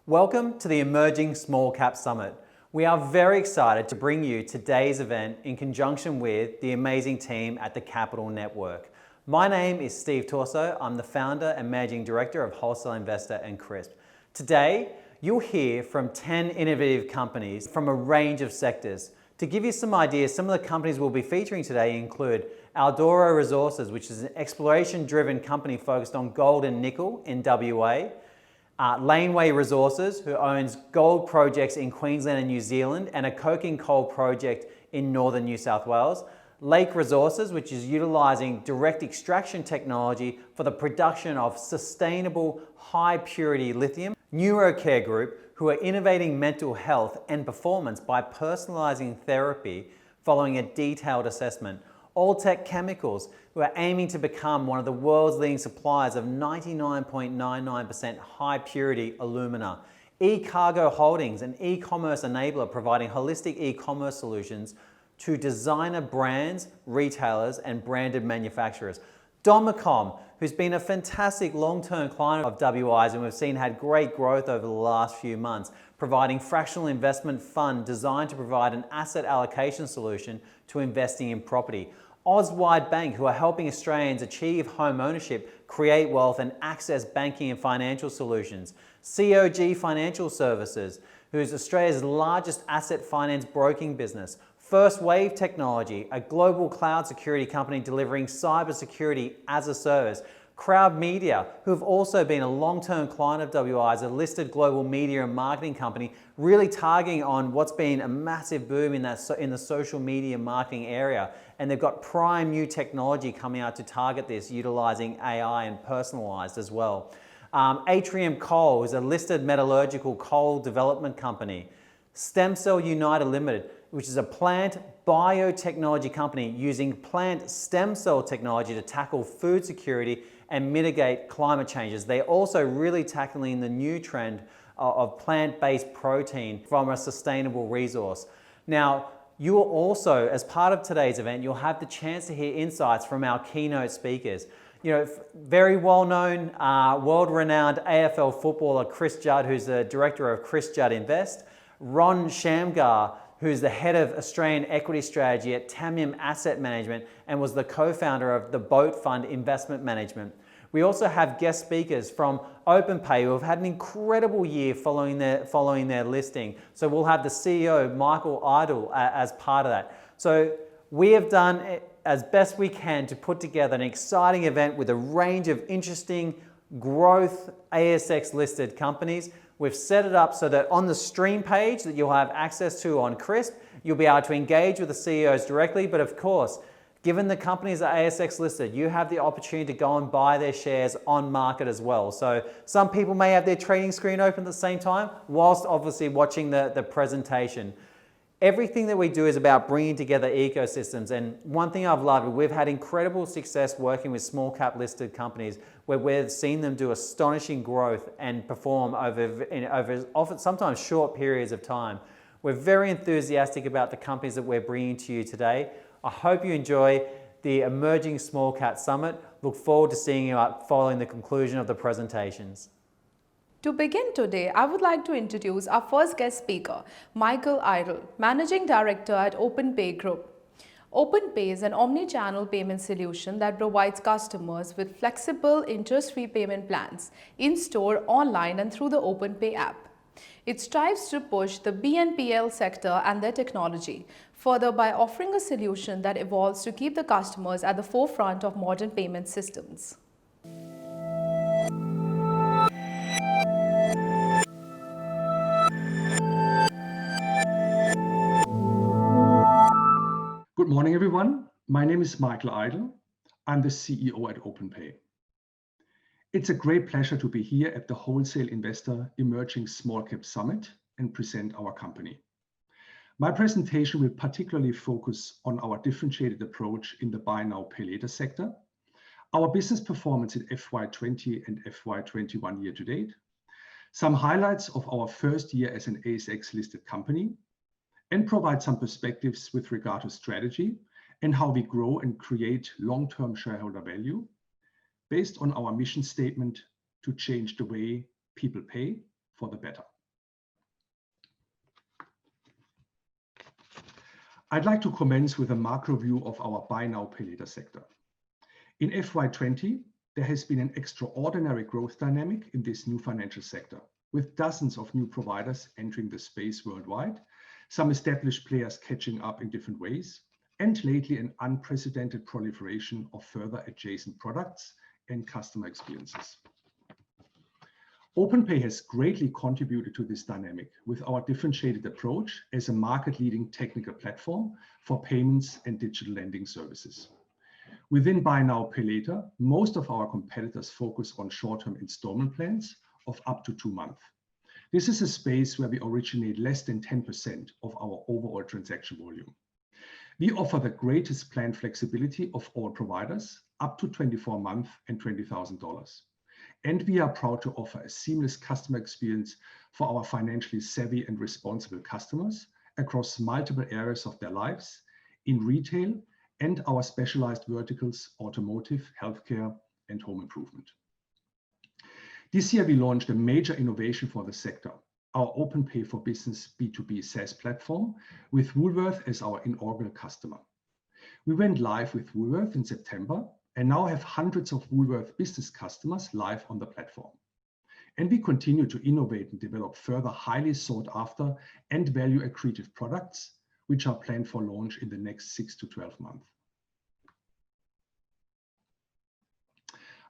Welcome to the Emerging Small Cap Summit. We are very excited to bring you today's event in conjunction with the amazing team at the Capital Network. My name is Steve Torso. I'm the founder and managing director of Wholesale Investor and CRISP. Today, you'll hear from 10 innovative companies from a range of sectors. To give you some ideas, some of the companies we'll be featuring today include Aldora Resources, which is an exploration-driven company focused on gold and nickel in WA. Laneway Resources, who owns gold projects in Queensland and New Zealand and a coking coal project in northern New South Wales. Lake Resources, which is utilising direct extraction technology for the production of sustainable high purity lithium. Neurocare Group, who are innovating mental health and performance by personalising therapy following a detailed assessment. Alltech Chemicals, who are aiming to become one of the world's leading suppliers of 99.99% high purity alumina. eCargo Holdings, an e-commerce enabler providing holistic e-commerce solutions to designer brands, retailers, and branded manufacturers. Domicom, who's been a fantastic long-term client of WI's and we've seen had great growth over the last few months, providing fractional investment fund designed to provide an asset allocation solution to investing in property. Auswide Bank, who are helping Australians achieve home ownership, create wealth and access banking and financial solutions. COG Financial Services, who is Australia's largest asset finance broking business. First Wave Technology, a global cloud security company delivering cybersecurity as a service. Crowd Media, who have also been a long-term client of WI's, a listed global media and marketing company, really targeting on what's been a massive boom in the social media marketing area. And they've got prime new technology coming out to target this, utilizing AI and personalized as well. Atrium Coal is a listed metallurgical coal development company. Stem Cell United Limited, which is a plant biotechnology company using plant stem cell technology to tackle food security and mitigate climate changes. They're also really tackling the new trend of plant-based protein from a sustainable resource. Now, you will also, as part of today's event, you'll have the chance to hear insights from our keynote speakers. You know, very well-known, world-renowned AFL footballer Chris Judd, who's the director of Chris Judd Invest. Ron Shamgar, who's the head of Australian equity strategy at TAMIM Asset Management and was the co-founder of the Boat Fund Investment Management. We also have guest speakers from Openpay who have had an incredible year following their listing. So we'll have the CEO, Michael Eidel, as part of that. So we have done as best we can to put together an exciting event with a range of interesting growth ASX listed companies. We've set it up so that on the stream page that you'll have access to on CRISP, you'll be able to engage with the CEOs directly. But of course, given the companies are ASX listed, you have the opportunity to go and buy their shares on market as well. So some people may have their trading screen open at the same time, whilst obviously watching the presentation. Everything that we do is about bringing together ecosystems. And one thing I've loved, we've had incredible success working with small cap listed companies where we've seen them do astonishing growth and perform over often sometimes short periods of time. We're very enthusiastic about the companies that we're bringing to you today. I hope you enjoy the Emerging Small Cap Summit. Look forward to seeing you following the conclusion of the presentations. To begin today, I would like to introduce our first guest speaker, Michael Eidel, Managing Director at Openpay Group. Openpay is an omni-channel payment solution that provides customers with flexible interest-free payment plans in-store, online and through the Openpay app. It strives to push the BNPL sector and their technology further by offering a solution that evolves to keep the customers at the forefront of modern payment systems. Good morning, everyone. My name is Michael Eidel. I'm the CEO at Openpay. It's a great pleasure to be here at the Wholesale Investor Emerging Small Cap Summit and present our company. My presentation will particularly focus on our differentiated approach in the buy now, pay later sector, our business performance in FY20 and FY21 year to date, some highlights of our first year as an ASX listed company, and provide some perspectives with regard to strategy and how we grow and create long-term shareholder value based on our mission statement to change the way people pay for the better. I'd like to commence with a macro view of our buy now, pay later sector. In FY20, there has been an extraordinary growth dynamic in this new financial sector, with dozens of new providers entering the space worldwide, some established players catching up in different ways, and lately an unprecedented proliferation of further adjacent products and customer experiences. Openpay has greatly contributed to this dynamic with our differentiated approach as a market-leading technical platform for payments and digital lending services. Within buy now, pay later, most of our competitors focus on short-term installment plans of up to 2 months. This is a space where we originate less than 10% of our overall transaction volume. We offer the greatest plan flexibility of all providers, up to 24 months and $20,000. And we are proud to offer a seamless customer experience for our financially savvy and responsible customers across multiple areas of their lives, in retail, and our specialized verticals, automotive, healthcare, and home improvement. This year, we launched a major innovation for the sector, our Openpay for Business B2B SaaS platform, with Woolworth as our inaugural customer. We went live with Woolworth in September and now have hundreds of Woolworth business customers live on the platform. And we continue to innovate and develop further highly sought after and value accretive products, which are planned for launch in the next 6 to 12 months.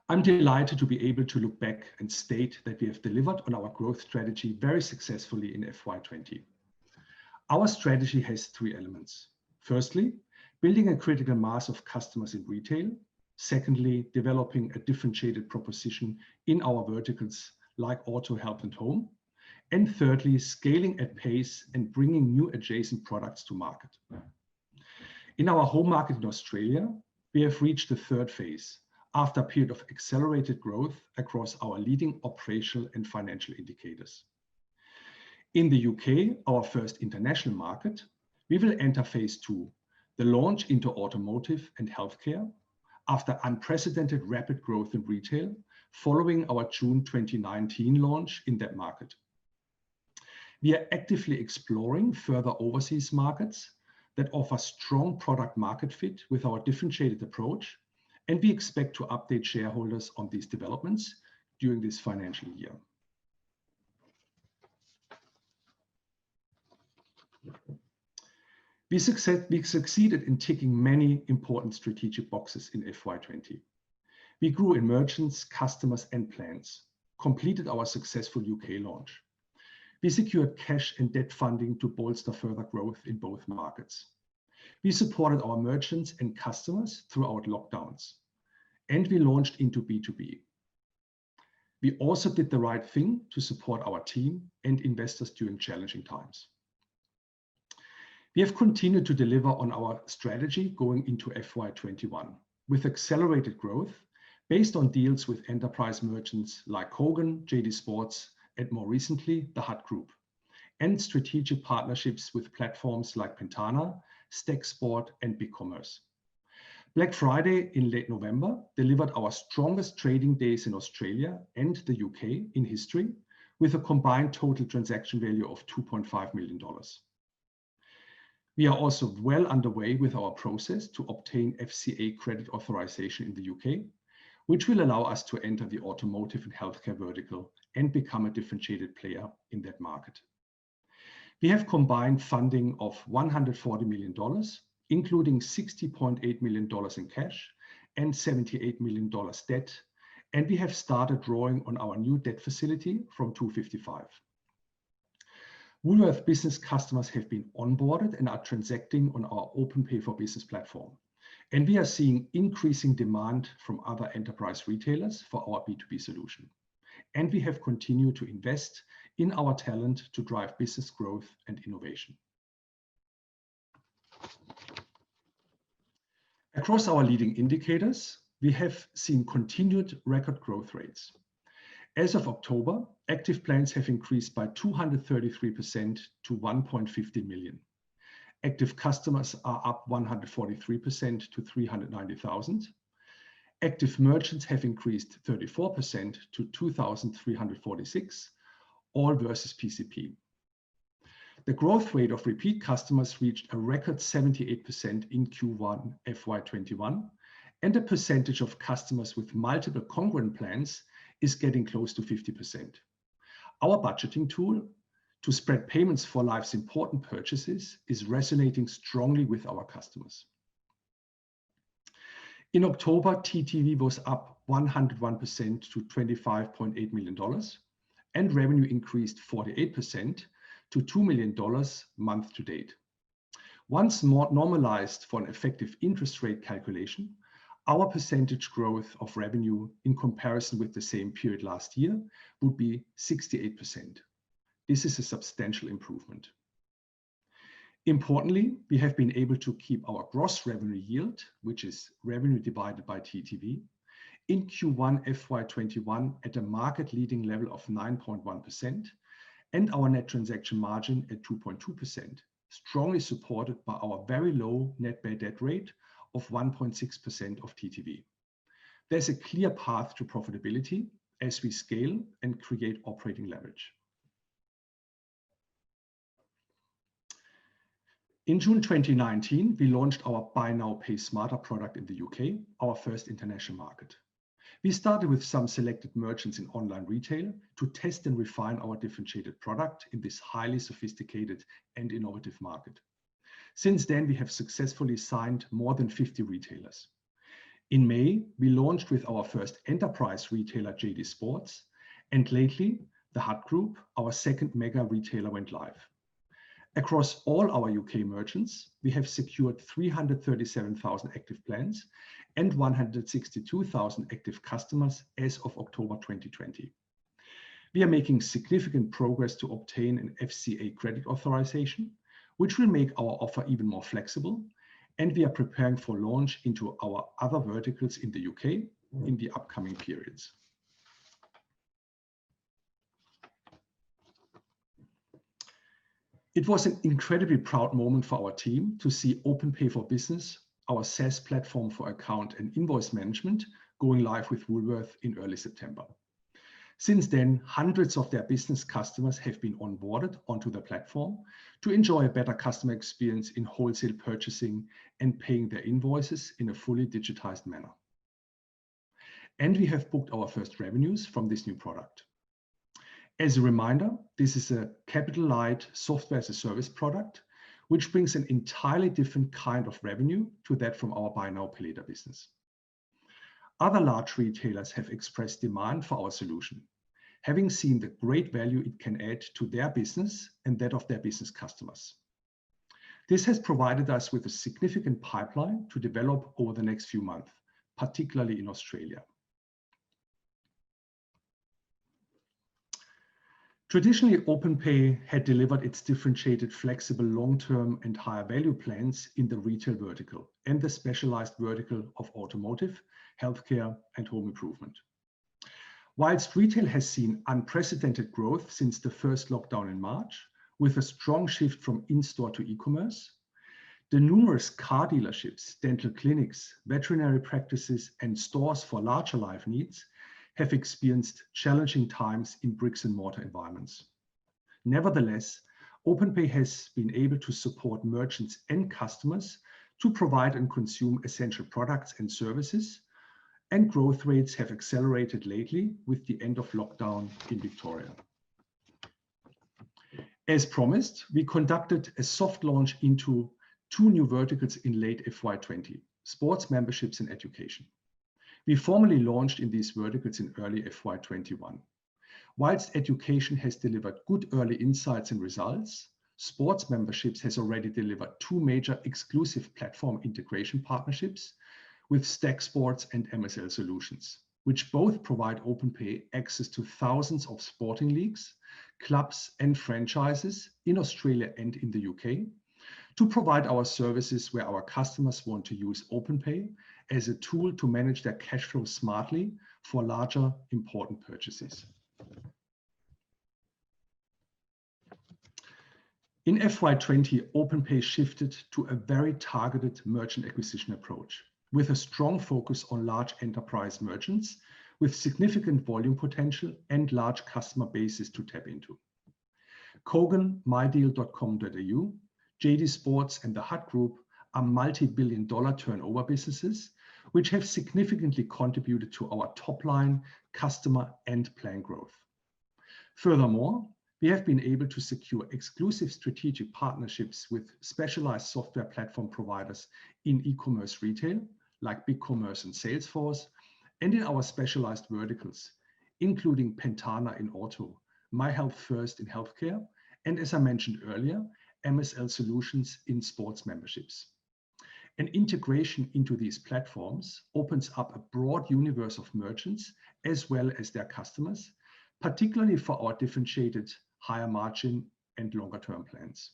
I'm delighted to be able to look back and state that we have delivered on our growth strategy very successfully in FY20. Our strategy has 3 elements. Firstly, building a critical mass of customers in retail. Secondly, developing a differentiated proposition in our verticals like auto, health, and home. And thirdly, scaling at pace and bringing new adjacent products to market. In our home market in Australia, we have reached the 3rd phase after a period of accelerated growth across our leading operational and financial indicators. In the UK, our first international market, we will enter phase 2, the launch into automotive and healthcare after unprecedented rapid growth in retail following our June 2019 launch in that market. We are actively exploring further overseas markets that offer strong product market fit with our differentiated approach, and we expect to update shareholders on these developments during this financial year. We succeeded in ticking many important strategic boxes in FY20. We grew in merchants, customers, and plans, completed our successful UK launch. We secured cash and debt funding to bolster further growth in both markets. We supported our merchants and customers throughout lockdowns, and we launched into B2B. We also did the right thing to support our team and investors during challenging times. We have continued to deliver on our strategy going into FY21 with accelerated growth based on deals with enterprise merchants like Hogan, JD Sports, and more recently, the Hut Group, and strategic partnerships with platforms like Pentana, Stack Sport, and BigCommerce. Black Friday in late November delivered our strongest trading days in Australia and the UK in history, with a combined total transaction value of $2.5 million. We are also well underway with our process to obtain FCA credit authorization in the UK, which will allow us to enter the automotive and healthcare vertical and become a differentiated player in that market. We have combined funding of $140 million, including $60.8 million in cash and $78 million debt, and we have started drawing on our new debt facility from 255. Woolworth business customers have been onboarded and are transacting on our Openpay for Business platform. And we are seeing increasing demand from other enterprise retailers for our B2B solution. And we have continued to invest in our talent to drive business growth and innovation. Across our leading indicators, we have seen continued record growth rates. As of October, active plans have increased by 233% to 1.50 million. Active customers are up 143% to 390,000. Active merchants have increased 34% to 2,346, all versus PCP. The growth rate of repeat customers reached a record 78% in Q1 FY21, and the percentage of customers with multiple congruent plans is getting close to 50%. Our budgeting tool to spread payments for life's important purchases is resonating strongly with our customers. In October, TTV was up 101% to $25.8 million, and revenue increased 48% to $2 million month to date. Once more normalized for an effective interest rate calculation, our percentage growth of revenue in comparison with the same period last year would be 68%. This is a substantial improvement. Importantly, we have been able to keep our gross revenue yield, which is revenue divided by TTV, in Q1 FY21 at a market-leading level of 9.1%, and our net transaction margin at 2.2%, strongly supported by our very low net bad debt rate of 1.6% of TTV. There's a clear path to profitability as we scale and create operating leverage. In June 2019, we launched our Buy Now, Pay Smarter product in the UK, our first international market. We started with some selected merchants in online retail to test and refine our differentiated product in this highly sophisticated and innovative market. Since then, we have successfully signed more than 50 retailers. In May, we launched with our first enterprise retailer, JD Sports, and lately, the Hut Group, our second mega retailer, went live. Across all our UK merchants, we have secured 337,000 active plans and 162,000 active customers as of October 2020. We are making significant progress to obtain an FCA credit authorization, which will make our offer even more flexible, and we are preparing for launch into our other verticals in the UK in the upcoming periods. It was an incredibly proud moment for our team to see Openpay for Business, our SaaS platform for account and invoice management, going live with Woolworth in early September. Since then, hundreds of their business customers have been onboarded onto the platform to enjoy a better customer experience in wholesale purchasing and paying their invoices in a fully digitized manner. And we have booked our first revenues from this new product. As a reminder, this is a capital-light software as a service product, which brings an entirely different kind of revenue to that from our Buy Now, Pay Later business. Other large retailers have expressed demand for our solution, having seen the great value it can add to their business and that of their business customers. This has provided us with a significant pipeline to develop over the next few months, particularly in Australia. Traditionally, Openpay had delivered its differentiated, flexible, long-term and higher value plans in the retail vertical and the specialized vertical of automotive, healthcare, and home improvement. Whilst retail has seen unprecedented growth since the first lockdown in March, with a strong shift from in-store to e-commerce, the numerous car dealerships, dental clinics, veterinary practices, and stores for larger life needs have experienced challenging times in bricks and mortar environments. Nevertheless, Openpay has been able to support merchants and customers to provide and consume essential products and services, and growth rates have accelerated lately with the end of lockdown in Victoria. As promised, we conducted a soft launch into 2 new verticals in late FY20, sports memberships and education. We formally launched in these verticals in early FY21. Whilst education has delivered good early insights and results, sports memberships has already delivered 2 major exclusive platform integration partnerships with Stack Sports and MSL Solutions, which both provide Openpay access to thousands of sporting leagues, clubs and franchises in Australia and in the UK to provide our services where our customers want to use Openpay as a tool to manage their cash flow smartly for larger, important purchases. In FY20, Openpay shifted to a very targeted merchant acquisition approach with a strong focus on large enterprise merchants with significant volume potential and large customer bases to tap into. Kogan, mydeal.com.au, JD Sports, and the Hut Group are multi-billion-dollar turnover businesses, which have significantly contributed to our top line, customer, and plan growth. Furthermore, we have been able to secure exclusive strategic partnerships with specialized software platform providers in e-commerce retail, like BigCommerce and Salesforce, and in our specialized verticals, including Pentana in auto, MyHealthFirst in healthcare, and as I mentioned earlier, MSL Solutions in sports memberships. An integration into these platforms opens up a broad universe of merchants as well as their customers, particularly for our differentiated higher margin and longer term plans.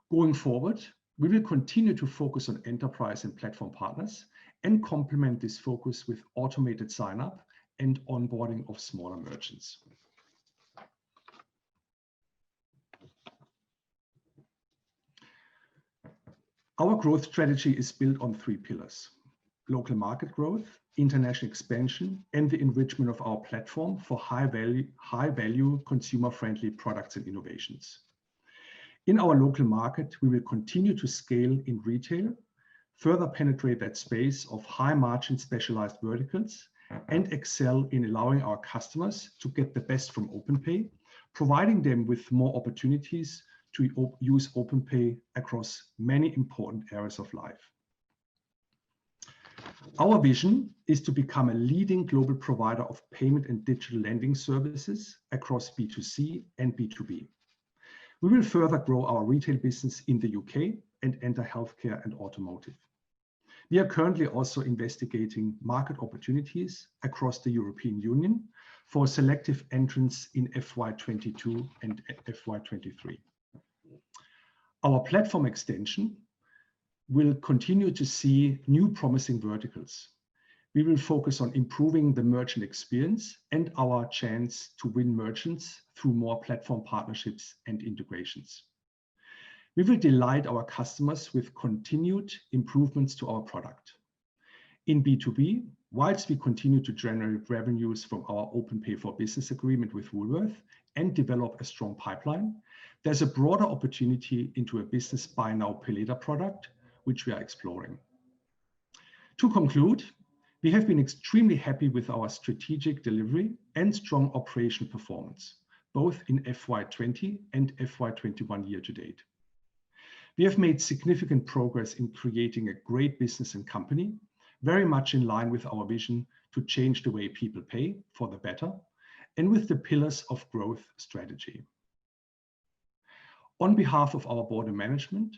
Going forward, we will continue to focus on enterprise and platform partners and complement this focus with automated sign-up and onboarding of smaller merchants. Our growth strategy is built on 3 pillars: local market growth, international expansion, and the enrichment of our platform for high value, consumer-friendly products and innovations. In our local market, we will continue to scale in retail, further penetrate that space of high margin specialized verticals, and excel in allowing our customers to get the best from Openpay, providing them with more opportunities to use Openpay across many important areas of life. Our vision is to become a leading global provider of payment and digital lending services across B2C and B2B. We will further grow our retail business in the UK and enter healthcare and automotive. We are currently also investigating market opportunities across the European Union for selective entrance in FY22 and FY23. Our platform extension will continue to see new promising verticals. We will focus on improving the merchant experience and our chance to win merchants through more platform partnerships and integrations. We will delight our customers with continued improvements to our product. In B2B, whilst we continue to generate revenues from our Openpay for Business agreement with Woolworth and develop a strong pipeline, there's a broader opportunity into a business buy now, pay later product, which we are exploring. To conclude, we have been extremely happy with our strategic delivery and strong operational performance, both in FY20 and FY21 year to date. We have made significant progress in creating a great business and company, very much in line with our vision to change the way people pay for the better, and with the pillars of growth strategy. On behalf of our board of management,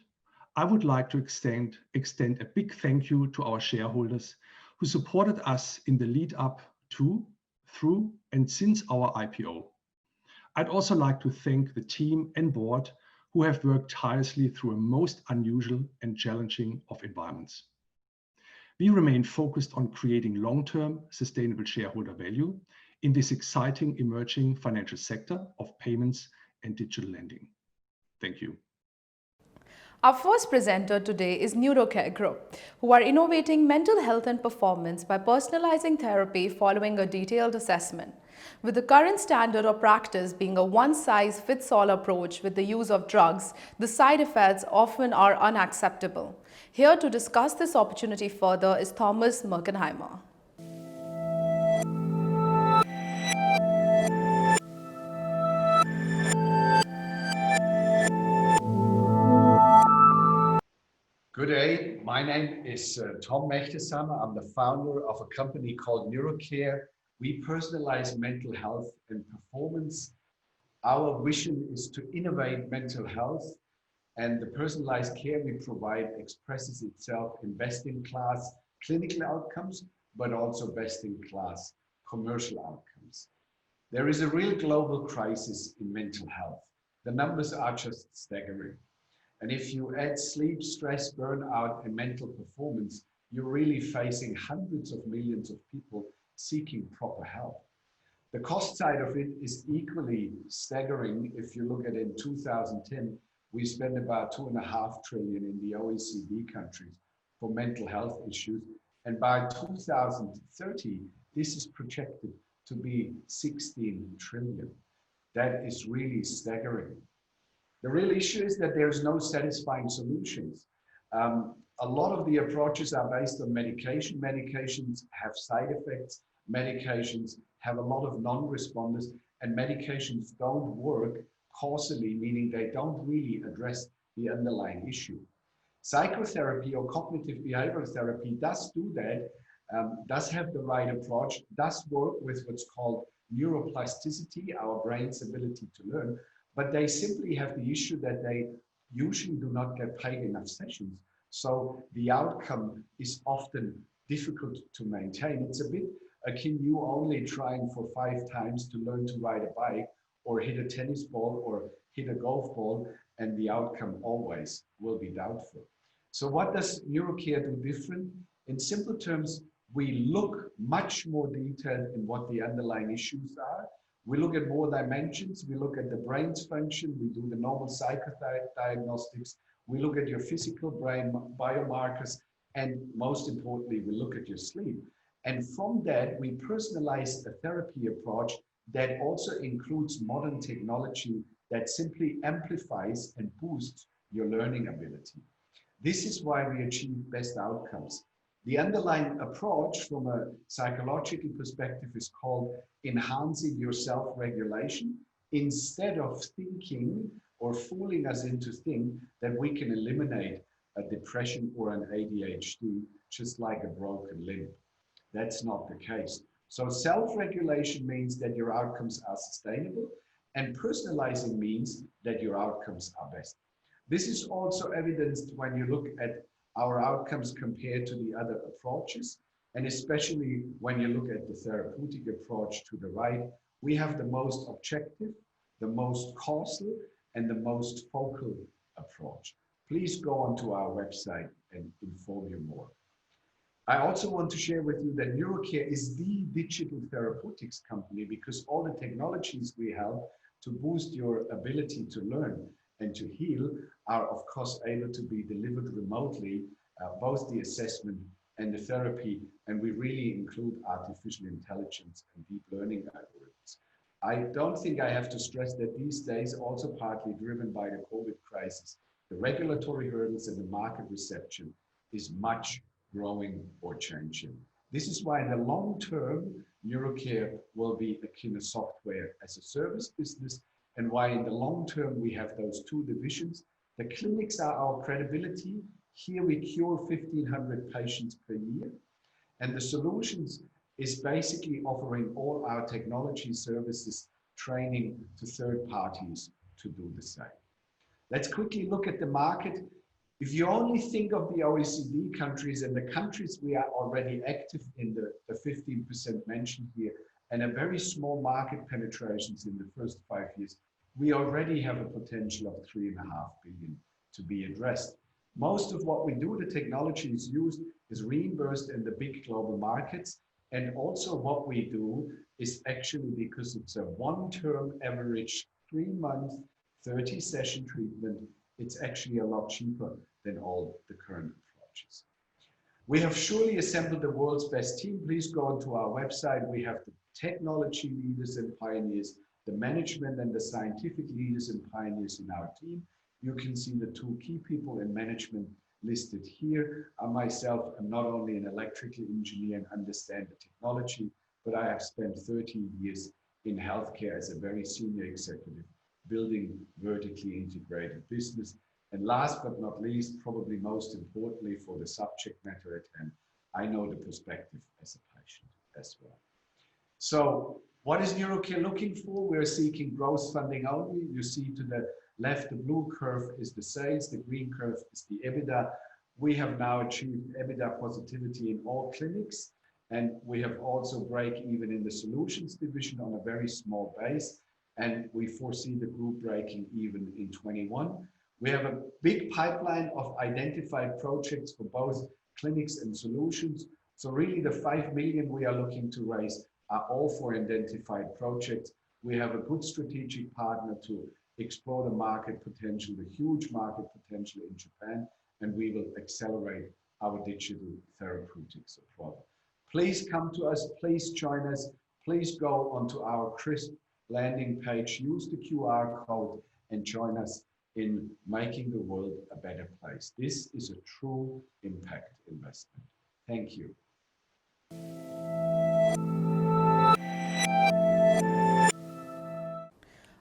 I would like to extend a big thank you to our shareholders who supported us in the lead up to, through, and since our IPO. I'd also like to thank the team and board who have worked tirelessly through a most unusual and challenging of environments. We remain focused on creating long-term sustainable shareholder value in this exciting emerging financial sector of payments and digital lending. Thank you. Our first presenter today is Neurocare Group, who are innovating mental health and performance by personalizing therapy following a detailed assessment. With the current standard of practice being a one-size-fits-all approach with the use of drugs, the side effects often are unacceptable. Here to discuss this opportunity further is Thomas Merkenheimer. Good day, my name is Tom Merkenheimer. I'm the founder of a company called Neurocare. We personalize mental health and performance. Our vision is to innovate mental health, and the personalized care we provide expresses itself in best-in-class clinical outcomes, but also best-in-class commercial outcomes. There is a real global crisis in mental health. The numbers are just staggering. And if you add sleep, stress, burnout, and mental performance, you're really facing hundreds of millions of people seeking proper help. The cost side of it is equally staggering. If you look at it in 2010, we spent about $2.5 trillion in the OECD countries for mental health issues. And by 2030, this is projected to be $16 trillion. That is really staggering. The real issue is that there's no satisfying solutions. A lot of the approaches are based on medication. Medications have side effects. Medications have a lot of non-responders, and medications don't work causally, meaning they don't really address the underlying issue. Psychotherapy or cognitive behavioral therapy does do that, does have the right approach, does work with what's called neuroplasticity, our brain's ability to learn, but they simply have the issue that they usually do not get paid enough sessions. So the outcome is often difficult to maintain. It's a bit akin you only trying for 5 times to learn to ride a bike or hit a tennis ball or hit a golf ball, and the outcome always will be doubtful. So what does NeuroCare do different? In simple terms, we look much more detailed in what the underlying issues are. We look at more dimensions. We look at the brain's function. We do the normal psychodiagnostics. We look at your physical brain biomarkers. And most importantly, we look at your sleep. And from that, we personalize a therapy approach that also includes modern technology that simply amplifies and boosts your learning ability. This is why we achieve best outcomes. The underlying approach from a psychological perspective is called enhancing your self-regulation, instead of thinking or fooling us into thinking that we can eliminate a depression or an ADHD just like a broken limb. That's not the case. So self-regulation means that your outcomes are sustainable, and personalizing means that your outcomes are best. This is also evidenced when you look at our outcomes compared to the other approaches, and especially when you look at the therapeutic approach to the right, we have the most objective, the most causal, and the most focal approach. Please go onto our website and inform you more. I also want to share with you that NeuroCare is the digital therapeutics company because all the technologies we have to boost your ability to learn and to heal are of course able to be delivered remotely, both the assessment and the therapy, and we really include artificial intelligence and deep learning algorithms. I don't think I have to stress that these days, also partly driven by the COVID crisis, the regulatory hurdles and the market reception is much growing or changing. This is why in the long term, NeuroCare will be akin to software as a service business, and why in the long term we have those 2 divisions. The clinics are our credibility. Here we cure 1,500 patients per year, and the solutions is basically offering all our technology services, training to third parties to do the same. Let's quickly look at the market. If you only think of the OECD countries and the countries we are already active in, the 15% mentioned here, and a very small market penetrations in the first 5 years, we already have a potential of 3.5 billion to be addressed. Most of what we do, the technology is used, is reimbursed in the big global markets. And also what we do is actually, because it's a 1-term average 3-month, 30-session treatment, it's actually a lot cheaper than all the current approaches. We have surely assembled the world's best team. Please go onto our website. We have the technology leaders and pioneers, the management and the scientific leaders and pioneers in our team. You can see the 2 key people in management listed here. I myself am not only an electrical engineer and understand the technology, but I have spent 13 years in healthcare as a very senior executive, building vertically integrated business. And last but not least, probably most importantly for the subject matter at hand, I know the perspective as a patient as well. So what is NeuroCare looking for? We're seeking growth funding only. You see to the left, the blue curve is the sales, the green curve is the EBITDA. We have now achieved EBITDA positivity in all clinics, and we have also break even in the solutions division on a very small base, and we foresee the group breaking even in 21. We have a big pipeline of identified projects for both clinics and solutions. So really the 5 million we are looking to raise are all for identified projects. We have a good strategic partner to explore the market potential, the huge market potential in Japan, and we will accelerate our digital therapeutics approach. Please come to us, please join us, please go onto our Chris landing page, use the QR code and join us in making the world a better place. This is a true impact investment. Thank you.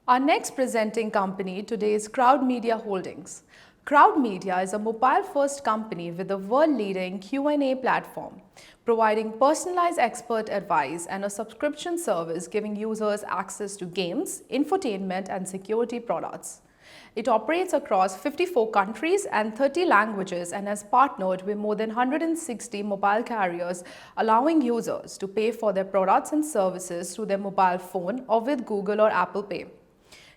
Our next presenting company today is Crowd Media Holdings. Crowd Media is a mobile-first company with a world-leading Q&A platform, providing personalized expert advice and a subscription service giving users access to games, infotainment, and security products. It operates across 54 countries and 30 languages and has partnered with more than 160 mobile carriers, allowing users to pay for their products and services through their mobile phone or with Google or Apple Pay.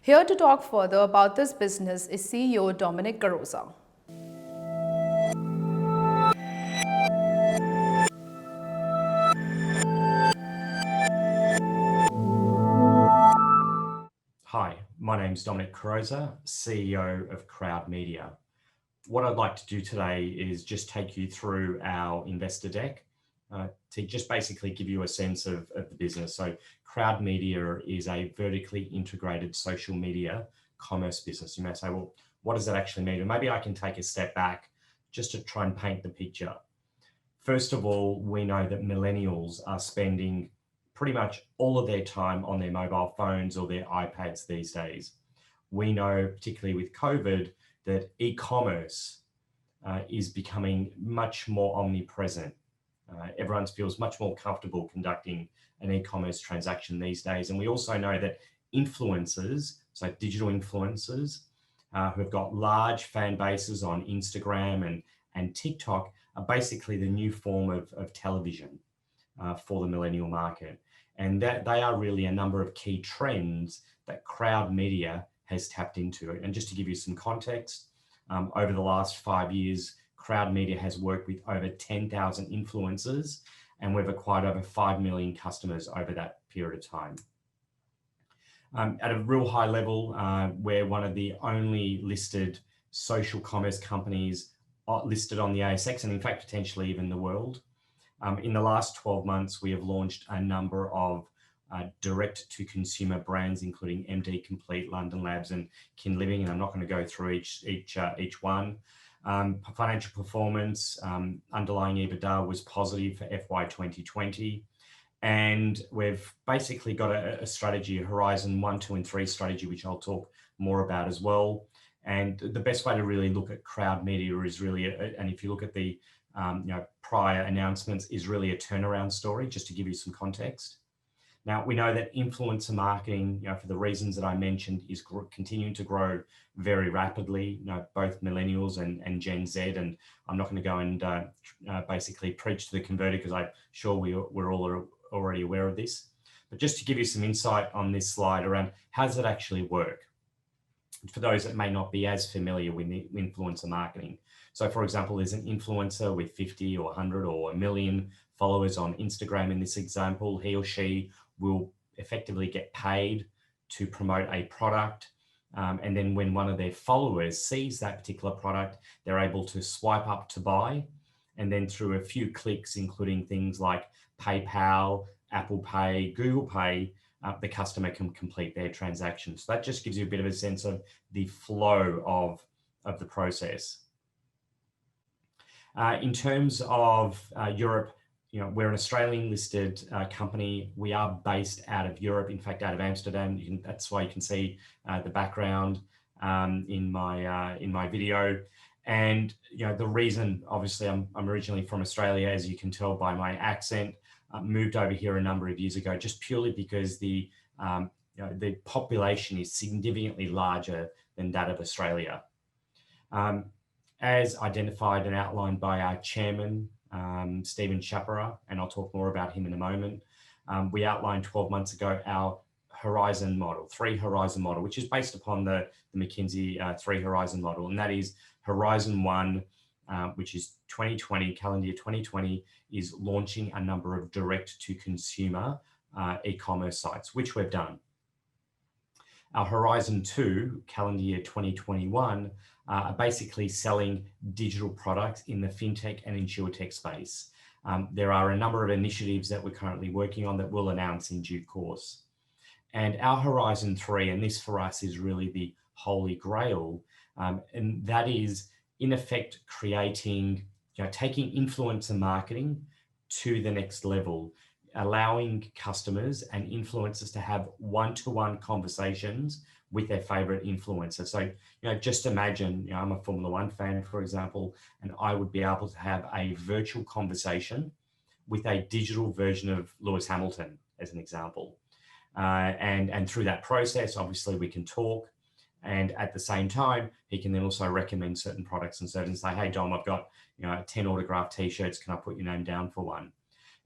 Here to talk further about this business is CEO Dominic Carrozza. Hi, my name is Dominic Carrozza, CEO of Crowd Media. What I'd like to do today is just take you through our investor deck to just basically give you a sense of the business. So Crowd Media is a vertically integrated social media commerce business. You may say, well, what does that actually mean? And maybe I can take a step back just to try and paint the picture. First of all, we know that millennials are spending pretty much all of their time on their mobile phones or their iPads these days. We know, particularly with COVID, that e-commerce is becoming much more omnipresent. Everyone feels much more comfortable conducting an e-commerce transaction these days. And we also know that influencers, so digital influencers, who have got large fan bases on Instagram and TikTok, are basically the new form of television for the millennial market. And that they are really a number of key trends that Crowd Media has tapped into. And just to give you some context, over the last 5 years, Crowd Media has worked with over 10,000 influencers, and we've acquired over 5 million customers over that period of time. At a real high level, we're one of the only listed social commerce companies listed on the ASX, and in fact, potentially even the world. In the last 12 months, we have launched a number of direct-to-consumer brands, including MD Complete, London Labs, and Kin Living, and I'm not going to go through each one. Financial performance, underlying EBITDA was positive for FY 2020. And we've basically got a strategy, a Horizon 1, 2, and 3 strategy, which I'll talk more about as well. And the best way to really look at Crowd Media is really, and if you look at the prior announcements, is really a turnaround story, just to give you some context. Now, we know that influencer marketing, for the reasons that I mentioned, is continuing to grow very rapidly, both millennials and Gen Z. And I'm not going to go and basically preach to the converted, because I'm sure we're all already aware of this. But just to give you some insight on this slide around how does it actually work, for those that may not be as familiar with influencer marketing. So for example, there's an influencer with 50 or 100 or 1 million followers on Instagram. In this example, he or she will effectively get paid to promote a product. And then when one of their followers sees that particular product, they're able to swipe up to buy. And then through a few clicks, including things like PayPal, Apple Pay, Google Pay, the customer can complete their transaction. So that just gives you a bit of a sense of the flow of the process. In terms of Europe, we're an Australian listed company. We are based out of Europe, in fact, out of Amsterdam. That's why you can see the background in my video. And the reason, obviously, I'm originally from Australia, as you can tell by my accent. Moved over here a number of years ago, just purely because the population is significantly larger than that of Australia. As identified and outlined by our chairman, Stephen Chapera, and I'll talk more about him in a moment, we outlined 12 months ago our Horizon model, 3 Horizon model, which is based upon the McKinsey 3 Horizon model. And that is Horizon 1, which is 2020, calendar year 2020, is launching a number of direct-to-consumer e-commerce sites, which we've done. Our Horizon 2, calendar year 2021, are basically selling digital products in the fintech and insurtech space. There are a number of initiatives that we're currently working on that we'll announce in due course. And our Horizon 3, and this for us is really the holy grail, and that is in effect creating, taking influencer marketing to the next level, allowing customers and influencers to have one-to-one conversations with their favorite influencer. So, just imagine, I'm a Formula One fan, for example, and I would be able to have a virtual conversation with a digital version of Lewis Hamilton, as an example. And through that process, obviously we can talk, and at the same time, he can then also recommend certain products and services. Say, hey Dom, I've got 10 autographed T-shirts. Can I put your name down for one?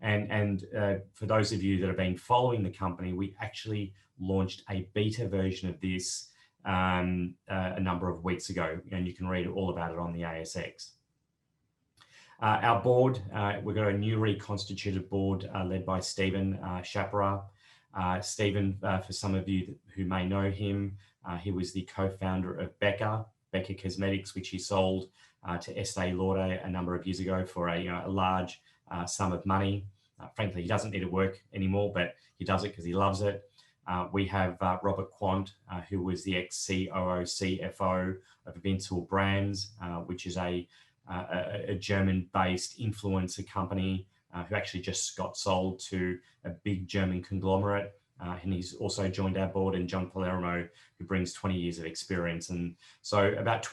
And for those of you that have been following the company, we actually launched a beta version of this a number of weeks ago, and you can read all about it on the ASX. Our board, we've got a new reconstituted board led by Stephen Shapira. Stephen, for some of you who may know him, he was the co-founder of Becca Cosmetics, which he sold to Estee Lauder a number of years ago for a large sum of money. Frankly, he doesn't need to work anymore, but he does it because he loves it. We have Robert Quant, who was the ex-COO, CFO of Invincible Brands, which is a German-based influencer company who actually just got sold to a big German conglomerate. And he's also joined our board, and John Palermo, who brings 20 years of experience. And so about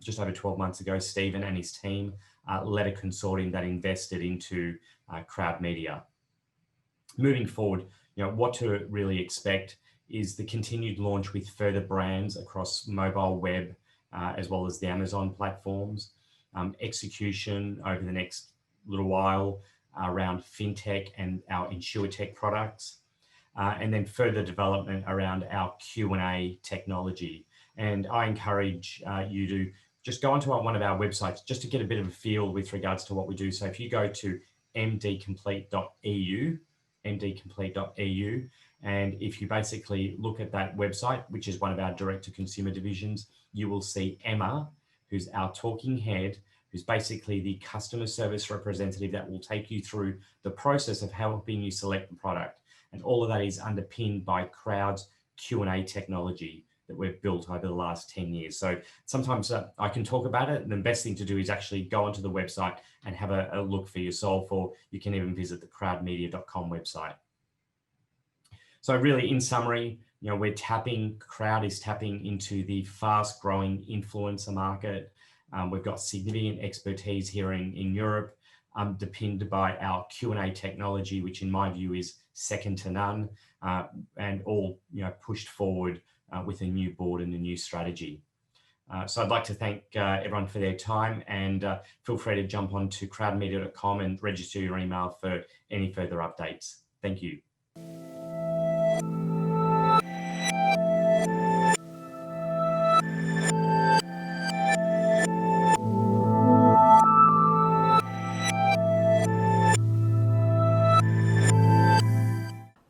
just over 12 months ago, Stephen and his team led a consortium that invested into Crowd Media. Moving forward, what to really expect is the continued launch with further brands across mobile, web, as well as the Amazon platforms. Execution over the next little while around fintech and our insurtech products. And then further development around our Q&A technology. And I encourage you to just go onto one of our websites just to get a bit of a feel with regards to what we do. So if you go to mdcomplete.eu, and if you basically look at that website, which is one of our direct-to-consumer divisions, you will see Emma, who's our talking head, who's basically the customer service representative that will take you through the process of helping you select the product. And all of that is underpinned by Crowd's Q&A technology that we've built over the last 10 years. So sometimes I can talk about it, and the best thing to do is actually go onto the website and have a look for yourself, or you can even visit the crowdmedia.com website. So really, in summary, Crowd is tapping into the fast growing influencer market. We've got significant expertise here in Europe, underpinned by our Q&A technology, which in my view is second to none, and all pushed forward with a new board and a new strategy. So I'd like to thank everyone for their time, and feel free to jump onto crowdmedia.com and register your email for any further updates. Thank you.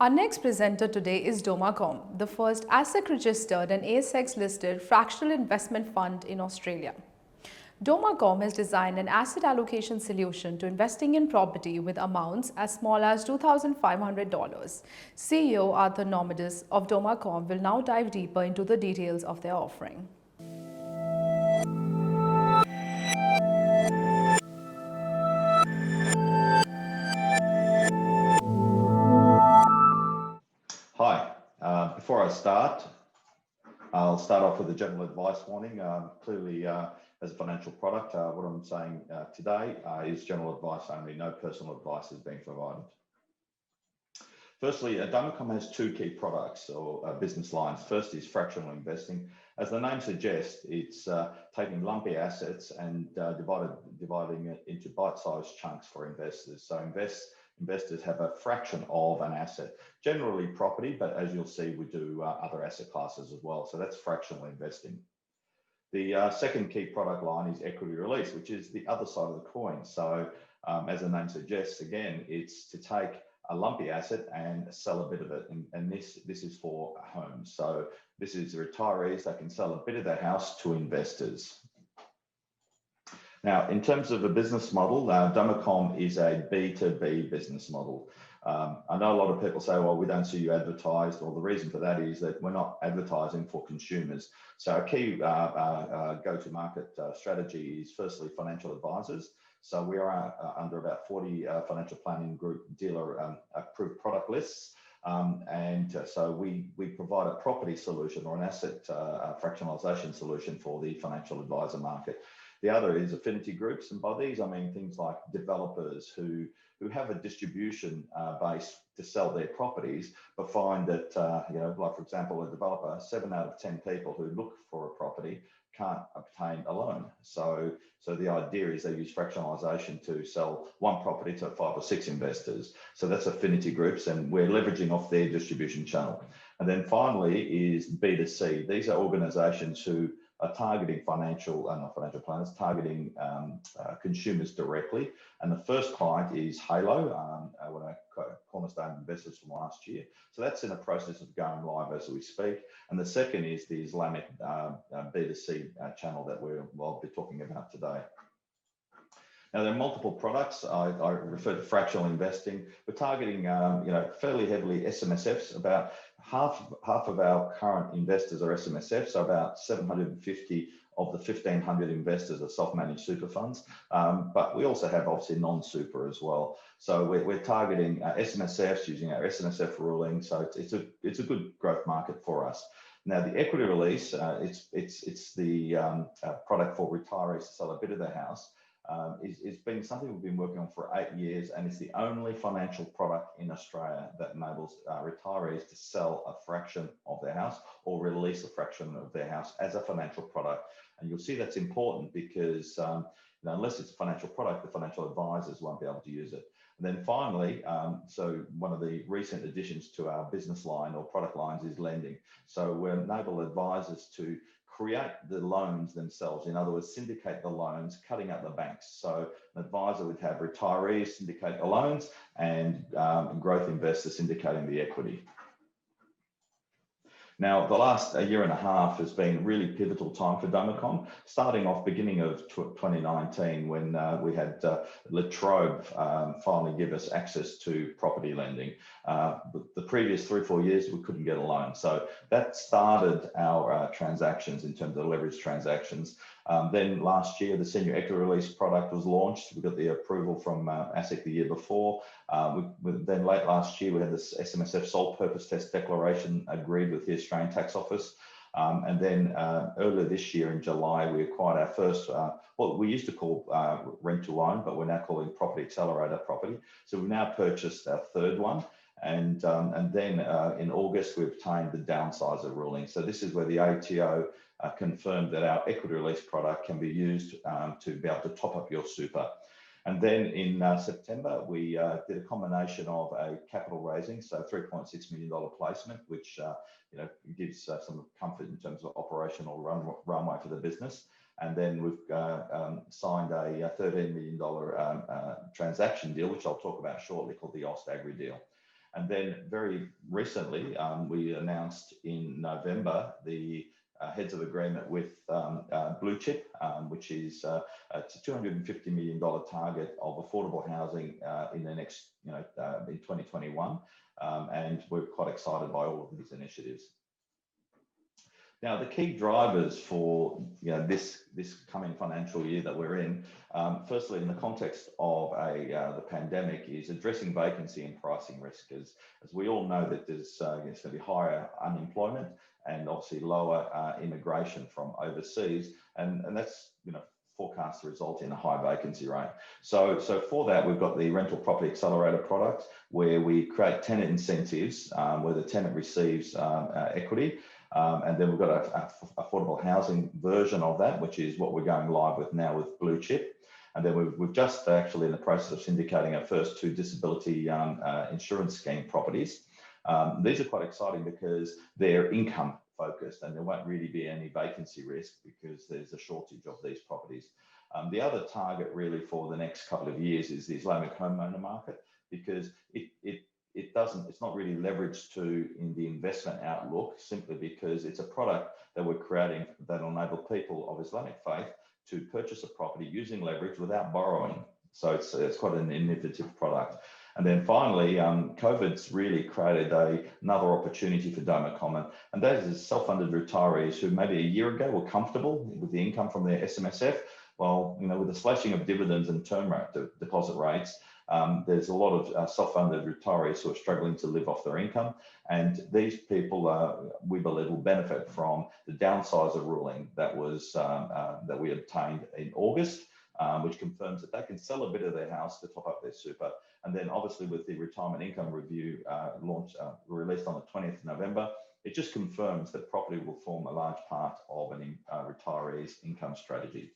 Our next presenter today is Domacom, the first ASIC-registered and ASX-listed fractional investment fund in Australia. Domacom has designed an asset allocation solution to investing in property with amounts as small as $2,500. CEO Arthur Normadis of Domacom will now dive deeper into the details of their offering. Hi, before I start, I'll start off with a general advice warning. Clearly, as a financial product, what I'm saying today is general advice only. No personal advice is being provided. Firstly, Domacom has two key products or business lines. First is fractional investing. As the name suggests, it's taking lumpy assets and dividing it into bite-sized chunks for investors. So investors have a fraction of an asset, generally property, but as you'll see, we do other asset classes as well. So that's fractional investing. The second key product line is equity release, which is the other side of the coin. So as the name suggests, again, it's to take a lumpy asset and sell a bit of it. And this is for homes. So this is retirees that can sell a bit of their house to investors. Now, in terms of a business model, Domacom is a B2B business model. I know a lot of people say, well, we don't see you advertised. Well, the reason for that is that we're not advertising for consumers. So a key go-to-market strategy is firstly financial advisors. So we are under about 40 financial planning group dealer approved product lists. So we provide a property solution or an asset fractionalization solution for the financial advisor market. The other is affinity groups, and by these I mean things like developers who have a distribution base to sell their properties, but find that like for example, a developer, 7 out of 10 people who look for a property can't obtain a loan. So the idea is they use fractionalization to sell one property to 5 or 6 investors. So that's affinity groups, and we're leveraging off their distribution channel. And then finally is B2C. These are organizations who are targeting not financial planners, targeting consumers directly. And the first client is Halo, one of our cornerstone investors from last year. So that's in the process of going live as we speak. And the second is the Islamic B2C channel that we'll be talking about today. Now, there are multiple products. I refer to fractional investing. We're targeting, fairly heavily SMSFs. About half of our current investors are SMSFs. So about 750 of the 1,500 investors are self-managed super funds. But we also have obviously non-super as well. So we're targeting SMSFs using our SMSF ruling. So it's a good growth market for us. Now, the equity release, it's the product for retirees to sell a bit of their house. It's been something we've been working on for 8 years, and it's the only financial product in Australia that enables retirees to sell a fraction of their house or release a fraction of their house as a financial product. And you'll see that's important because unless it's a financial product, the financial advisors won't be able to use it. And then finally, so one of the recent additions to our business line or product lines is lending. So we enable advisors to create the loans themselves. In other words, syndicate the loans, cutting out the banks. So an advisor would have retirees syndicate the loans and growth investors syndicating the equity. Now, the last year and a half has been a really pivotal time for Domicom, starting off beginning of 2019 when we had Latrobe finally give us access to property lending. The previous 3 or 4 years, we couldn't get a loan. So that started our transactions in terms of leverage transactions. Then last year, the senior equity release product was launched. We got the approval from ASIC the year before. Then late last year, we had this SMSF sole purpose test declaration agreed with the Australian Tax Office. And then earlier this year in July, we acquired our first, what we used to call rent to own, but we're now calling property accelerator property. So we've now purchased our third one. And then in August, we obtained the downsizer ruling. So this is where the ATO confirmed that our equity release product can be used to be able to top up your super. And then in September, we did a combination of a capital raising, so $3.6 million placement, which gives some comfort in terms of operational runway for the business. And then we've signed a $13 million transaction deal, which I'll talk about shortly, called the Agri deal. And then very recently, we announced in November the heads of agreement with Blue Chip, which is it's a $250 million target of affordable housing in the next, in 2021. And we're quite excited by all of these initiatives. Now, the key drivers for this coming financial year that we're in, firstly, in the context of the pandemic, is addressing vacancy and pricing risk. As we all know that there's going to be higher unemployment and obviously lower immigration from overseas, and that's forecast to result in a high vacancy rate. So for that, we've got the rental property accelerator product, where we create tenant incentives where the tenant receives equity. And then we've got an affordable housing version of that, which is what we're going live with now with Blue Chip. And then we've just actually in the process of syndicating our first 2 disability insurance scheme properties. These are quite exciting because they're income focused and there won't really be any vacancy risk because there's a shortage of these properties. The other target really for the next couple of years is the Islamic homeowner market, because it's not really leveraged in the investment outlook, simply because it's a product that we're creating that will enable people of Islamic faith to purchase a property using leverage without borrowing. So it's quite an innovative product. And then finally, COVID's really created another opportunity for Domicom, and that is self-funded retirees who maybe a year ago were comfortable with the income from their SMSF. Well, with the slashing of dividends and term deposit rates, there's a lot of self-funded retirees who are struggling to live off their income. And these people, we believe, will benefit from the downsizer ruling that was that we obtained in August, which confirms that they can sell a bit of their house to top up their super. And then obviously with the retirement income review released on the 20th of November, it just confirms that property will form a large part of an retiree's income strategy.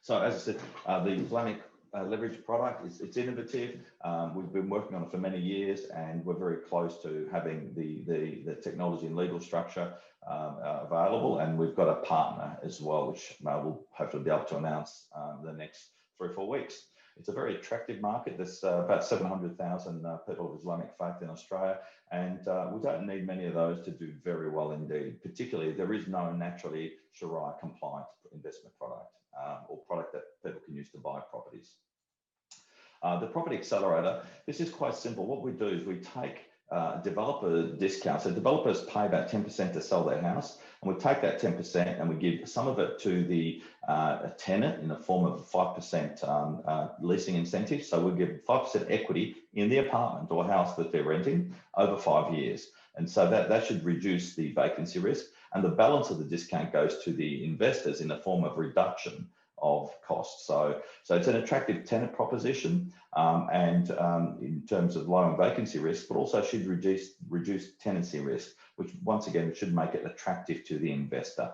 So as I said, the Islamic leverage product it's innovative. We've been working on it for many years, and we're very close to having the technology and legal structure available. And we've got a partner as well, which we'll hopefully be able to announce the next 3 or 4 weeks. It's a very attractive market. There's about 700,000 people of Islamic faith in Australia, and we don't need many of those to do very well indeed. Particularly, there is no naturally Sharia compliant investment product or product that people can use to buy properties. The property accelerator, this is quite simple. What we do is we take developer discounts. So developers pay about 10% to sell their house, and we take that 10% and we give some of it to the tenant in the form of 5% leasing incentive. So we give 5% equity in the apartment or house that they're renting over 5 years. And so that should reduce the vacancy risk. And the balance of the discount goes to the investors in the form of reduction of costs. So it's an attractive tenant proposition, and in terms of lowering vacancy risk, but also should reduce tenancy risk, which once again should make it attractive to the investor.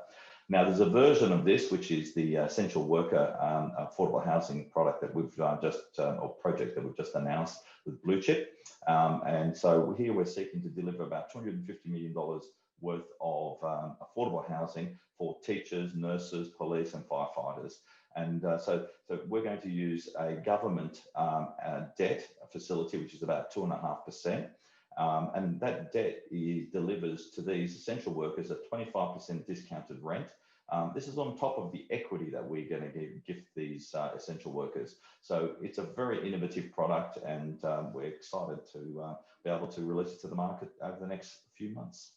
Now, there's a version of this, which is the essential worker affordable housing product that we've or project that we've just announced with Blue Chip. And so here we're seeking to deliver about $250 million worth of affordable housing for teachers, nurses, police, and firefighters. And so we're going to use a government debt facility, which is about 2.5%. And that debt delivers to these essential workers at 25% discounted rent. This is on top of the equity that we're going to gift these essential workers. So it's a very innovative product, and we're excited to be able to release it to the market over the next few months.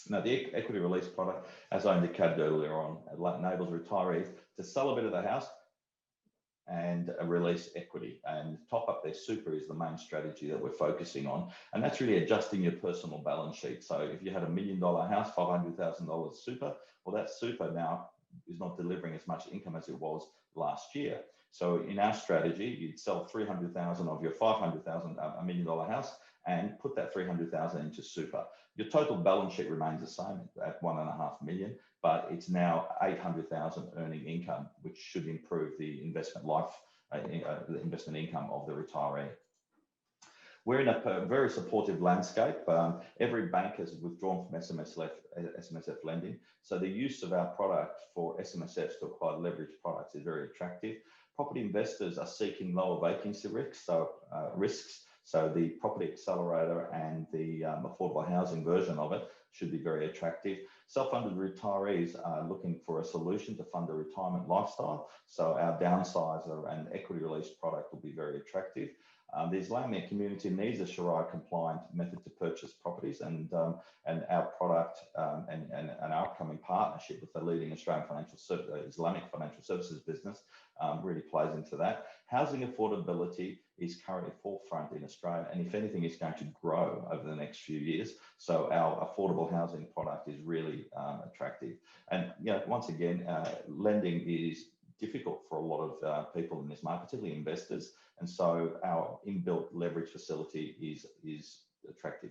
Now, the equity release product, as I indicated earlier on, enables retirees to sell a bit of the house and release equity, and top up their super is the main strategy that we're focusing on. And that's really adjusting your personal balance sheet. So if you had $1 million house, $500,000 super, well, that super now is not delivering as much income as it was last year. So in our strategy, you'd sell 300,000 of your 500,000, $1 million house, and put that 300,000 into super. Your total balance sheet remains the same at 1.5 million, but it's now 800,000 earning income, which should improve the investment the investment income of the retiree. We're in a very supportive landscape. Every bank has withdrawn from SMSF lending. So the use of our product for SMSFs to acquire leverage products is very attractive. Property investors are seeking lower vacancy risks. So the property accelerator and the affordable housing version of it should be very attractive. Self-funded retirees are looking for a solution to fund a retirement lifestyle. So our downsizer and equity release product will be very attractive. The Islamic community needs a Sharia compliant method to purchase properties, and our product and our upcoming partnership with the leading Australian Islamic financial services business really plays into that. Housing affordability is currently forefront in Australia, and if anything, is going to grow over the next few years. So our affordable housing product is really attractive. And once again, lending is difficult for a lot of people in this market, particularly investors. And so our inbuilt leverage facility is attractive.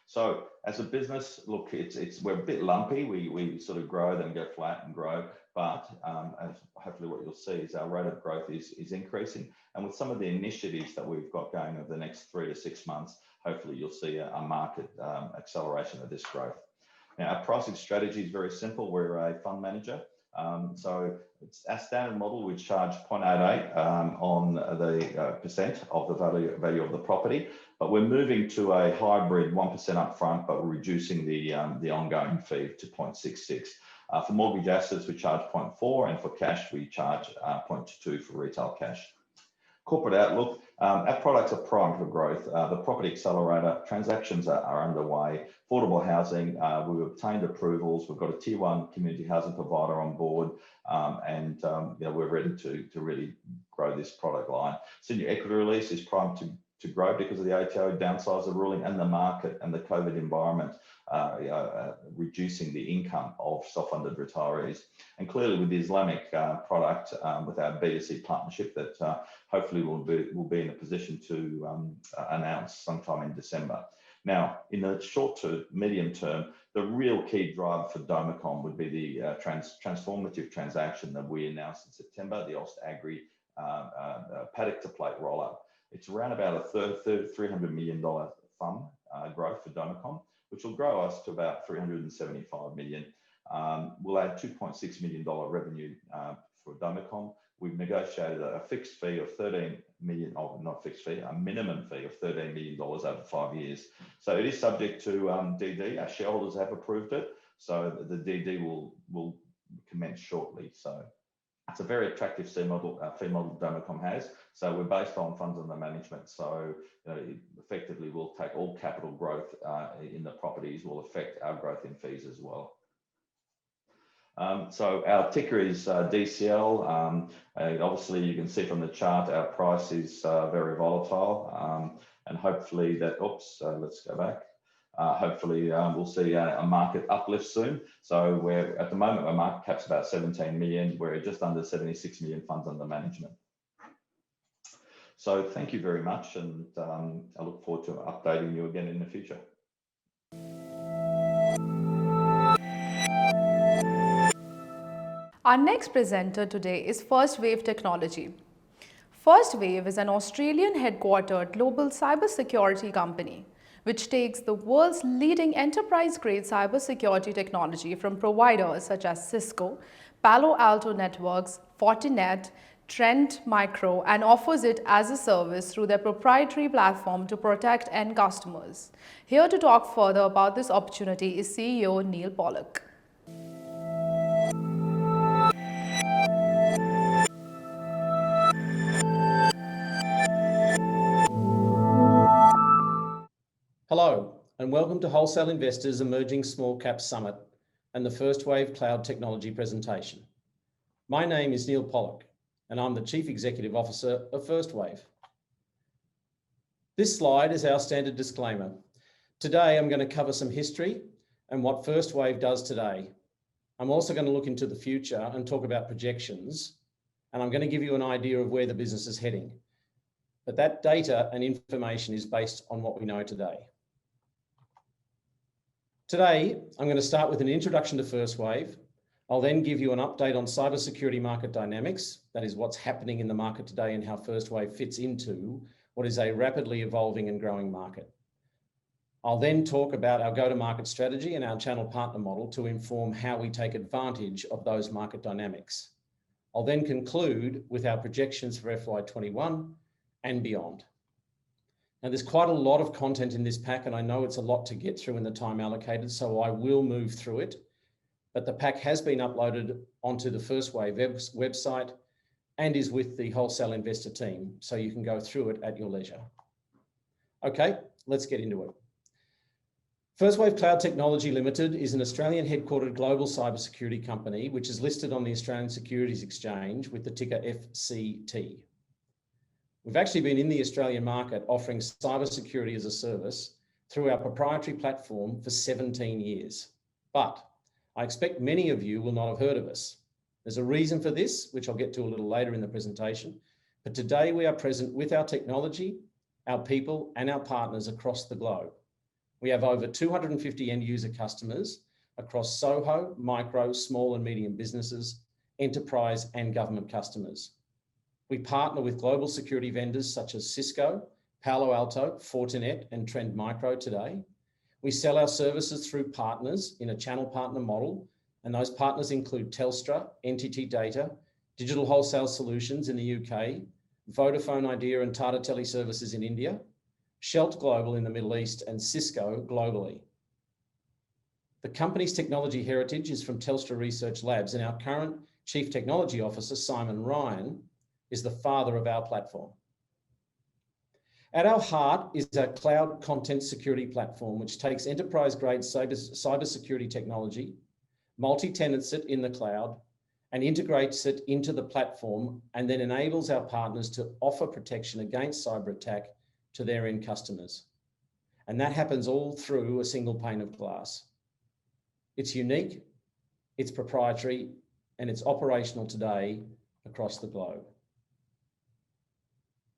So as a business, look, we're a bit lumpy. We sort of grow, then go flat and grow. But as hopefully what you'll see is our rate of growth is increasing. And with some of the initiatives that we've got going over the next 3 to 6 months, hopefully you'll see a market acceleration of this growth. Now, our pricing strategy is very simple. We're a fund manager. So it's our standard model. We charge 0.88 on the percent of the value of the property, but we're moving to a hybrid 1% upfront, but we're reducing the ongoing fee to 0.66. For mortgage assets, we charge 0.4, and for cash, we charge 0.22 for retail cash. Corporate outlook, our products are primed for growth. The property accelerator transactions are underway. Affordable housing, we've obtained approvals. We've got a tier 1 community housing provider on board, and we're ready to really grow this product line. Senior equity release is primed to grow because of the ATO downsizer ruling and the market and the COVID environment reducing the income of self-funded retirees. And clearly with the Islamic product, with our BSE partnership that hopefully we'll be in a position to announce sometime in December. Now, in the short to medium term, the real key driver for Domicom would be the transformative transaction that we announced in September, the Ost Agri paddock to plate roll-up. It's around about a $300 million fund growth for Domicom, which will grow us to about $375 million. We'll add $2.6 million revenue for Domicom. We've negotiated a fixed fee of $13 million, not fixed fee, a minimum fee of $13 million over 5 years. So it is subject to DD. Our shareholders have approved it. So the DD will commence shortly. So it's a very attractive fee model Domicom has. So we're based on funds under management. So it effectively will take all capital growth in the properties will affect our growth in fees as well. So our ticker is DCL. Obviously, you can see from the chart, our price is very volatile. And hopefully that, let's go back. Hopefully we'll see a market uplift soon. So we're at the moment, our market cap's about 17 million. We're just under 76 million funds under management. So thank you very much. And I look forward to updating you again in the future. Our next presenter today is First Wave Technology. First Wave is an Australian headquartered global cybersecurity company which takes the world's leading enterprise-grade cybersecurity technology from providers such as Cisco, Palo Alto Networks, Fortinet, Trend Micro, and offers it as a service through their proprietary platform to protect end customers. Here to talk further about this opportunity is CEO Neil Pollock. Hello, and welcome to Wholesale Investor's Emerging Small Cap Summit and the First Wave Cloud Technology presentation. My name is Neil Pollock, and I'm the Chief Executive Officer of First Wave. This slide is our standard disclaimer. Today, I'm going to cover some history and what First Wave does today. I'm also going to look into the future and talk about projections, and I'm going to give you an idea of where the business is heading. But that data and information is based on what we know today. Today, I'm going to start with an introduction to First Wave. I'll then give you an update on cybersecurity market dynamics, that is what's happening in the market today and how First Wave fits into what is a rapidly evolving and growing market. I'll then talk about our go-to-market strategy and our channel partner model to inform how we take advantage of those market dynamics. I'll then conclude with our projections for FY21 and beyond. Now, there's quite a lot of content in this pack, and I know it's a lot to get through in the time allocated, so I will move through it. But the pack has been uploaded onto the First Wave website and is with the Wholesale Investor team, so you can go through it at your leisure. Okay, let's get into it. First Wave Cloud Technology Limited is an Australian headquartered global cybersecurity company which is listed on the Australian Securities Exchange with the ticker FCT. We've actually been in the Australian market offering cybersecurity as a service through our proprietary platform for 17 years. But I expect many of you will not have heard of us. There's a reason for this, which I'll get to a little later in the presentation. But today we are present with our technology, our people, and our partners across the globe. We have over 250 end user customers across SOHO, micro, small and medium businesses, enterprise and government customers. We partner with global security vendors such as Cisco, Palo Alto, Fortinet, and Trend Micro today. We sell our services through partners in a channel partner model, and those partners include Telstra, NTT Data, Digital Wholesale Solutions in the UK, Vodafone Idea and Tata Teleservices in India, Shelt Global in the Middle East, and Cisco globally. The company's technology heritage is from Telstra Research Labs, and our current Chief Technology Officer, Simon Ryan, is the father of our platform. At our heart is our cloud content security platform, which takes enterprise-grade cybersecurity technology, multi-tenants it in the cloud, and integrates it into the platform, and then enables our partners to offer protection against cyber attack to their end customers. And that happens all through a single pane of glass. It's unique, it's proprietary, and it's operational today across the globe.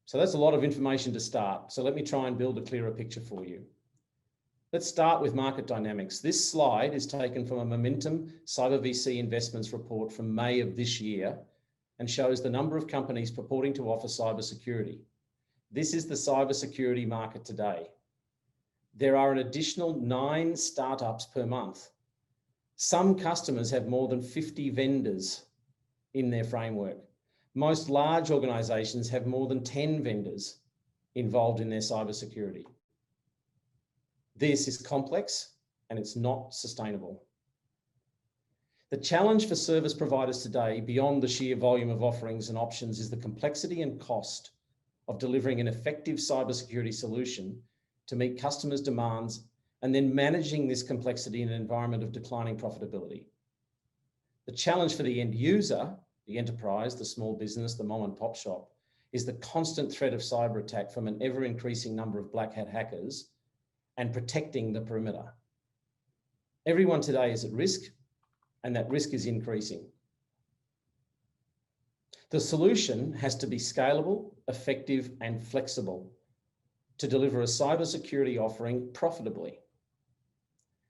So that's a lot of information to start. So let me try and build a clearer picture for you. Let's start with market dynamics. This slide is taken from a Momentum Cyber VC Investments report from May of this year and shows the number of companies purporting to offer cybersecurity. This is the cybersecurity market today. There are an additional 9 startups per month. Some customers have more than 50 vendors in their framework. Most large organizations have more than 10 vendors involved in their cybersecurity. This is complex and it's not sustainable. The challenge for service providers today, beyond the sheer volume of offerings and options, is the complexity and cost of delivering an effective cybersecurity solution to meet customers' demands, and then managing this complexity in an environment of declining profitability. The challenge for the end user, the enterprise, the small business, the mom and pop shop, is the constant threat of cyber attack from an ever-increasing number of black hat hackers and protecting the perimeter. Everyone today is at risk, and that risk is increasing. The solution has to be scalable, effective, and flexible to deliver a cybersecurity offering profitably.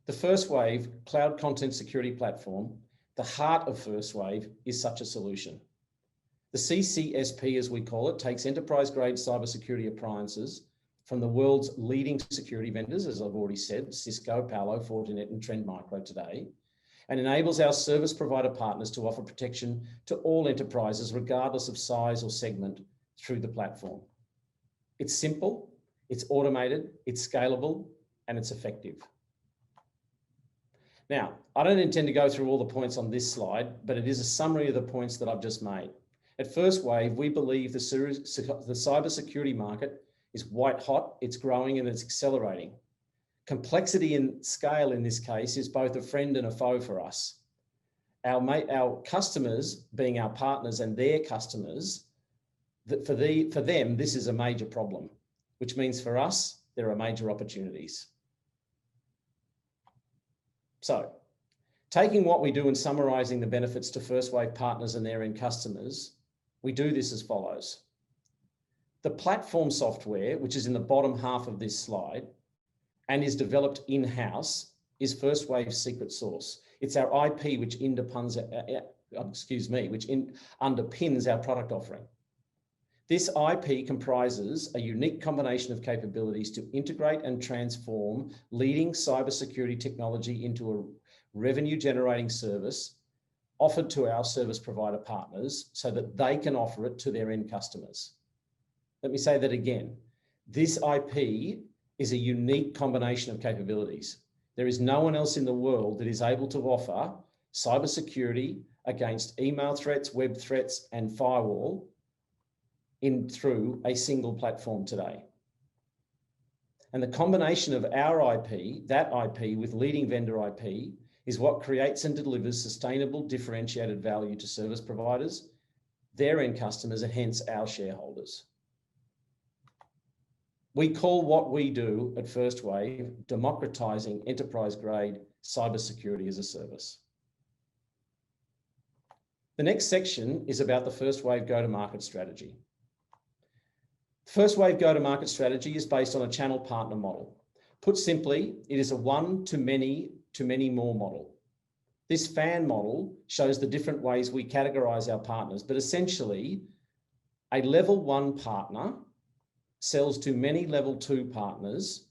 The First Wave Cloud Content Security Platform, the heart of First Wave, is such a solution. The CCSP, as we call it, takes enterprise-grade cybersecurity appliances from the world's leading security vendors, as I've already said, Cisco, Palo, Fortinet, and Trend Micro today, and enables our service provider partners to offer protection to all enterprises, regardless of size or segment, through the platform. It's simple, it's automated, it's scalable, and it's effective. Now, I don't intend to go through all the points on this slide, but it is a summary of the points that I've just made. At First Wave, we believe the cybersecurity market is white hot, it's growing, and it's accelerating. Complexity and scale in this case is both a friend and a foe for us. Our customers, being our partners, and their customers, for them, this is a major problem, which means for us, there are major opportunities. So, taking what we do and summarising the benefits to First Wave partners and their end customers, we do this as follows. The platform software, which is in the bottom half of this slide and is developed in-house, is First Wave's secret sauce. It's our IP which underpins our product offering. This IP comprises a unique combination of capabilities to integrate and transform leading cybersecurity technology into a revenue-generating service offered to our service provider partners so that they can offer it to their end customers. Let me say that again. This IP is a unique combination of capabilities. There is no one else in the world that is able to offer cybersecurity against email threats, web threats, and firewall through a single platform today. And the combination of our IP, that IP with leading vendor IP, is what creates and delivers sustainable, differentiated value to service providers, their end customers, and hence our shareholders. We call what we do at First Wave democratizing enterprise-grade cybersecurity as a service. The next section is about the First Wave go-to-market strategy. First Wave go-to-market strategy is based on a channel partner model. Put simply, it is a one-to-many more model. This fan model shows the different ways we categorize our partners, but essentially, a level 1 partner sells to many level 2 partners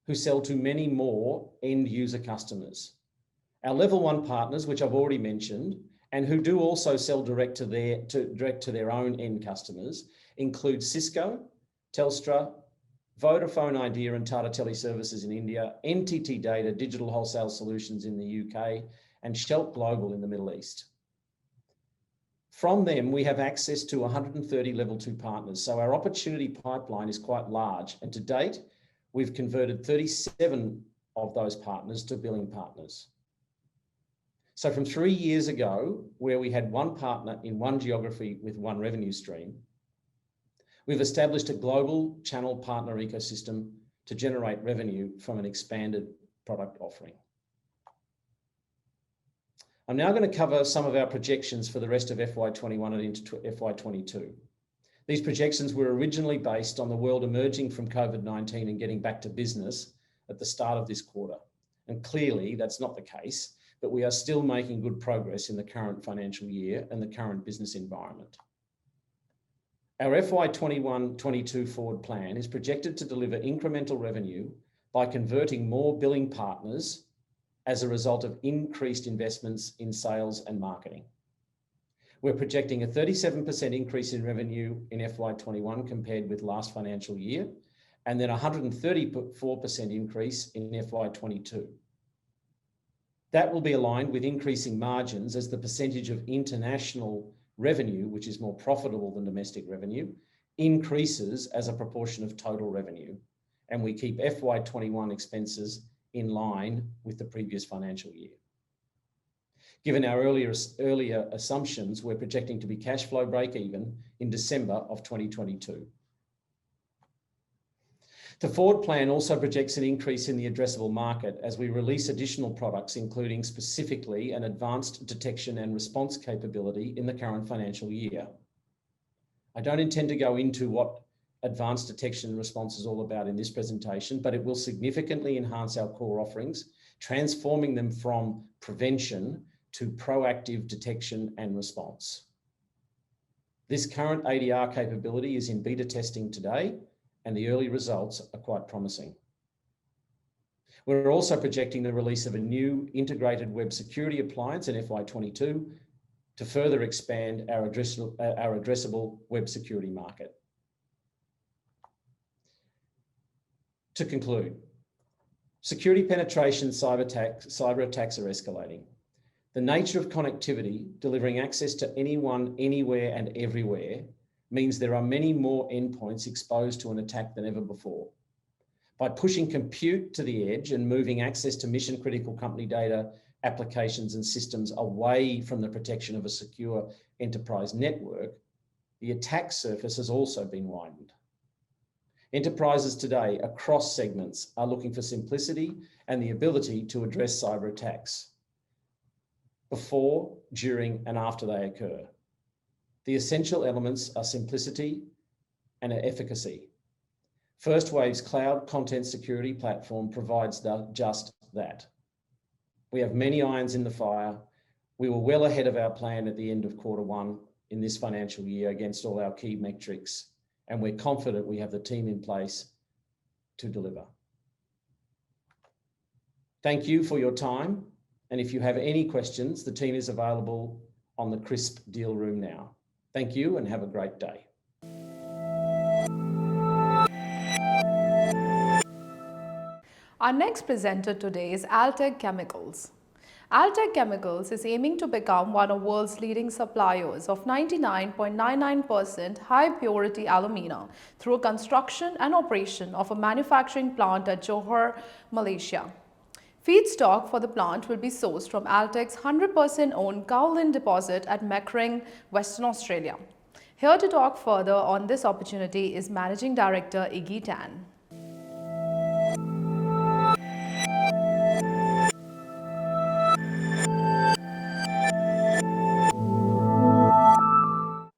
who sell to many more end user customers. Our level 1 partners, which I've already mentioned, and who do also sell direct to their own end customers, include Cisco, Telstra, Vodafone Idea and Tata Teleservices in India, NTT Data, Digital Wholesale Solutions in the UK, and Shell Global in the Middle East. From them, we have access to 130 level 2 partners. So our opportunity pipeline is quite large. And to date, we've converted 37 of those partners to billing partners. So from 3 years ago, where we had one partner in one geography with one revenue stream, we've established a global channel partner ecosystem to generate revenue from an expanded product offering. I'm now going to cover some of our projections for the rest of FY21 and into FY22. These projections were originally based on the world emerging from COVID-19 and getting back to business at the start of this quarter. And clearly that's not the case, but we are still making good progress in the current financial year and the current business environment. Our FY21-22 forward plan is projected to deliver incremental revenue by converting more billing partners as a result of increased investments in sales and marketing. We're projecting a 37% increase in revenue in FY21 compared with last financial year, and then a 134% increase in FY22. That will be aligned with increasing margins as the percentage of international revenue, which is more profitable than domestic revenue, increases as a proportion of total revenue, and we keep FY21 expenses in line with the previous financial year. Given our earlier assumptions, we're projecting to be cash flow break even in December of 2022. The forward plan also projects an increase in the addressable market as we release additional products, including specifically an advanced detection and response capability in the current financial year. I don't intend to go into what advanced detection and response is all about in this presentation, but it will significantly enhance our core offerings, transforming them from prevention to proactive detection and response. This current ADR capability is in beta testing today, and the early results are quite promising. We're also projecting the release of a new integrated web security appliance in FY22 to further expand our addressable web security market. To conclude, security penetration cyber attacks are escalating. The nature of connectivity, delivering access to anyone, anywhere and everywhere, means there are many more endpoints exposed to an attack than ever before. By pushing compute to the edge and moving access to mission-critical company data, applications and systems away from the protection of a secure enterprise network, the attack surface has also been widened. Enterprises today across segments are looking for simplicity and the ability to address cyber attacks before, during, and after they occur. The essential elements are simplicity and efficacy. First Wave's cloud content security platform provides just that. We have many irons in the fire. We were well ahead of our plan at the end of Q1 in this financial year against all our key metrics, and we're confident we have the team in place to deliver. Thank you for your time, and if you have any questions, the team is available on the CRISP deal room now. Thank you and have a great day. Our next presenter today is Altec Chemicals. Altec Chemicals is aiming to become one of the world's leading suppliers of 99.99% high purity alumina through construction and operation of a manufacturing plant at Johor, Malaysia. Feedstock for the plant will be sourced from Altec's 100% owned kaolin deposit at Mekring, Western Australia. Here to talk further on this opportunity is Managing Director Iggy Tan.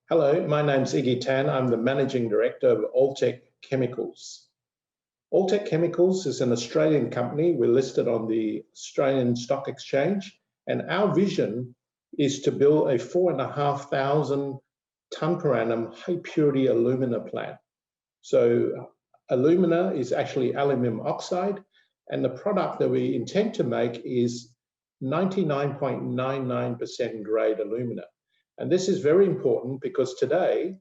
Hello, my name's Iggy Tan. I'm the Managing Director of Altec Chemicals. Altec Chemicals is an Australian company. We're listed on the Australian Stock Exchange, and our vision is to build a 4,500 tonne per annum high purity alumina plant. So alumina is actually aluminium oxide, and the product that we intend to make is 99.99% grade alumina. And this is very important because today,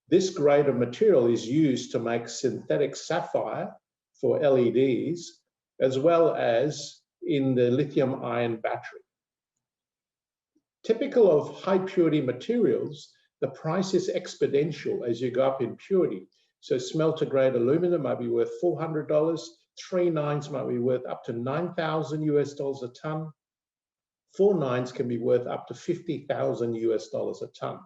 this grade of material is used to make synthetic sapphire for LEDs, as well as in the lithium-ion battery. Typical of high purity materials, the price is exponential as you go up in purity. So smelter grade aluminum might be worth $400. 3 nines might be worth up to $9,000 a ton. 4 nines can be worth up to $50,000 a ton.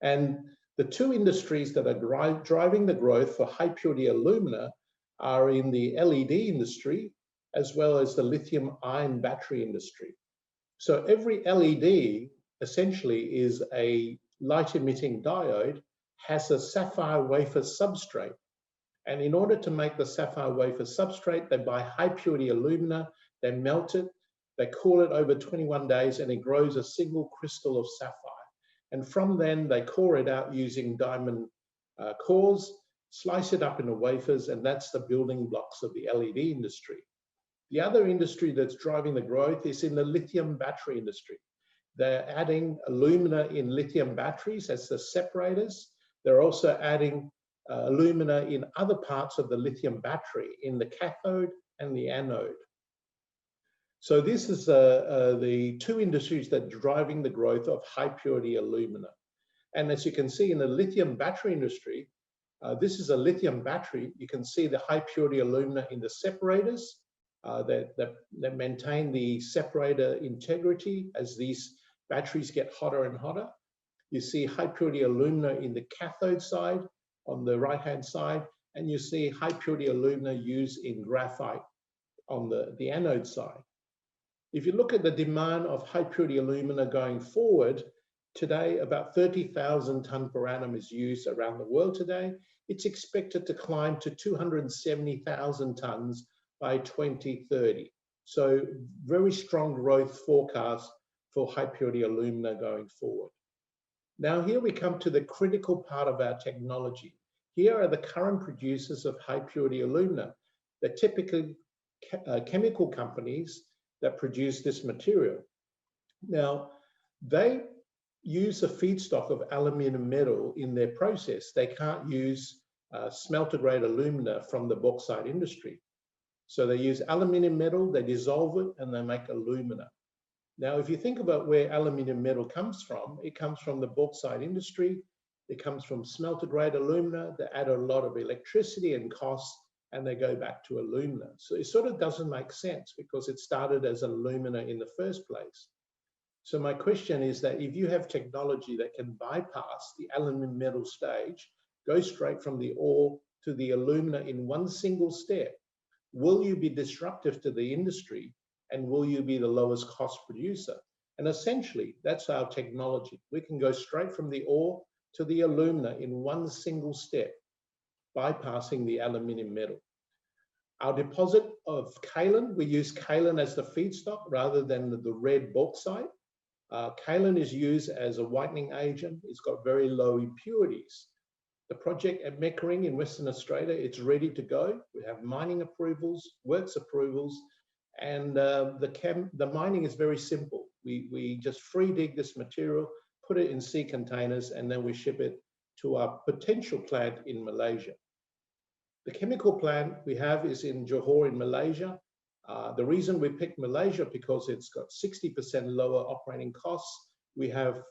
And the two industries that are driving the growth for high purity alumina are in the LED industry as well as the lithium ion battery industry. So every LED essentially is a light emitting diode, has a sapphire wafer substrate. And in order to make the sapphire wafer substrate, they buy high purity alumina, they melt it, they cool it over 21 days, and it grows a single crystal of sapphire. And from then they core it out using diamond cores, slice it up into wafers, and that's the building blocks of the LED industry. The other industry that's driving the growth is in the lithium battery industry. They're adding alumina in lithium batteries as the separators. They're also adding alumina in other parts of the lithium battery, in the cathode and the anode. So this is the two industries that are driving the growth of high purity alumina. And as you can see in the lithium battery industry, this is a lithium battery. You can see the high purity alumina in the separators that maintain the separator integrity as these batteries get hotter and hotter. You see high purity alumina in the cathode side on the right-hand side, and you see high purity alumina used in graphite on the anode side. If you look at the demand of high purity alumina going forward, today about 30,000 tonne per annum is used around the world today. It's expected to climb to 270,000 tonnes by 2030. So very strong growth forecast for high purity alumina going forward. Now here we come to the critical part of our technology. Here are the current producers of high purity alumina. They're typically chemical companies that produce this material. Now, they use a feedstock of aluminium metal in their process. They can't use smelter grade alumina from the bauxite industry. So they use aluminium metal, they dissolve it, and they make alumina. Now, if you think about where aluminium metal comes from, it comes from the bauxite industry. It comes from smelter grade alumina. They add a lot of electricity and costs, and they go back to alumina. So it sort of doesn't make sense because it started as alumina in the first place. So my question is that if you have technology that can bypass the aluminium metal stage, go straight from the ore to the alumina in one single step, will you be disruptive to the industry, and will you be the lowest cost producer? And essentially, that's our technology. We can go straight from the ore to the alumina in one single step, bypassing the aluminium metal. Our deposit of kaolin, we use kaolin as the feedstock rather than the red bauxite. Kaolin is used as a whitening agent. It's got very low impurities. The project at Meckering in Western Australia, it's ready to go. We have mining approvals, works approvals, and the mining is very simple. We just free dig this material, put it in sea containers, and then we ship it to our potential plant in Malaysia. The chemical plant we have is in Johor in Malaysia. The reason we picked Malaysia because it's got 60% lower operating costs. We have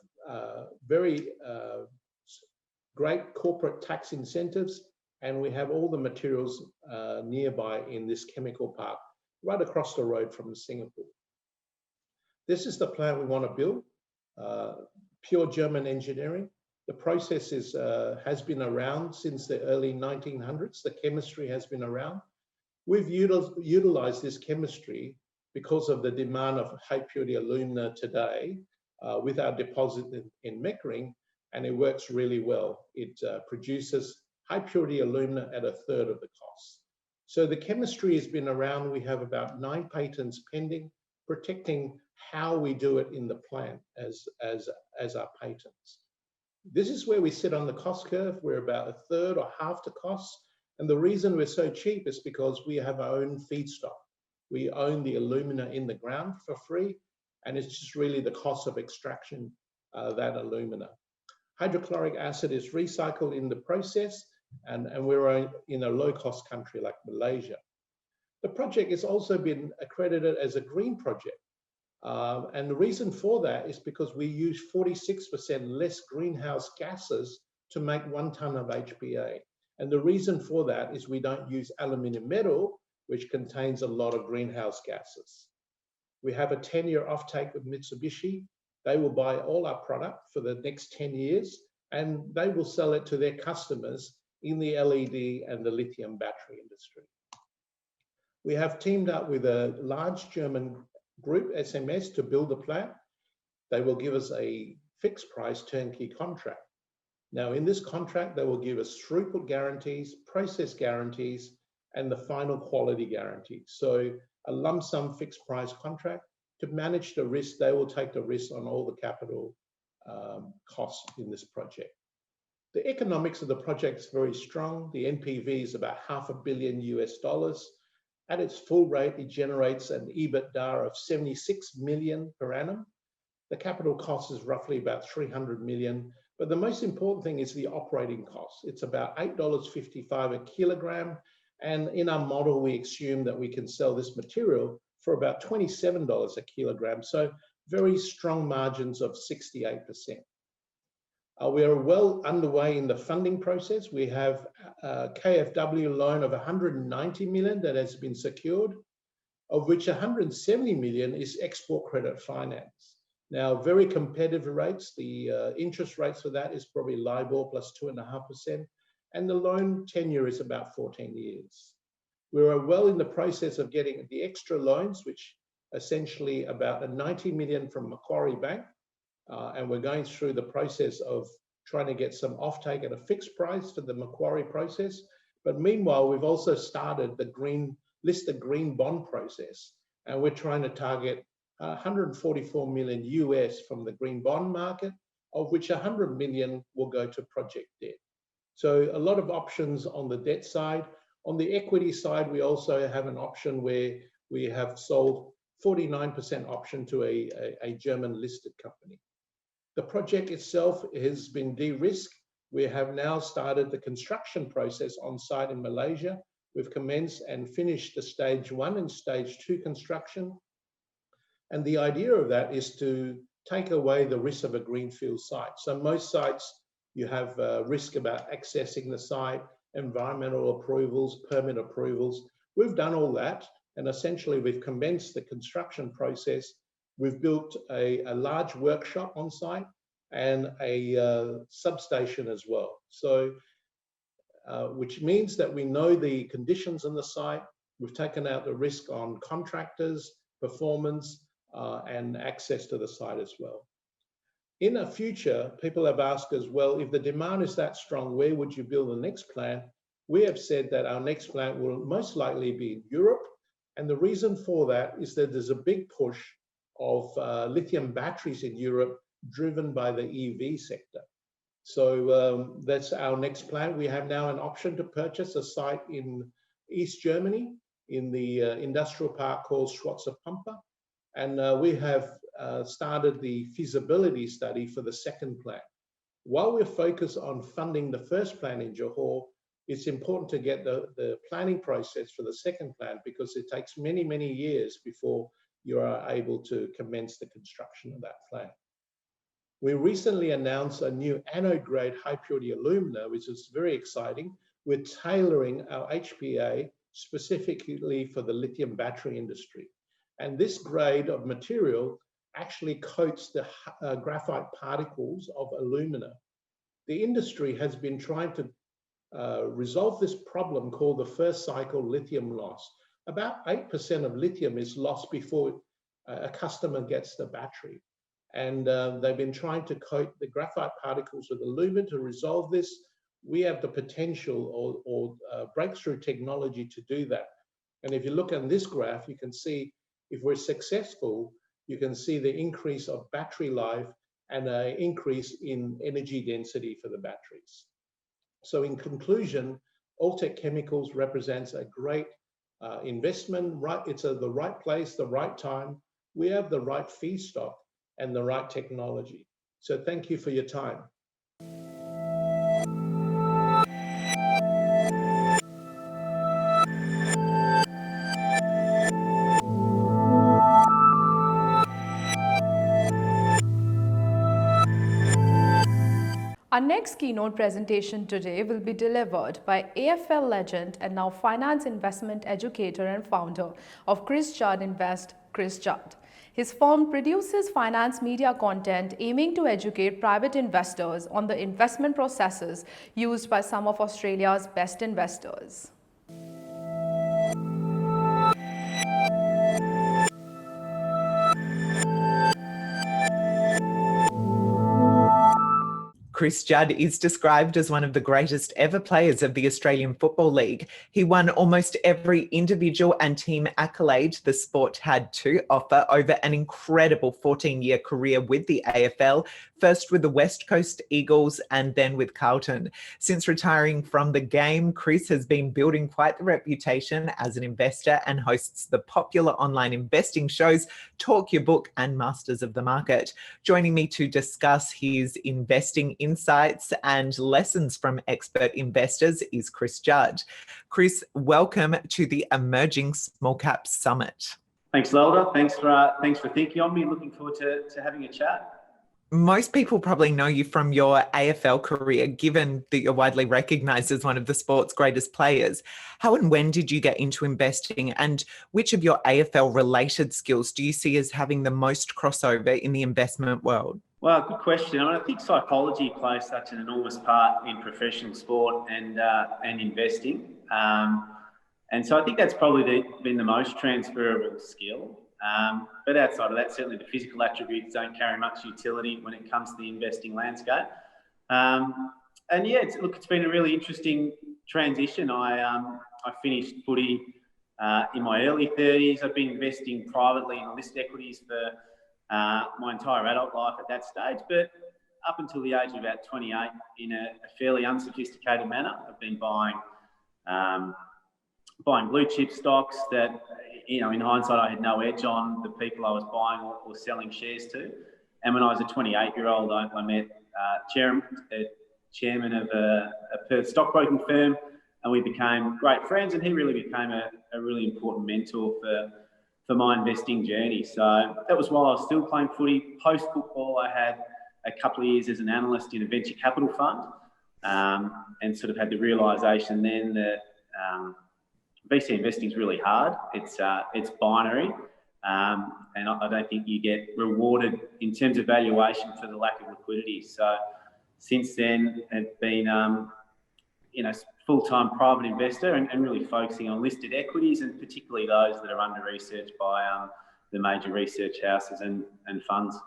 very great corporate tax incentives, and we have all the materials nearby in this chemical park, right across the road from Singapore. This is the plant we want to build, pure German engineering. The process has been around since the early 1900s. The chemistry has been around. We've utilized this chemistry because of the demand of high purity alumina today with our deposit in Meckering, and it works really well. It produces high purity alumina at 1/3 of the cost. So the chemistry has been around. We have about 9 patents pending, protecting how we do it in the plant as our patents. This is where we sit on the cost curve. We're about 1/3 or half the cost. And the reason we're so cheap is because we have our own feedstock. We own the alumina in the ground for free, and it's just really the cost of extraction that alumina. Hydrochloric acid is recycled in the process, and we're in a low-cost country like Malaysia. The project has also been accredited as a green project. And the reason for that is because we use 46% less greenhouse gases to make 1 ton of HPA. And the reason for that is we don't use aluminium metal, which contains a lot of greenhouse gases. We have a 10-year offtake with Mitsubishi. They will buy all our product for the next 10 years, and they will sell it to their customers in the LED and the lithium battery industry. We have teamed up with a large German group, SMS, to build a plant. They will give us a fixed price turnkey contract. Now, in this contract, they will give us throughput guarantees, process guarantees, and the final quality guarantee. So a lump sum fixed price contract. To manage the risk, they will take the risk on all the capital costs in this project. The economics of the project is very strong. The NPV is about $500 million US. At its full rate, it generates an EBITDA of 76 million per annum. The capital cost is roughly about 300 million. But the most important thing is the operating cost. It's about $8.55 a kilogram. And in our model, we assume that we can sell this material for about $27 a kilogram. So very strong margins of 68%. We are well underway in the funding process. We have a KfW loan of 190 million that has been secured, of which 170 million is export credit finance. Now, very competitive rates. The interest rates for that is probably LIBOR plus 2.5%, and the loan tenure is about 14 years. We are well in the process of getting the extra loans, which essentially about 90 million from Macquarie Bank, and we're going through the process of trying to get some offtake at a fixed price for the Macquarie process. But meanwhile, we've also started the listed green bond process, and we're trying to target 144 million US from the green bond market, of which 100 million will go to project debt. So a lot of options on the debt side. On the equity side, we also have an option where we have sold 49% option to a German listed company. The project itself has been de-risked. We have now started the construction process on site in Malaysia. We've commenced and finished the stage 1 and stage 2 construction. And the idea of that is to take away the risk of a greenfield site. So most sites, you have risk about accessing the site, environmental approvals, permit approvals. We've done all that, and essentially we've commenced the construction process. We've built a large workshop on site and a substation as well. So, which means that we know the conditions on the site. We've taken out the risk on contractors, performance, and access to the site as well. In the future, people have asked us, well, if the demand is that strong, where would you build the next plant? We have said that our next plant will most likely be in Europe. And the reason for that is that there's a big push of lithium batteries in Europe driven by the EV sector. So that's our next plant. We have now an option to purchase a site in East Germany in the industrial park called Schwarze Pampa. And we have started the feasibility study for the second plant. While we're focused on funding the first plant in Johor, it's important to get the planning process for the second plant because it takes many, many years before you are able to commence the construction of that plant. We recently announced a new anode grade high purity alumina, which is very exciting. We're tailoring our HPA specifically for the lithium battery industry. And this grade of material actually coats the graphite particles of alumina. The industry has been trying to resolve this problem called the first cycle lithium loss. About 8% of lithium is lost before a customer gets the battery. And they've been trying to coat the graphite particles with alumina to resolve this. We have the potential or breakthrough technology to do that. And if you look at this graph, you can see if we're successful, you can see the increase of battery life and an increase in energy density for the batteries. So in conclusion, Alltech Chemicals represents a great investment. It's at the right place, the right time. We have the right feedstock and the right technology. So thank you for your time. Our next keynote presentation today will be delivered by AFL legend and now finance investment educator and founder of Chris Judd Invest, Chris Judd. His firm produces finance media content aiming to educate private investors on the investment processes used by some of Australia's best investors. Chris Judd is described as one of the greatest ever players of the Australian Football League. He won almost every individual and team accolade the sport had to offer over an incredible 14-year career with the AFL, first with the West Coast Eagles and then with Carlton. Since retiring from the game, Chris has been building quite the reputation as an investor and hosts the popular online investing shows Talk Your Book and Masters of the Market. Joining me to discuss his investing insights and lessons from expert investors is Chris Judd. Chris, welcome to the Emerging Small Cap Summit. Thanks, Lelda. Thanks for thinking on me. Looking forward to having a chat. Most people probably know you from your AFL career, given that you're widely recognised as one of the sport's greatest players. How and when did you get into investing, and which of your AFL-related skills do you see as having the most crossover in the investment world? Well, good question. I think psychology plays such an enormous part in professional sport and investing. And so I think that's probably been the most transferable skill. But outside of that, certainly the physical attributes don't carry much utility when it comes to the investing landscape. And yeah, it's been a really interesting transition. I finished footy in my early 30s. I've been investing privately in listed equities for my entire adult life at that stage, but up until the age of about 28, in a fairly unsophisticated manner, I've been buying blue chip stocks that, in hindsight, I had no edge on the people I was buying or selling shares to. And when I was a 28-year-old, I met chairman of a Perth stockbroking firm, and we became great friends, and he really became a really important mentor for my investing journey. So that was while I was still playing footy. Post-football, I had a couple of years as an analyst in a venture capital fund, and sort of had the realisation then that VC investing is really hard. It's binary, and I don't think you get rewarded in terms of valuation for the lack of liquidity. So since then, I've been full-time private investor and really focusing on listed equities, and particularly those that are under research by the major research houses and funds.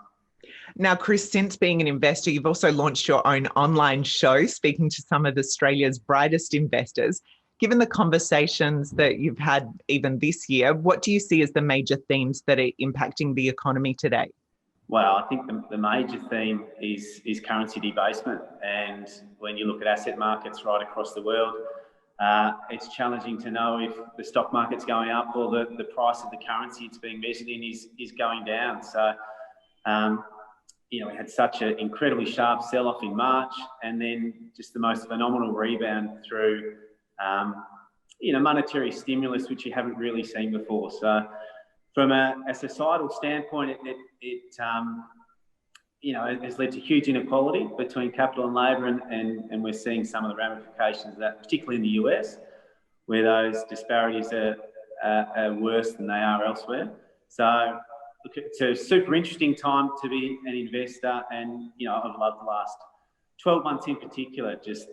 Now, Chris, since being an investor, you've also launched your own online show, speaking to some of Australia's brightest investors. Given the conversations that you've had even this year, what do you see as the major themes that are impacting the economy today? Well, I think the major theme is currency debasement. And when you look at asset markets right across the world, it's challenging to know if the stock market's going up or the price of the currency it's being measured in is going down. So, we had such an incredibly sharp sell-off in March, and then just the most phenomenal rebound through monetary stimulus, which you haven't really seen before. So from a societal standpoint, it has led to huge inequality between capital and labour, and we're seeing some of the ramifications of that, particularly in the US, where those disparities are worse than they are elsewhere. So look, it's a super interesting time to be an investor, and I've loved the last 12 months in particular, just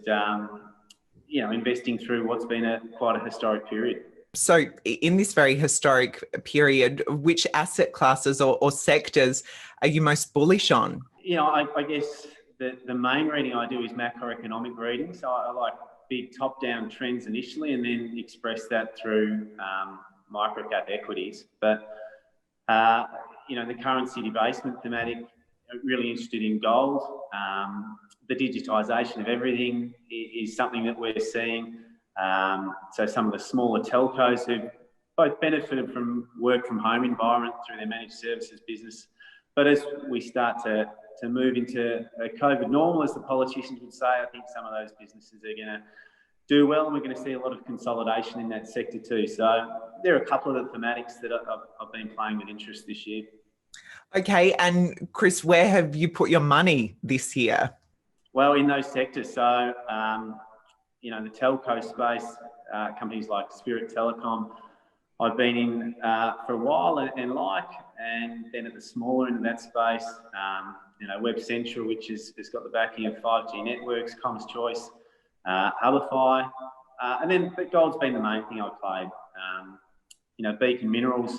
investing through what's been quite a historic period. So in this very historic period, which asset classes or sectors are you most bullish on? I guess the main reading I do is macroeconomic reading. So I like big top-down trends initially, and then express that through micro-cap equities. But, the currency debasement thematic, really interested in gold. The digitisation of everything is something that we're seeing. So some of the smaller telcos who've both benefited from work from home environment through their managed services business. But as we start to move into a COVID normal, as the politicians would say, I think some of those businesses are going to do well, and we're going to see a lot of consolidation in that sector too. So there are a couple of the thematics that I've been playing with interest this year. Okay, and Chris, where have you put your money this year? Well, in those sectors, so, you know, the telco space, companies like Spirit Telecom, I've been in for a while and then at the smaller end of that space, you know, Web Central, which has got the backing of 5G networks, Commerce Choice, Hubify, and then but gold's been the main thing I've played. You know, Beacon Minerals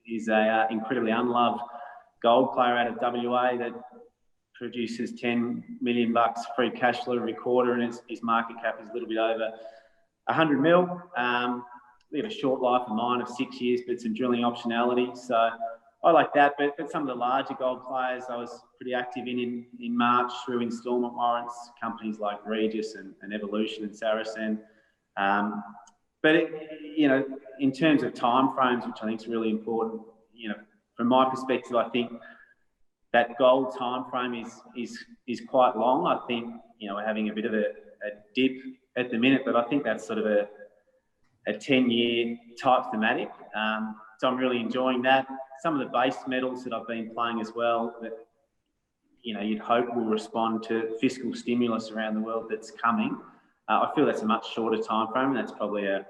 is a incredibly unloved gold player out of WA that produces 10 million bucks free cash flow every quarter, and his market cap is a little bit over 100 mil. We have a short life of mine of 6 years, but some drilling optionality. So I like that. But some of the larger gold players I was pretty active in March through instalment warrants, companies like Regis and Evolution and Saracen. But you know, in terms of timeframes, which I think is really important, you know, from my perspective, I think that gold timeframe is quite long. I think, you know, we're having a bit of a dip at the minute, but I think that's sort of a 10-year type thematic. So I'm really enjoying that. Some of the base metals that I've been playing as well that, you know, you'd hope will respond to fiscal stimulus around the world that's coming. I feel that's a much shorter time frame. That's probably a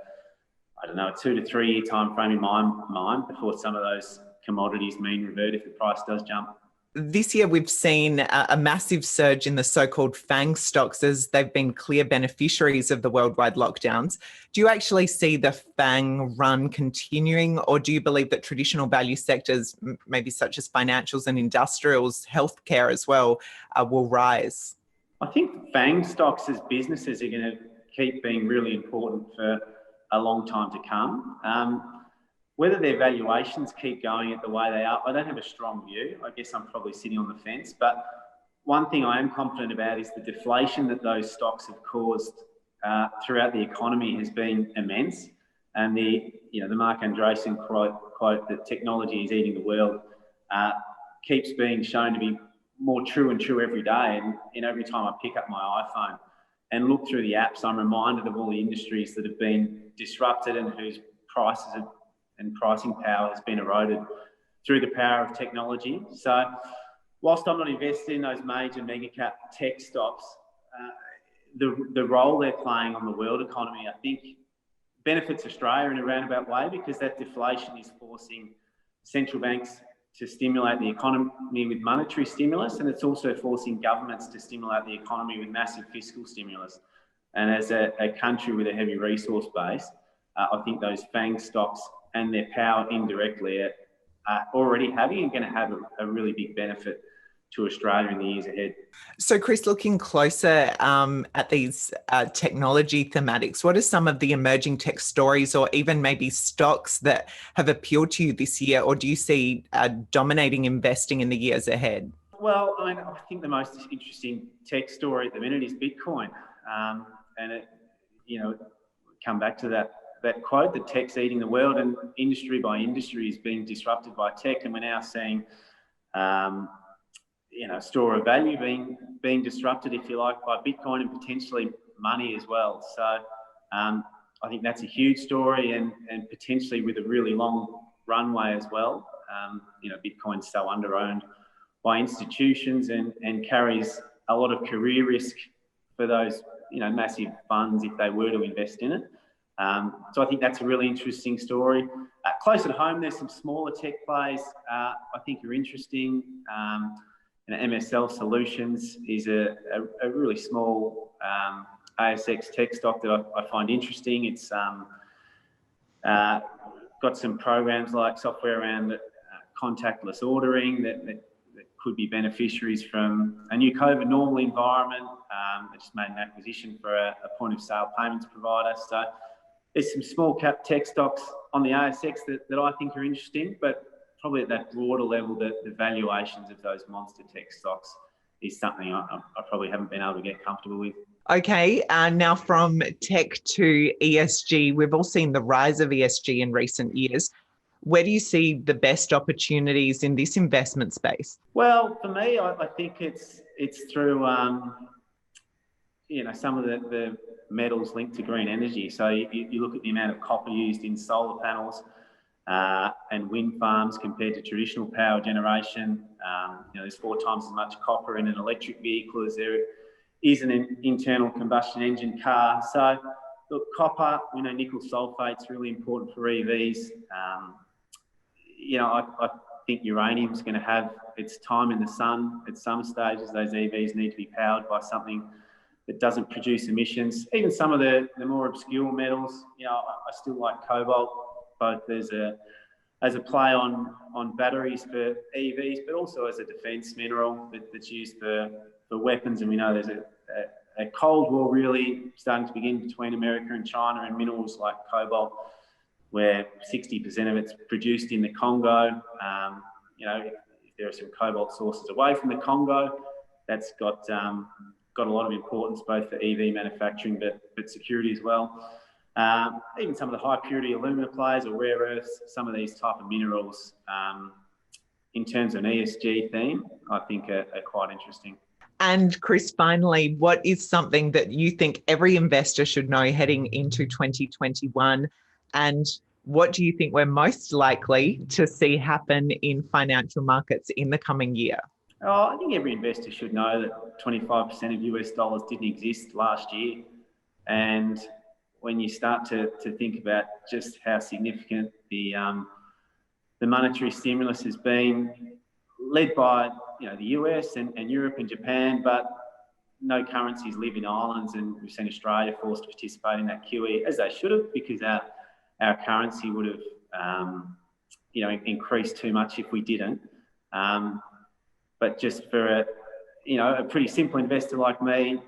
2 to 3 year time frame in my mind before some of those commodities mean revert if the price does jump. This year, we've seen a massive surge in the so-called FANG stocks as they've been clear beneficiaries of the worldwide lockdowns. Do you actually see the FANG run continuing, or do you believe that traditional value sectors, maybe such as financials and industrials, healthcare as well, will rise? I think FANG stocks as businesses are going to keep being really important for a long time to come. Whether their valuations keep going at the way they are, I don't have a strong view. I guess I'm probably sitting on the fence. But one thing I am confident about is the deflation that those stocks have caused throughout the economy has been immense. And the Mark Andreessen quote that technology is eating the world keeps being shown to be more true and true every day. And every time I pick up my iPhone and look through the apps, I'm reminded of all the industries that have been disrupted and whose prices and pricing power has been eroded through the power of technology. So whilst I'm not invested in those major mega cap tech stocks, the role they're playing on the world economy, I think, benefits Australia in a roundabout way, because that deflation is forcing central banks to stimulate the economy with monetary stimulus, and it's also forcing governments to stimulate the economy with massive fiscal stimulus. And as a country with a heavy resource base, I think those FANG stocks and their power indirectly are already having and going to have a really big benefit to Australia in the years ahead. So, Chris, looking closer at these technology thematics, what are some of the emerging tech stories or even maybe stocks that have appealed to you this year, or do you see dominating investing in the years ahead? Well, I think the most interesting tech story at the minute is Bitcoin. And it, come back to that quote that tech's eating the world, and industry by industry is being disrupted by tech, and we're now seeing store of value being disrupted, if you like, by Bitcoin and potentially money as well. So I think that's a huge story and potentially with a really long runway as well. Bitcoin's so under-owned by institutions and carries a lot of career risk for those massive funds if they were to invest in it. So I think that's a really interesting story. Close at home, there's some smaller tech plays I think are interesting. MSL Solutions is a really small ASX tech stock that I find interesting. It's got some programs like software around contactless ordering that could be beneficiaries from a new COVID normal environment. I just made an acquisition for a point of sale payments provider. So there's some small cap tech stocks on the ASX that I think are interesting, but probably at that broader level, the valuations of those monster tech stocks is something I probably haven't been able to get comfortable with. Okay, now from tech to ESG, we've all seen the rise of ESG in recent years. Where do you see the best opportunities in this investment space? Well, for me, I think it's through some of the metals linked to green energy. So you look at the amount of copper used in solar panels and wind farms compared to traditional power generation. There's 4 times as much copper in an electric vehicle as there is an internal combustion engine car. So look, copper, we know nickel sulfate's really important for EVs. I think uranium's going to have its time in the sun at some stages. Those EVs need to be powered by something that doesn't produce emissions. Even some of the more obscure metals, I still like cobalt, both as a play on batteries for EVs, but also as a defence mineral that's used for weapons. And we know there's a Cold War really starting to begin between America and China, and minerals like cobalt, where 60% of it's produced in the Congo. If there are some cobalt sources away from the Congo, that's got a lot of importance both for EV manufacturing, but security as well. Even some of the high purity alumina players or rare earths, some of these type of minerals, in terms of an ESG theme, I think are quite interesting. And Chris, finally, what is something that you think every investor should know heading into 2021? And what do you think we're most likely to see happen in financial markets in the coming year? I think every investor should know that 25% of US dollars didn't exist last year. And when you start to think about just how significant the monetary stimulus has been, led by the US and Europe and Japan, but no currencies live in islands, and we've seen Australia forced to participate in that QE, as they should have, because our currency would have increased too much if we didn't. But just for a pretty simple investor like me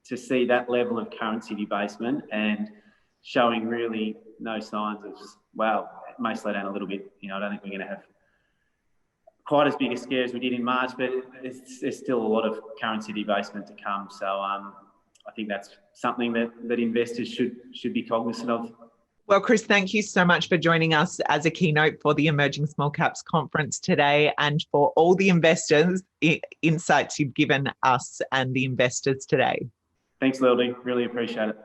to see that level of currency debasement and showing really no signs of, it may slow down a little bit. I don't think we're going to have quite as big a scare as we did in March, but there's still a lot of currency debasement to come. So I think that's something that investors should be cognizant of. Well, Chris, thank you so much for joining us as a keynote for the Emerging Small Caps Conference today, and for all the investors insights you've given us and the investors today. Thanks, Lildy. Really appreciate it.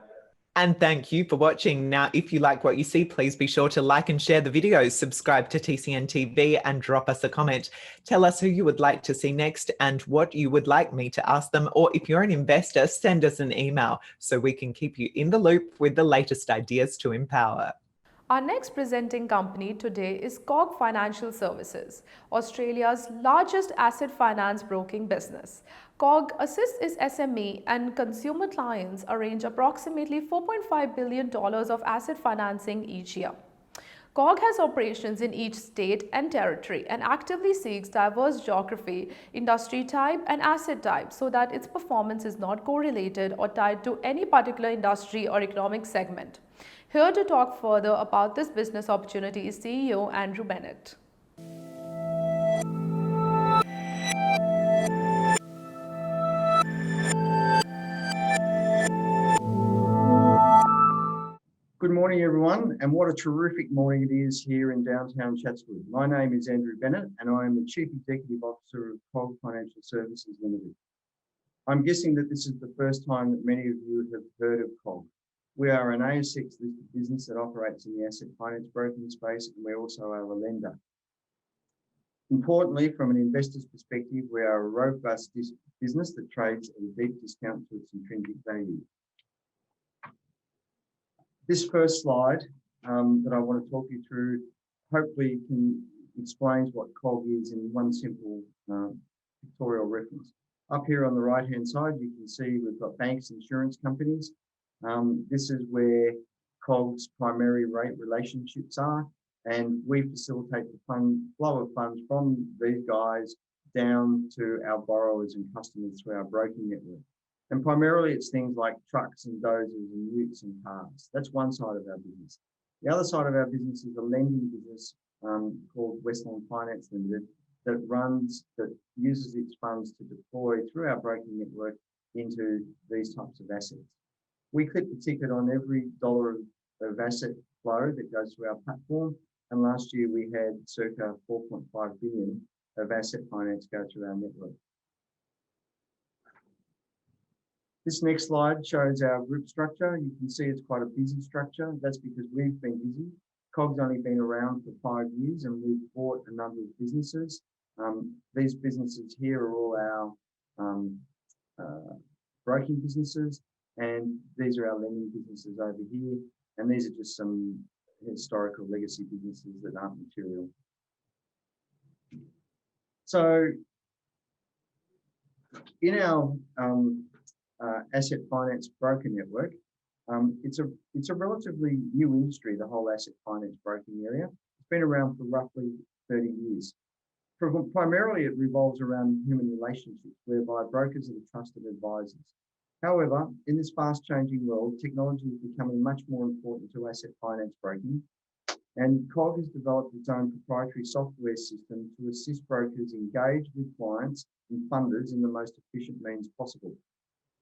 And thank you for watching. Now, if you like what you see, please be sure to like and share the videos, subscribe to TCN TV, and drop us a comment. Tell us who you would like to see next and what you would like me to ask them. Or if you're an investor, send us an email so we can keep you in the loop with the latest ideas to empower. Our next presenting company today is COG Financial Services, Australia's largest asset finance broking business. COG assists its SME and consumer clients arrange approximately $4.5 billion of asset financing each year. COG has operations in each state and territory and actively seeks diverse geography, industry type, and asset type so that its performance is not correlated or tied to any particular industry or economic segment. Here to talk further about this business opportunity is CEO Andrew Bennett. Good morning, everyone, and what a terrific morning it is here in downtown Chatswood. My name is Andrew Bennett, and I am the Chief Executive Officer of COG Financial Services Limited. I'm guessing that this is the first time that many of you have heard of COG. We are an ASX-listed business that operates in the asset finance broking space, and we also are a lender. Importantly, from an investor's perspective, we are a robust business that trades at a deep discount to its intrinsic value. This first slide that I want to talk you through hopefully explains what COG is in one simple pictorial reference. Up here on the right-hand side, you can see we've got banks, insurance companies. This is where COG's primary rate relationships are, and we facilitate the flow of funds from these guys down to our borrowers and customers through our broking network. And primarily it's things like trucks and dozers and utes and cars. That's one side of our business. The other side of our business is a lending business called Westland Finance Limited that uses its funds to deploy through our broking network into these types of assets. We clip the ticket on every dollar of asset flow that goes through our platform, and last year we had circa 4.5 billion of asset finance go through our network. This next slide shows our group structure. You can see it's quite a busy structure. That's because we've been busy. COG's only been around for 5 years, and we've bought a number of businesses. These businesses here are all our broking businesses, and these are our lending businesses over here. And these are just some historical legacy businesses that aren't material. So in our asset finance broker network, it's a relatively new industry, the whole asset finance broking area. It's been around for roughly 30 years. Primarily, it revolves around human relationships, whereby brokers are the trusted advisors. However, in this fast-changing world, technology is becoming much more important to asset finance broking, and COG has developed its own proprietary software system to assist brokers engage with clients and funders in the most efficient means possible.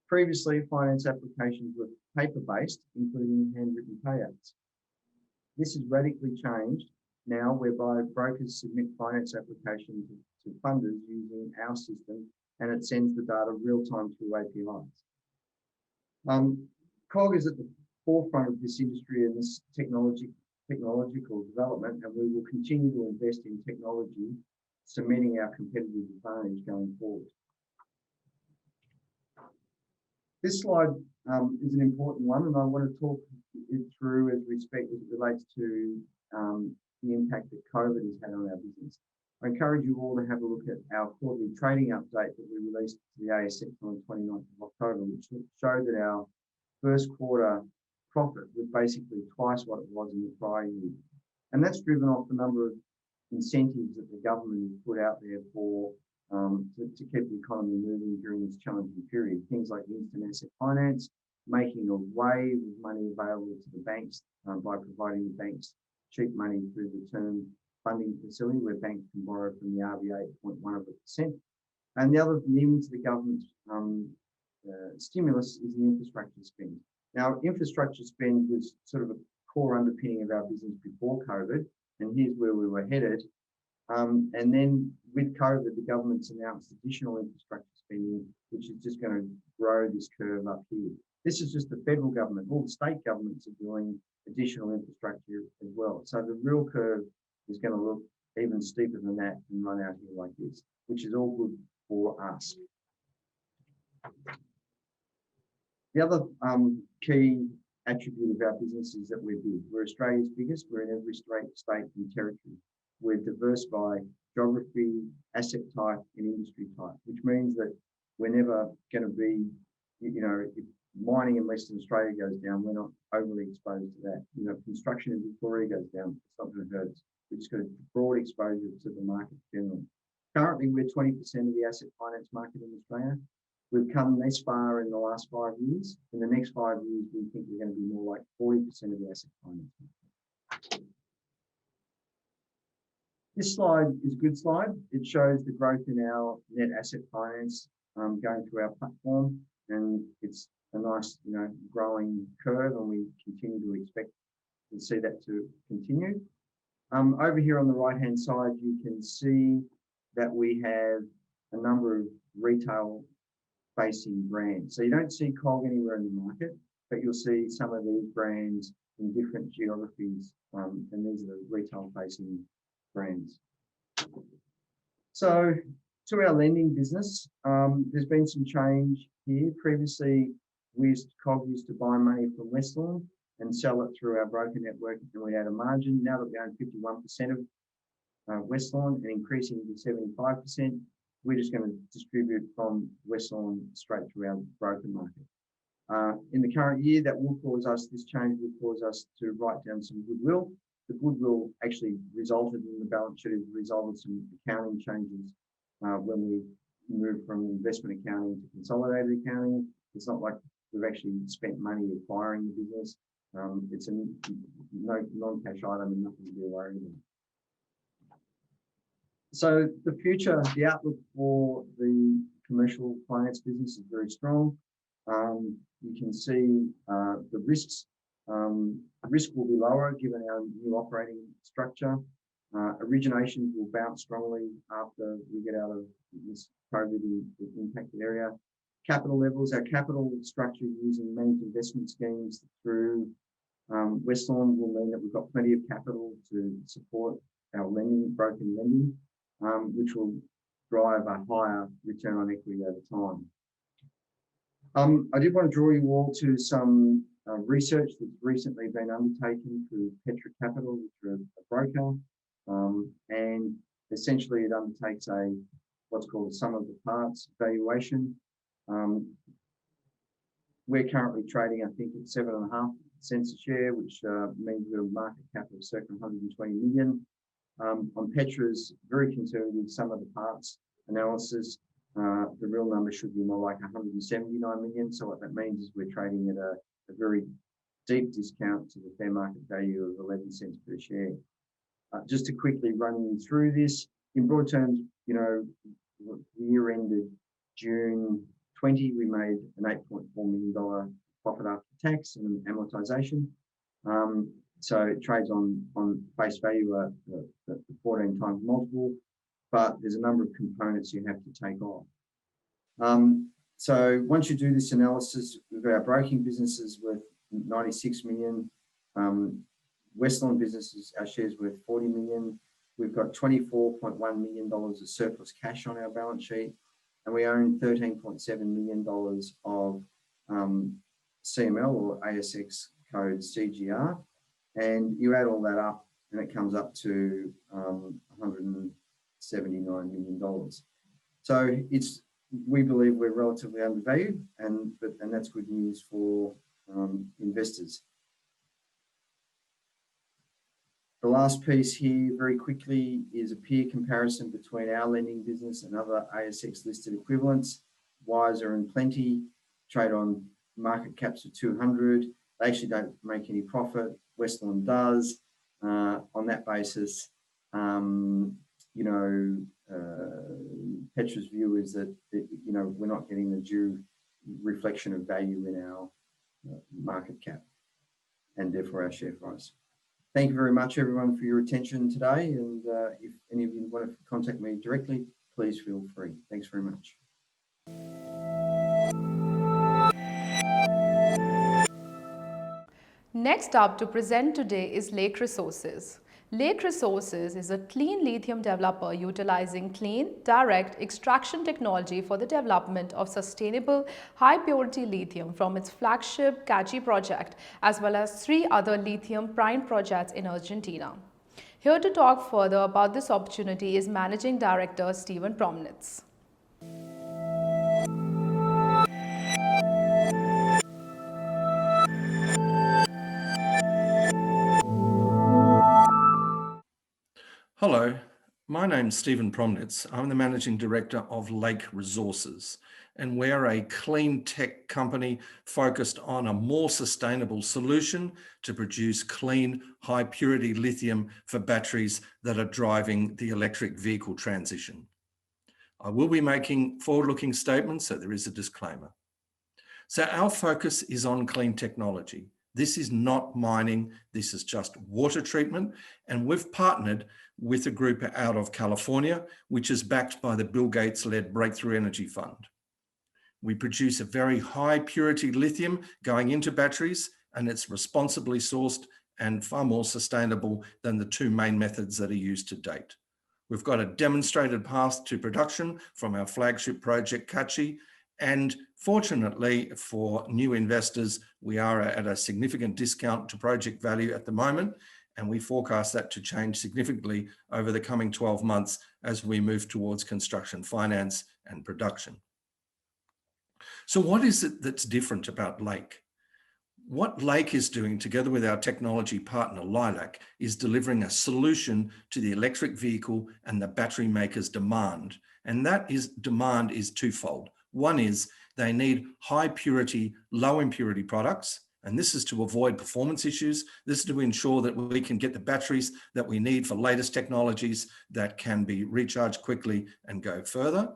Previously, finance applications were paper-based, including handwritten payouts. This has radically changed now, whereby brokers submit finance applications to funders using our system, and it sends the data real-time through APIs. COG is at the forefront of this industry and this technological development, and we will continue to invest in technology, cementing our competitive advantage going forward. This slide is an important one, and I want to talk it through as it relates to the impact that COVID has had on our business. I encourage you all to have a look at our quarterly trading update that we released to the ASX on the 29th of October, which showed that our first quarter profit was basically twice what it was in the prior year. And that's driven off a number of incentives that the government has put out there for to keep the economy moving during this challenging period. Things like instant asset finance, making a wave of money available to the banks by providing the banks cheap money through the term funding facility, where banks can borrow from the RBA at 0.1%. And the other limb to the government's stimulus is the infrastructure spend. Now, infrastructure spend was sort of a core underpinning of our business before COVID, and here's where we were headed. And then with COVID, the government's announced additional infrastructure spending, which is just going to grow this curve up here. This is just the federal government. All the state governments are doing additional infrastructure as well. So the real curve is going to look even steeper than that and run out here like this, which is all good for us. The other key attribute of our business is that we're big. We're Australia's biggest. We're in every state and territory. We're diverse by geography, asset type, and industry type, which means that we're never going to be, if mining in Western Australia goes down, we're not overly exposed to that. Construction in Victoria goes down, it's not going to hurt us. We've just got a broad exposure to the market generally. Currently, we're 20% of the asset finance market in Australia. We've come this far in the last 5 years. In the next 5 years, we think we're going to be more like 40% of the asset finance market. This slide is a good slide. It shows the growth in our net asset finance going through our platform, and it's a nice, growing curve, and we continue to expect to see that to continue. Over here on the right-hand side, you can see that we have a number of retail-facing brands. So you don't see COG anywhere in the market, but you'll see some of these brands in different geographies, and these are the retail-facing brands. So to our lending business, there's been some change here. Previously, COG used to buy money from Westlawn and sell it through our broker network, and we had a margin. Now that we own 51% of Westlawn and increasing to 75%, we're just going to distribute from Westlawn straight through our broker market. In the current year, this change will cause us to write down some goodwill. The goodwill actually resulted in the balance sheet as a result of some accounting changes when we moved from investment accounting to consolidated accounting. It's not like we've actually spent money acquiring the business. It's a non-cash item and nothing to be worried about. So the outlook for the commercial finance business is very strong. You can see the risks. Risk will be lower given our new operating structure. Originations will bounce strongly after we get out of this COVID impacted area. Capital levels, our capital structure using managed investment schemes through Westlawn will mean that we've got plenty of capital to support our broken lending, which will drive a higher return on equity over time. I did want to draw you all to some research that's recently been undertaken through Petra Capital, which are a broker, and essentially it undertakes what's called a sum of the parts valuation. We're currently trading, I think, at 7.5 cents a share, which means we've got a market cap of circa 120 million. On Petra's very conservative sum of the parts analysis, the real number should be more like 179 million. So what that means is we're trading at a very deep discount to the fair market value of 11 cents per share. Just to quickly run you through this, in broad terms, the year ended June 20, we made an $8.4 million profit after tax and amortization. So it trades on face value at 14 times multiple, but there's a number of components you have to take off. So once you do this analysis, we've got our broking businesses worth 96 million, Westlawn businesses, our shares worth 40 million. We've got $24.1 million of surplus cash on our balance sheet, and we own $13.7 million of CML or ASX code CGR. And you add all that up and it comes up to $179 million. So we believe we're relatively undervalued, and that's good news for investors. The last piece here, very quickly, is a peer comparison between our lending business and other ASX listed equivalents. Wiser and Plenty trade on market caps of 200. They actually don't make any profit. Westlawn does. On that basis, Petra's view is that we're not getting the due reflection of value in our market cap and therefore our share price. Thank you very much, everyone, for your attention today. And if any of you want to contact me directly, please feel free. Thanks very much. Next up to present today is Lake Resources. Lake Resources is a clean lithium developer utilizing clean, direct extraction technology for the development of sustainable, high-purity lithium from its flagship Cachi project, as well as 3 other lithium brine projects in Argentina. Here to talk further about this opportunity is Managing Director Steven Promnitz. Hello, my name's Steven Promnitz. I'm the Managing Director of Lake Resources, and we're a clean tech company focused on a more sustainable solution to produce clean, high purity lithium for batteries that are driving the electric vehicle transition. I will be making forward-looking statements, so there is a disclaimer. So our focus is on clean technology. This is not mining, this is just water treatment, and we've partnered with a group out of California, which is backed by the Bill Gates-led Breakthrough Energy Fund. We produce a very high purity lithium going into batteries, and it's responsibly sourced and far more sustainable than the 2 main methods that are used to date. We've got a demonstrated path to production from our flagship project, Cachi, and fortunately for new investors, we are at a significant discount to project value at the moment, and we forecast that to change significantly over the coming 12 months as we move towards construction finance and production. So what is it that's different about Lake? What Lake is doing together with our technology partner Lilac is delivering a solution to the electric vehicle and the battery makers' demand. And that demand is twofold. One is they need high purity, low impurity products. And this is to avoid performance issues. This is to ensure that we can get the batteries that we need for latest technologies that can be recharged quickly and go further.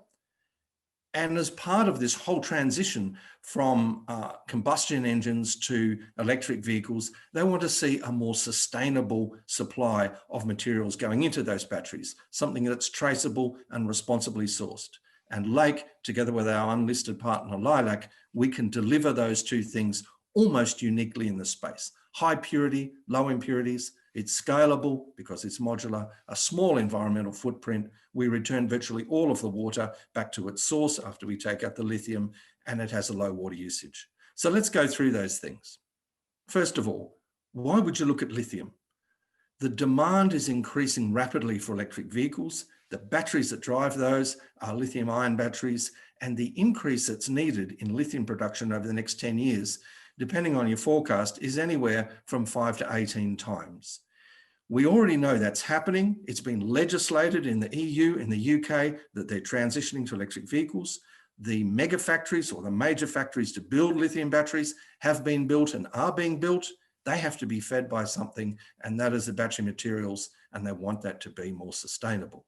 And as part of this whole transition from combustion engines to electric vehicles, they want to see a more sustainable supply of materials going into those batteries, something that's traceable and responsibly sourced. And Lake, together with our unlisted partner Lilac, we can deliver those 2 things almost uniquely in the space. High purity, low impurities. It's scalable because it's modular, a small environmental footprint. We return virtually all of the water back to its source after we take out the lithium, and it has a low water usage. So let's go through those things. First of all, why would you look at lithium? The demand is increasing rapidly for electric vehicles. The batteries that drive those are lithium-ion batteries, and the increase that's needed in lithium production over the next 10 years, depending on your forecast, is anywhere from 5 to 18 times. We already know that's happening. It's been legislated in the EU, in the UK, that they're transitioning to electric vehicles. The mega factories or the major factories to build lithium batteries have been built and are being built. They have to be fed by something, and that is the battery materials, and they want that to be more sustainable.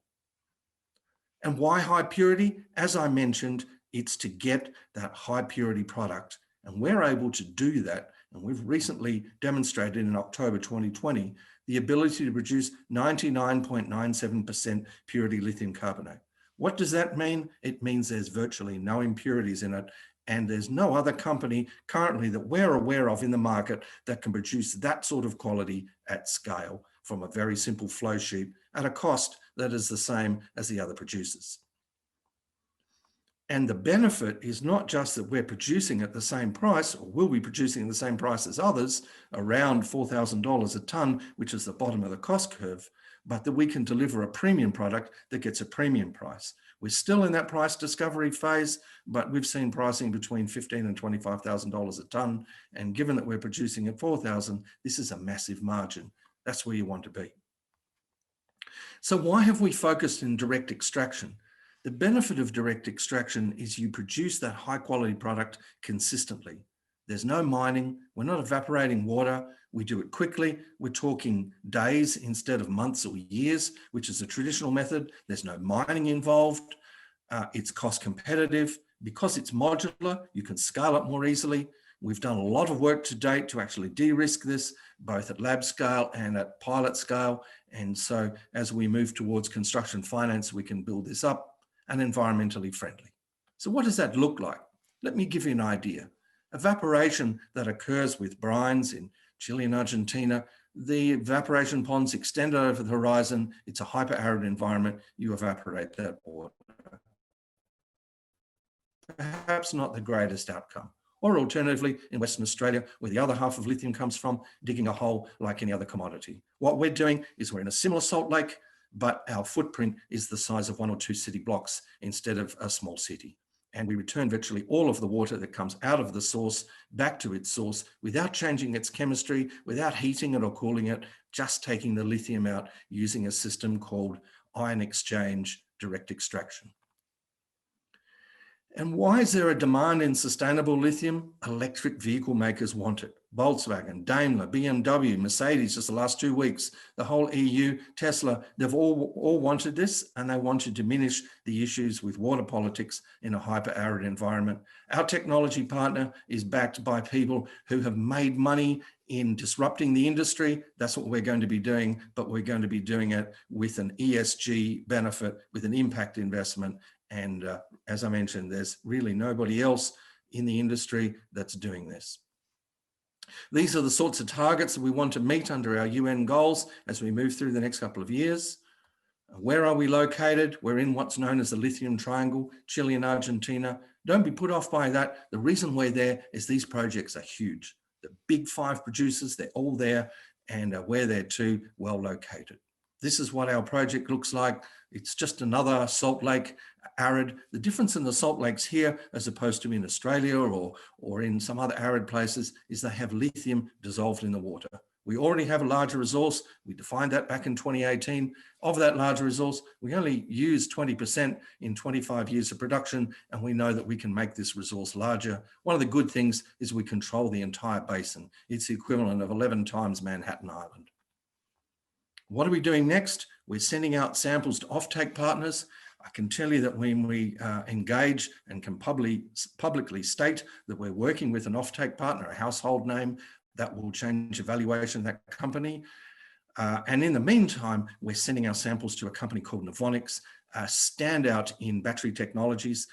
And why high purity? As I mentioned, it's to get that high purity product, and we're able to do that. And we've recently demonstrated in October 2020 the ability to produce 99.97% purity lithium carbonate. What does that mean? It means there's virtually no impurities in it, and there's no other company currently that we're aware of in the market that can produce that sort of quality at scale from a very simple flow sheet at a cost that is the same as the other producers. And the benefit is not just that we're producing at the same price, or will be producing at the same price as others, around $4,000 a tonne, which is the bottom of the cost curve, but that we can deliver a premium product that gets a premium price. We're still in that price discovery phase, but we've seen pricing between $15,000 and $25,000 a tonne. And given that we're producing at $4,000, this is a massive margin. That's where you want to be. So why have we focused in direct extraction? The benefit of direct extraction is you produce that high quality product consistently. There's no mining. We're not evaporating water. We do it quickly. We're talking days instead of months or years, which is a traditional method. There's no mining involved. It's cost competitive. Because it's modular, you can scale up more easily. We've done a lot of work to date to actually de-risk this, both at lab scale and at pilot scale. And so as we move towards construction finance, we can build this up and environmentally friendly. So what does that look like? Let me give you an idea. Evaporation that occurs with brines in Chile and Argentina, the evaporation ponds extend over the horizon. It's a hyper-arid environment. You evaporate that water. Perhaps not the greatest outcome. Or alternatively, in Western Australia, where the other half of lithium comes from, digging a hole like any other commodity. What we're doing is we're in a similar salt lake, but our footprint is the size of 1 or 2 city blocks instead of a small city. And we return virtually all of the water that comes out of the source back to its source without changing its chemistry, without heating it or cooling it, just taking the lithium out using a system called ion exchange direct extraction. And why is there a demand in sustainable lithium? Electric vehicle makers want it. Volkswagen, Daimler, BMW, Mercedes, just the last 2 weeks, the whole EU, Tesla, they've all wanted this, and they want to diminish the issues with water politics in a hyper-arid environment. Our technology partner is backed by people who have made money in disrupting the industry. That's what we're going to be doing, but we're going to be doing it with an ESG benefit, with an impact investment. And as I mentioned, there's really nobody else in the industry that's doing this. These are the sorts of targets that we want to meet under our UN goals as we move through the next couple of years. Where are we located? We're in what's known as the lithium triangle, Chile and Argentina. Don't be put off by that. The reason we're there is these projects are huge. The big 5 producers, they're all there, and we're there too, well located. This is what our project looks like. It's just another salt lake, arid. The difference in the salt lakes here, as opposed to in Australia or in some other arid places, is they have lithium dissolved in the water. We already have a larger resource. We defined that back in 2018. Of that larger resource, we only use 20% in 25 years of production, and we know that we can make this resource larger. One of the good things is we control the entire basin. It's the equivalent of 11 times Manhattan Island. What are we doing next? We're sending out samples to offtake partners. I can tell you that when we engage and can publicly state that we're working with an offtake partner, a household name, that will change the valuation of that company. And in the meantime, we're sending our samples to a company called Novonix, a standout in battery technologies.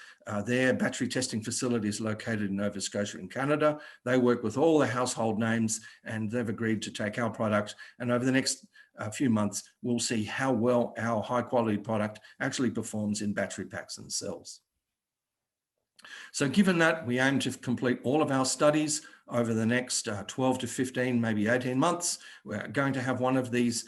Their battery testing facility is located in Nova Scotia in Canada. They work with all the household names, and they've agreed to take our product. And over the next few months, we'll see how well our high quality product actually performs in battery packs and cells. So given that, we aim to complete all of our studies over the next 12 to 15, maybe 18 months. We're going to have one of these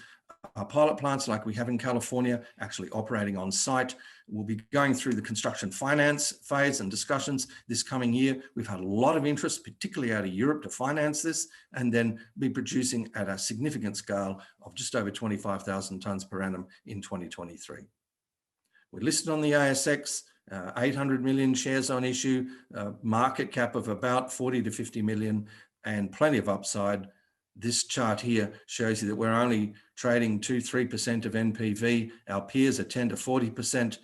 pilot plants like we have in California actually operating on site. We'll be going through the construction finance phase and discussions this coming year. We've had a lot of interest, particularly out of Europe, to finance this, and then be producing at a significant scale of just over 25,000 tonnes per annum in 2023. We're listed on the ASX, 800 million shares on issue, market cap of about 40 to 50 million, and plenty of upside. This chart here shows you that we're only trading 2-3% of NPV. Our peers are 10 to 40%.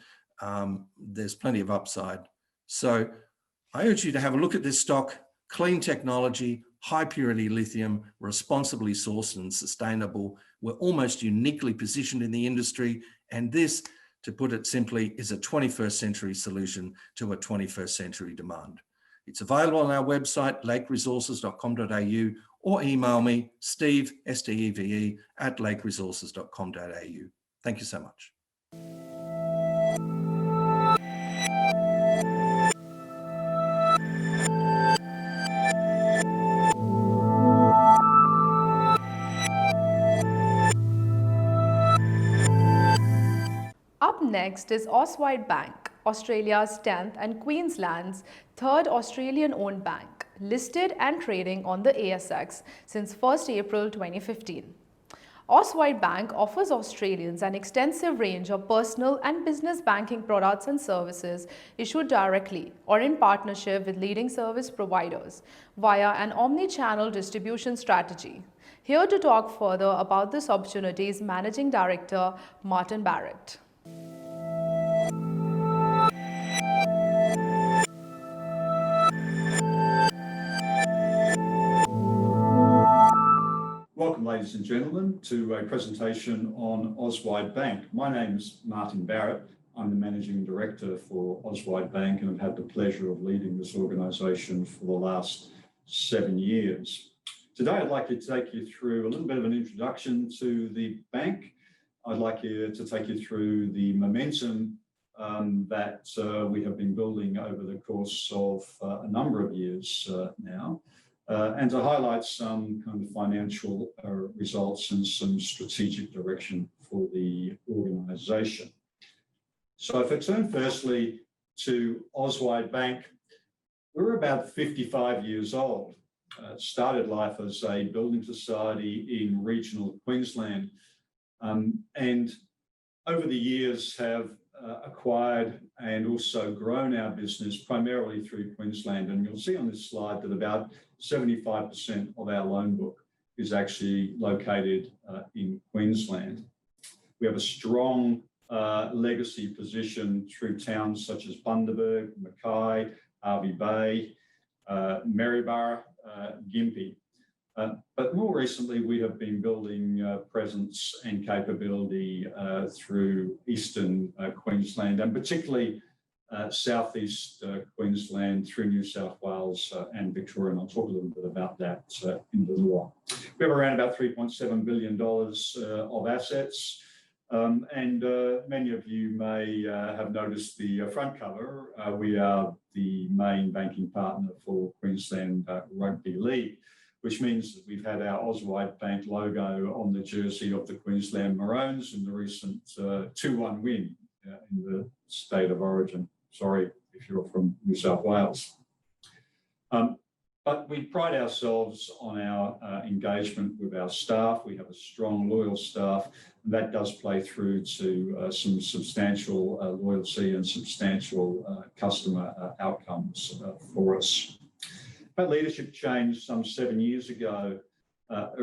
There's plenty of upside. So I urge you to have a look at this stock. Clean technology, high purity lithium, responsibly sourced and sustainable. We're almost uniquely positioned in the industry, and this, to put it simply, is a 21st century solution to a 21st century demand. It's available on our website, lakeresources.com.au, or email me, Steve, S-T-E-V-E, @lakeresources.com.au. Thank you so much. Up next is Auswide Bank, Australia's 10th and Queensland's 3rd Australian-owned bank, listed and trading on the ASX since 1st April 2015. Auswide Bank offers Australians an extensive range of personal and business banking products and services issued directly or in partnership with leading service providers via an omni-channel distribution strategy. Here to talk further about this opportunity is Managing Director Martin Barrett. Welcome, ladies and gentlemen, to a presentation on Auswide Bank. My name is Martin Barrett. I'm the Managing Director for Auswide Bank, and I've had the pleasure of leading this organisation for the last 7 years. Today, I'd like to take you through a little bit of an introduction to the bank. I'd like to take you through the momentum that we have been building over the course of a number of years now. And to highlight some kind of financial results and some strategic direction for the organisation. So if I turn firstly to Auswide Bank, we're about 55 years old. Started life as a building society in regional Queensland, and over the years have acquired and also grown our business primarily through Queensland. And you'll see on this slide that about 75% of our loan book is actually located in Queensland. We have a strong legacy position through towns such as Bundaberg, Mackay, Hervey Bay, Maryborough, Gympie. But more recently, we have been building presence and capability through eastern Queensland, and particularly southeast Queensland through New South Wales and Victoria. And I'll talk a little bit about that in a little while. We have around about $3.7 billion of assets. And many of you may have noticed the front cover. We are the main banking partner for Queensland Rugby League, which means that we've had our Auswide Bank logo on the jersey of the Queensland Maroons in the recent 2-1 win in the state of origin. Sorry if you're from New South Wales. But we pride ourselves on our engagement with our staff. We have a strong, loyal staff, and that does play through to some substantial loyalty and substantial customer outcomes for us. That leadership change some 7 years ago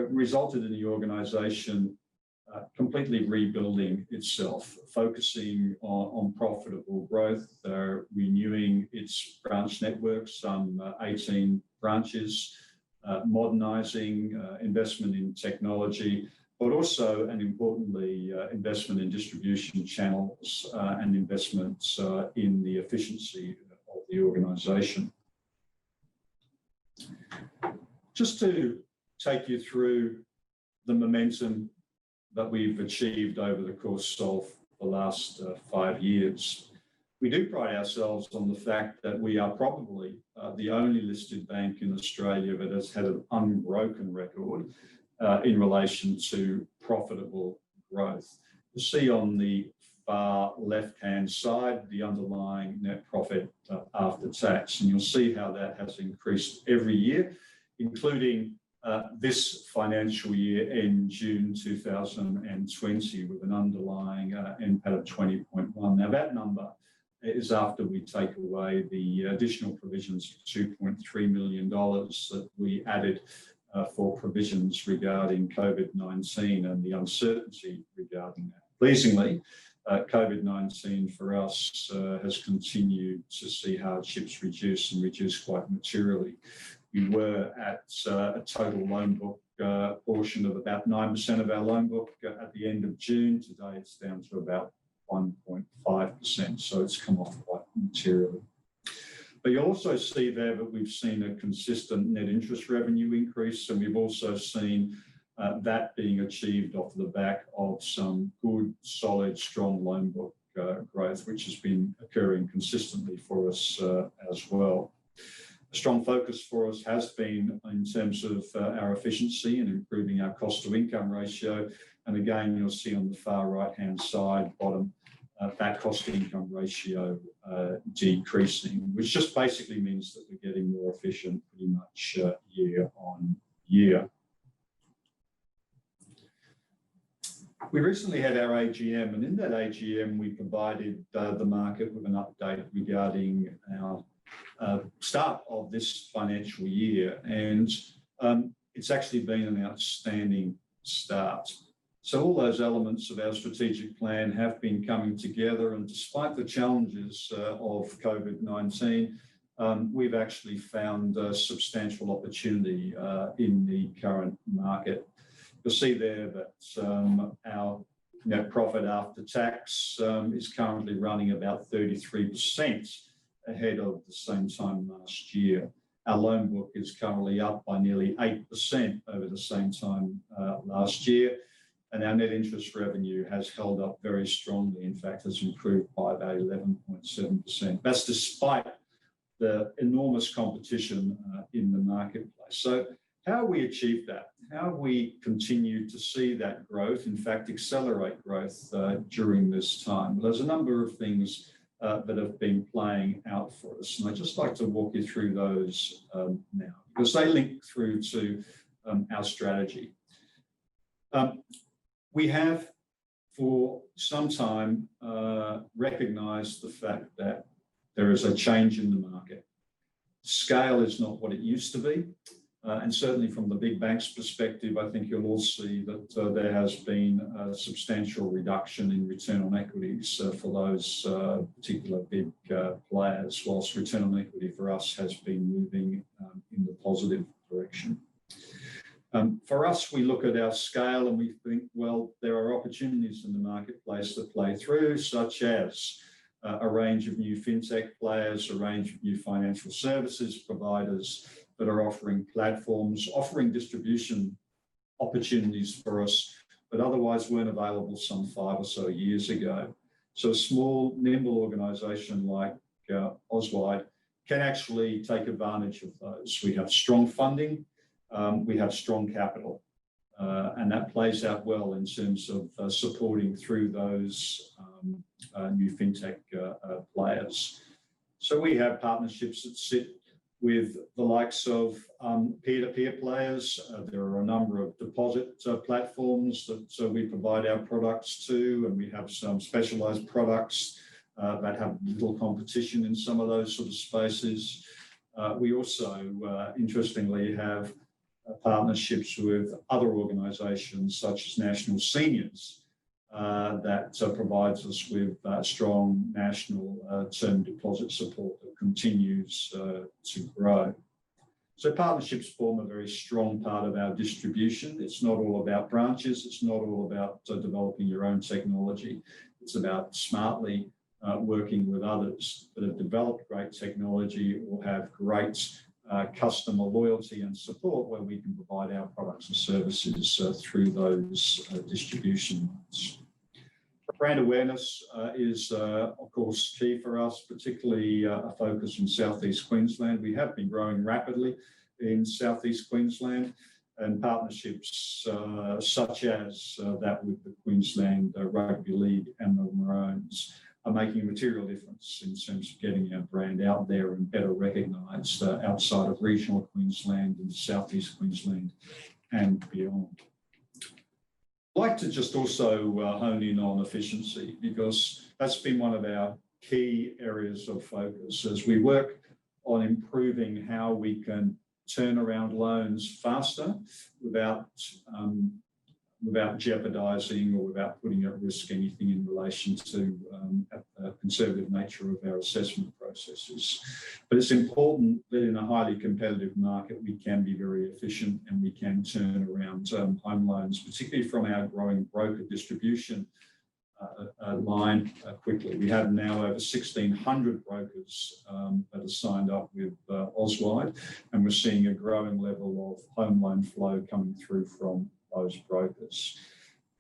resulted in the organisation completely rebuilding itself, focusing on profitable growth, renewing its branch network, some 18 branches, modernising, investment in technology, but also, and importantly, investment in distribution channels and investments in the efficiency of the organisation. Just to take you through the momentum that we've achieved over the course of the last 5 years. We do pride ourselves on the fact that we are probably the only listed bank in Australia that has had an unbroken record in relation to profitable growth. You see on the far left-hand side the underlying net profit after tax, and you'll see how that has increased every year, including this financial year in June 2020 with an underlying NPAT of 20.1. Now that number is after we take away the additional provisions of $2.3 million that we added for provisions regarding COVID-19 and the uncertainty regarding that. Pleasingly, COVID-19 for us has continued to see hardships reduce and reduce quite materially. We were at a total loan book portion of about 9% of our loan book at the end of June. Today it's down to about 1.5%, so it's come off quite materially. But you also see there that we've seen a consistent net interest revenue increase, and we've also seen that being achieved off the back of some good, solid, strong loan book growth, which has been occurring consistently for us as well. A strong focus for us has been in terms of our efficiency and improving our cost to income ratio. And again, you'll see on the far right-hand side bottom, that cost to income ratio decreasing, which just basically means that we're getting more efficient pretty much year on year. We recently had our AGM, and in that AGM, we provided the market with an update regarding our start of this financial year, and it's actually been an outstanding start. So all those elements of our strategic plan have been coming together, and despite the challenges of COVID-19, we've actually found a substantial opportunity in the current market. You'll see there that our net profit after tax is currently running about 33% ahead of the same time last year. Our loan book is currently up by nearly 8% over the same time last year. And our net interest revenue has held up very strongly. In fact, has improved by about 11.7%. That's despite the enormous competition in the marketplace. So how have we achieved that? How have we continued to see that growth, in fact, accelerate growth during this time? Well, there's a number of things that have been playing out for us. And I'd just like to walk you through those now, because they link through to our strategy. We have, for some time, recognised the fact that there is a change in the market. Scale is not what it used to be. And certainly from the big banks' perspective, I think you'll all see that there has been a substantial reduction in return on equities for those particular big players, whilst return on equity for us has been moving in the positive direction. For us, we look at our scale and we think, well, there are opportunities in the marketplace that play through, such as a range of new fintech players, a range of new financial services providers that are offering platforms, offering distribution opportunities for us, but otherwise weren't available some 5 or so years ago. So a small, nimble organisation like Auswide can actually take advantage of those. We have strong funding, we have strong capital, and that plays out well in terms of supporting through those new fintech players. So we have partnerships that sit with the likes of peer-to-peer players. There are a number of deposit platforms that we provide our products to, and we have some specialised products that have little competition in some of those sort of spaces. We also, interestingly, have partnerships with other organisations such as National Seniors that provides us with strong national term deposit support that continues to grow. So partnerships form a very strong part of our distribution. It's not all about branches. It's not all about developing your own technology. It's about smartly working with others that have developed great technology or have great customer loyalty and support, where we can provide our products and services through those distribution lines. Brand awareness is, of course, key for us, particularly a focus in Southeast Queensland. We have been growing rapidly in Southeast Queensland, and partnerships such as that with the Queensland Rugby League and the Maroons are making a material difference in terms of getting our brand out there and better recognised outside of regional Queensland and Southeast Queensland and beyond. I'd like to just also hone in on efficiency, because that's been one of our key areas of focus as we work on improving how we can turn around loans faster without jeopardising or without putting at risk anything in relation to a conservative nature of our assessment processes. But it's important that in a highly competitive market, we can be very efficient and we can turn around home loans, particularly from our growing broker distribution line quickly. We have now over 1,600 brokers that are signed up with Auswide, and we're seeing a growing level of home loan flow coming through from those brokers.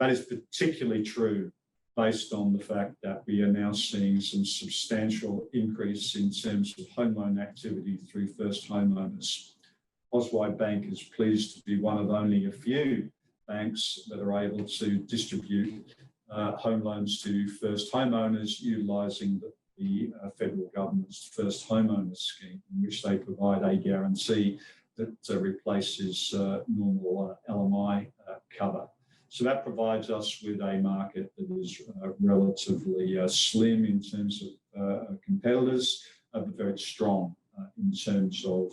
That is particularly true based on the fact that we are now seeing some substantial increase in terms of home loan activity through first homeowners. Auswide Bank is pleased to be one of only a few banks that are able to distribute home loans to first homeowners utilising the federal government's first homeowners scheme, in which they provide a guarantee that replaces normal LMI cover. So that provides us with a market that is relatively slim in terms of competitors, but very strong in terms of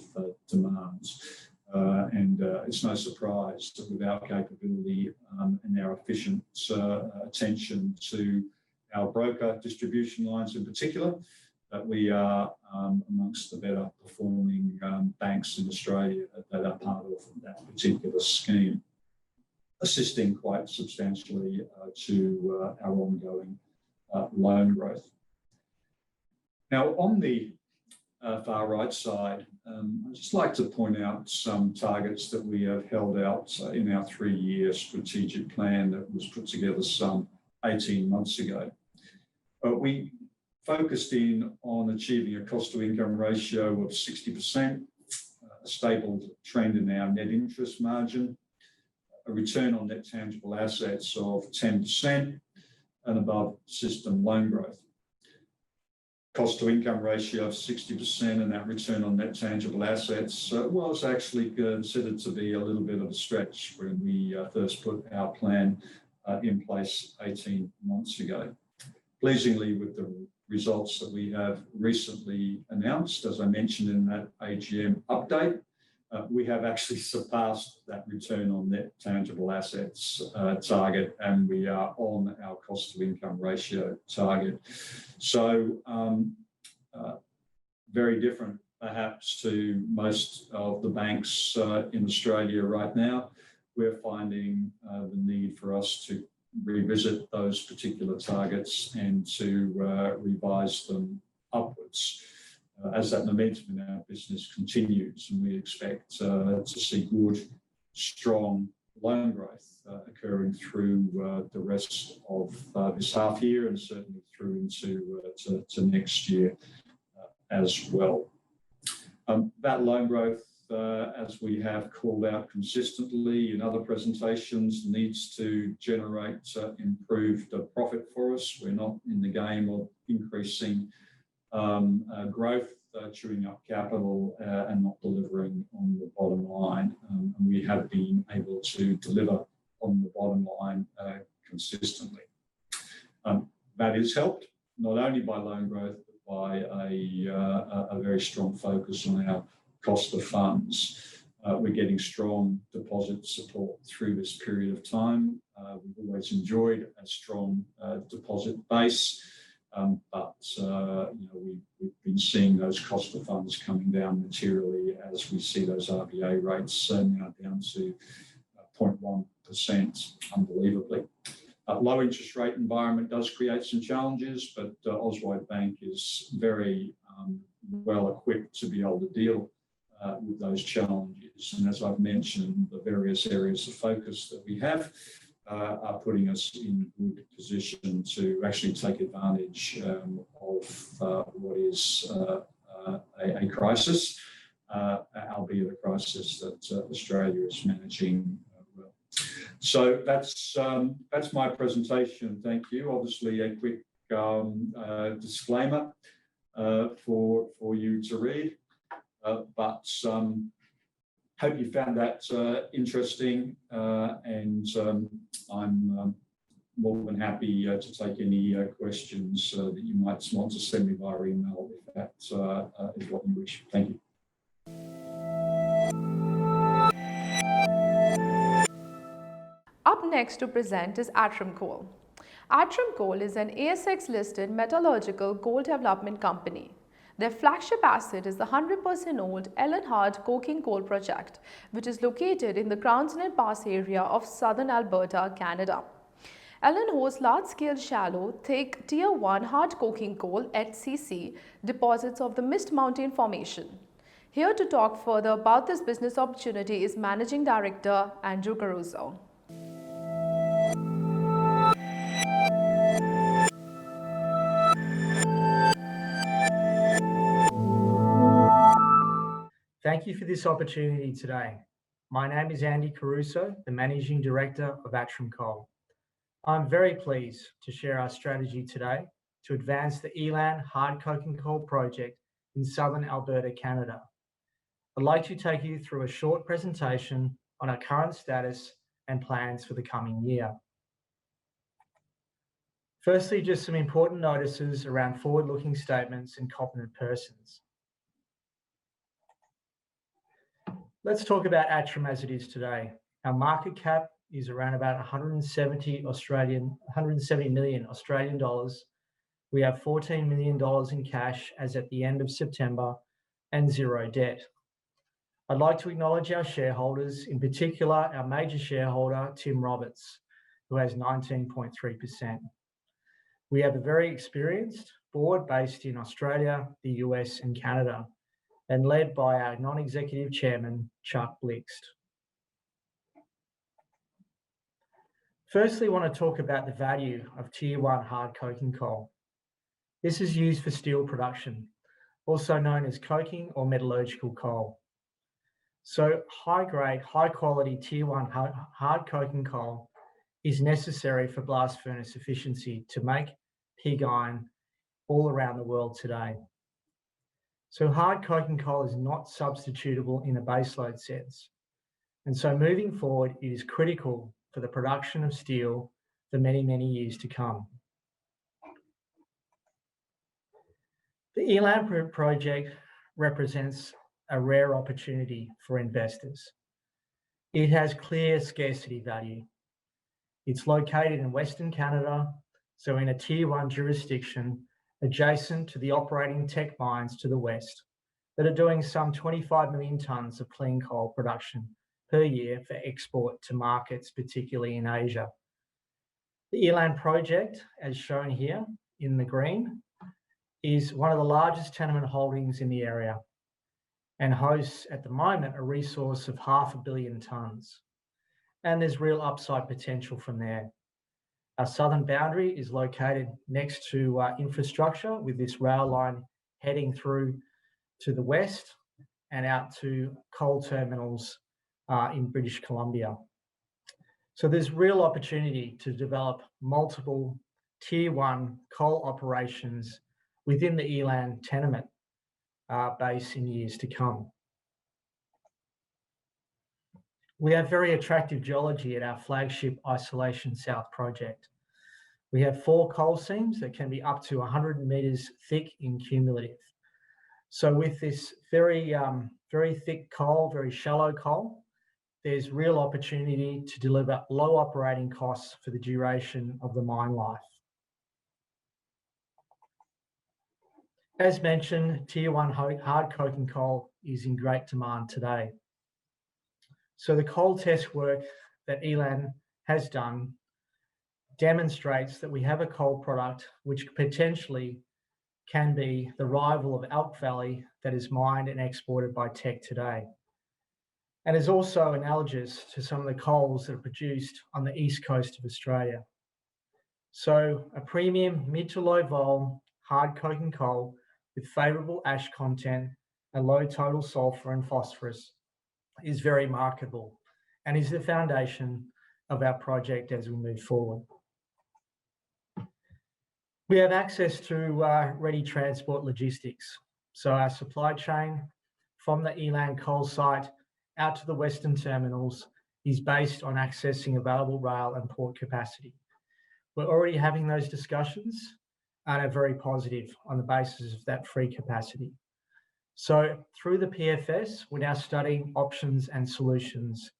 demands. And it's no surprise that with our capability and our efficient attention to our broker distribution lines in particular, that we are amongst the better performing banks in Australia that are part of that particular scheme, assisting quite substantially to our ongoing loan growth. Now, on the far right side, I'd just like to point out some targets that we have held out in our 3-year strategic plan that was put together some 18 months ago. We focused in on achieving a cost-to-income ratio of 60%, a stable trend in our net interest margin, a return on net tangible assets of 10%, and above system loan growth. Cost-to-income ratio of 60% and that return on net tangible assets was actually considered to be a little bit of a stretch when we first put our plan in place 18 months ago. Pleasingly, with the results that we have recently announced, as I mentioned in that AGM update, we have actually surpassed that return on net tangible assets target, and we are on our cost-to-income ratio target. So very different perhaps to most of the banks in Australia right now. We're finding the need for us to revisit those particular targets and to revise them upwards as that momentum in our business continues, and we expect to see good, strong loan growth occurring through the rest of this half year and certainly through into to next year as well. That loan growth, as we have called out consistently in other presentations, needs to generate improved profit for us. We're not in the game of increasing growth, chewing up capital and not delivering on the bottom line. And we have been able to deliver on the bottom line consistently. That is helped not only by loan growth, but by a very strong focus on our cost of funds. We're getting strong deposit support through this period of time. We've always enjoyed a strong deposit base. But we've been seeing those cost of funds coming down materially as we see those RBA rates now down to 0.1%, unbelievably. Low interest rate environment does create some challenges, but Auswide Bank is very well equipped to be able to deal with those challenges. And as I've mentioned, the various areas of focus that we have are putting us in good position to actually take advantage of what is a crisis, albeit a crisis that Australia is managing well. So that's my presentation. Thank you. Obviously, a quick disclaimer for you to read, but hope you found that interesting, and I'm more than happy to take any questions that you might want to send me via email if that is what you wish. Thank you. Up next to present is Atrum Coal. Atrum Coal is an ASX-listed metallurgical coal development company. Their flagship asset is the 100% owned Ellen Hart coking coal project, which is located in the Crownsnet Pass area of southern Alberta, Canada. Ellen hosts large-scale shallow, thick, Tier 1 hard coking coal (HCC) deposits of the Mist Mountain Formation. Here to talk further about this business opportunity is Managing Director Andrew Caruso. Thank you for this opportunity today. My name is Andy Caruso, the Managing Director of Atrum Coal. I'm very pleased to share our strategy today to advance the Elan hard coking coal project in southern Alberta, Canada. I'd like to take you through a short presentation on our current status and plans for the coming year. Firstly, just some important notices around forward-looking statements and competent persons. Let's talk about Atrum as it is today. Our market cap is around about 170 million Australian dollars. We have $14 million in cash as at the end of September and zero debt. I'd like to acknowledge our shareholders, in particular our major shareholder, Tim Roberts, who has 19.3%. We have a very experienced board based in Australia, the US and Canada, and led by our non-executive chairman, Chuck Blixt. Firstly, I want to talk about the value of Tier 1 hard coking coal. This is used for steel production, also known as coking or metallurgical coal. So high-grade, high-quality Tier 1 hard coking coal is necessary for blast furnace efficiency to make pig iron all around the world today. So hard coking coal is not substitutable in a baseload sense. And so moving forward, it is critical for the production of steel for many, many years to come. The Elan project represents a rare opportunity for investors. It has clear scarcity value. It's located in Western Canada, so in a Tier 1 jurisdiction, adjacent to the operating Teck mines to the west that are doing some 25 million tonnes of clean coal production per year for export to markets, particularly in Asia. The Elan project, as shown here in the green, is one of the largest tenement holdings in the area and hosts at the moment a resource of 500 million tonnes. And there's real upside potential from there. Our southern boundary is located next to infrastructure with this rail line heading through to the west and out to coal terminals in British Columbia. So there's real opportunity to develop multiple Tier 1 coal operations within the Elan tenement base in years to come. We have very attractive geology at our flagship Isolation South project. We have 4 coal seams that can be up to 100 metres thick in cumulative. So with this very thick coal, very shallow coal, there's real opportunity to deliver low operating costs for the duration of the mine life. As mentioned, Tier 1 hard coking coal is in great demand today. So the coal test work that Elan has done demonstrates that we have a coal product which potentially can be the rival of Elk Valley that is mined and exported by Teck today, and is also analogous to some of the coals that are produced on the east coast of Australia. So a premium mid to low vol hard coking coal with favourable ash content and low total sulphur and phosphorus is very marketable and is the foundation of our project as we move forward. We have access to ready transport logistics. So our supply chain from the Elan coal site out to the Western terminals is based on accessing available rail and port capacity. We're already having those discussions and are very positive on the basis of that free capacity. So through the PFS, we're now studying options and solutions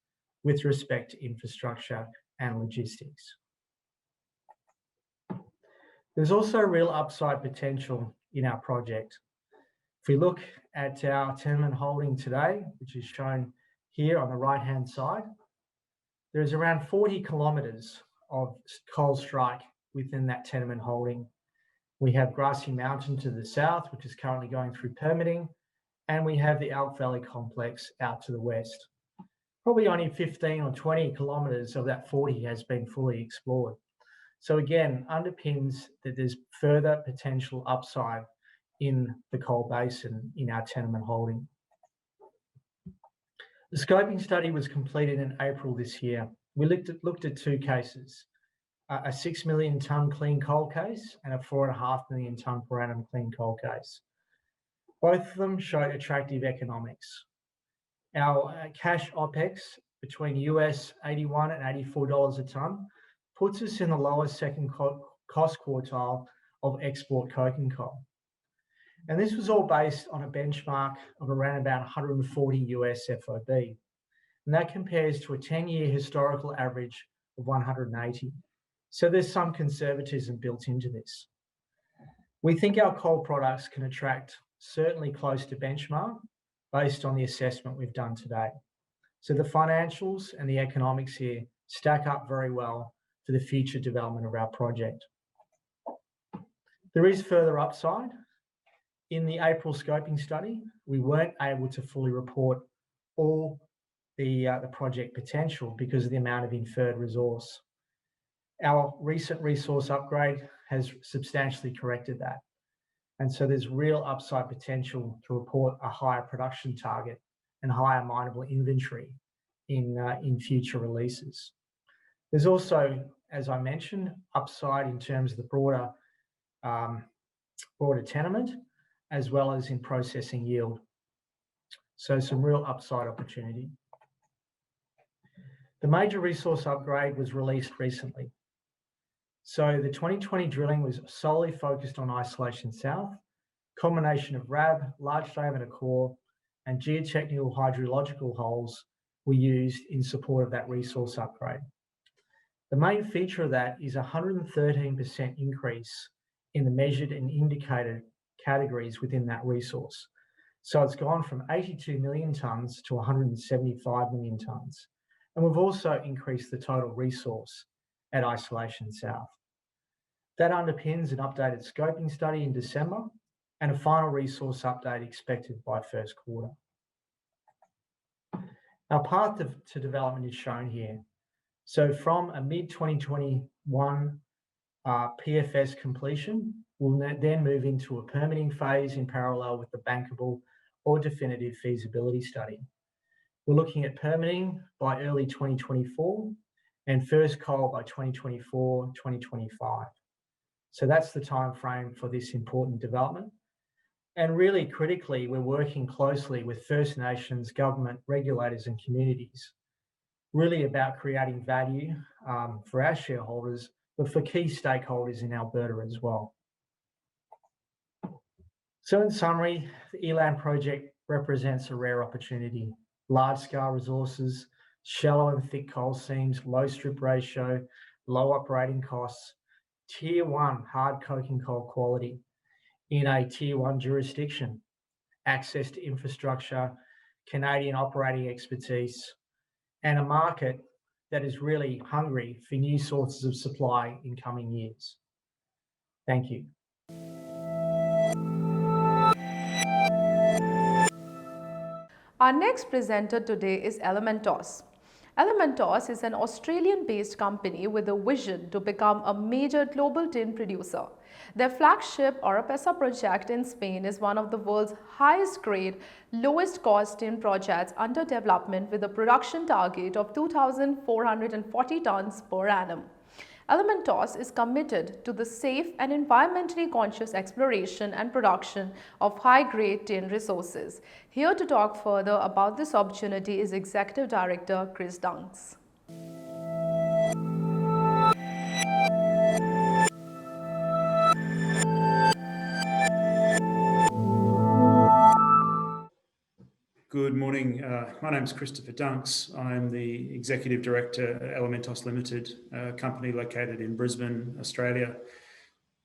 with respect to infrastructure and logistics. There's also real upside potential in our project. If we look at our tenement holding today, which is shown here on the right-hand side, there is around 40 kilometres of coal strike within that tenement holding. We have Grassy Mountain to the south, which is currently going through permitting, and we have the Elk Valley complex out to the west. Probably only 15 or 20 kilometres of that 40 has been fully explored. So again, underpins that there's further potential upside in the coal basin in our tenement holding. The scoping study was completed in April this year. We looked at two cases, a 6 million tonne clean coal case and a 4.5 million tonne per annum clean coal case. Both of them showed attractive economics. Our cash OPEX between US $81 and $84 a tonne puts us in the lowest second cost quartile of export coking coal. And this was all based on a benchmark of around about 140 US FOB. And that compares to a 10-year historical average of 180. So there's some conservatism built into this. We think our coal products can attract certainly close to benchmark based on the assessment we've done today. So the financials and the economics here stack up very well for the future development of our project. There is further upside. In the April scoping study, we weren't able to fully report all the project potential because of the amount of inferred resource. Our recent resource upgrade has substantially corrected that. And so there's real upside potential to report a higher production target and higher mineable inventory in future releases. There's also, as I mentioned, upside in terms of the broader tenement, as well as in processing yield. So some real upside opportunity. The major resource upgrade was released recently. So the 2020 drilling was solely focused on Isolation South, combination of RAB, large diameter core, and geotechnical hydrological holes were used in support of that resource upgrade. The main feature of that is a 113% increase in the measured and indicated categories within that resource. So it's gone from 82 million tonnes to 175 million tonnes. And we've also increased the total resource at Isolation South. That underpins an updated scoping study in December and a final resource update expected by first quarter. Our path to development is shown here. So from a mid-2021 PFS completion, we'll then move into a permitting phase in parallel with the bankable or definitive feasibility study. We're looking at permitting by early 2024 and first coal by 2024, 2025. So that's the time frame for this important development. And really critically, we're working closely with First Nations, government, regulators and communities, really about creating value for our shareholders, but for key stakeholders in Alberta as well. So in summary, the Elan project represents a rare opportunity. Large-scale resources, shallow and thick coal seams, low strip ratio, low operating costs, Tier 1 hard coking coal quality in a tier 1 jurisdiction, access to infrastructure, Canadian operating expertise, and a market that is really hungry for new sources of supply in coming years. Thank you. Our next presenter today is Elementos. Elementos is an Australian-based company with a vision to become a major global tin producer. Their flagship Oropesa project in Spain is one of the world's highest grade, lowest cost tin projects under development with a production target of 2,440 tons per annum. Elementos is committed to the safe and environmentally conscious exploration and production of high-grade tin resources. Here to talk further about this opportunity is Executive Director Chris Dunks. Good morning. My name is Christopher Dunks. I'm the Executive Director at Elementos Limited, a company located in Brisbane, Australia.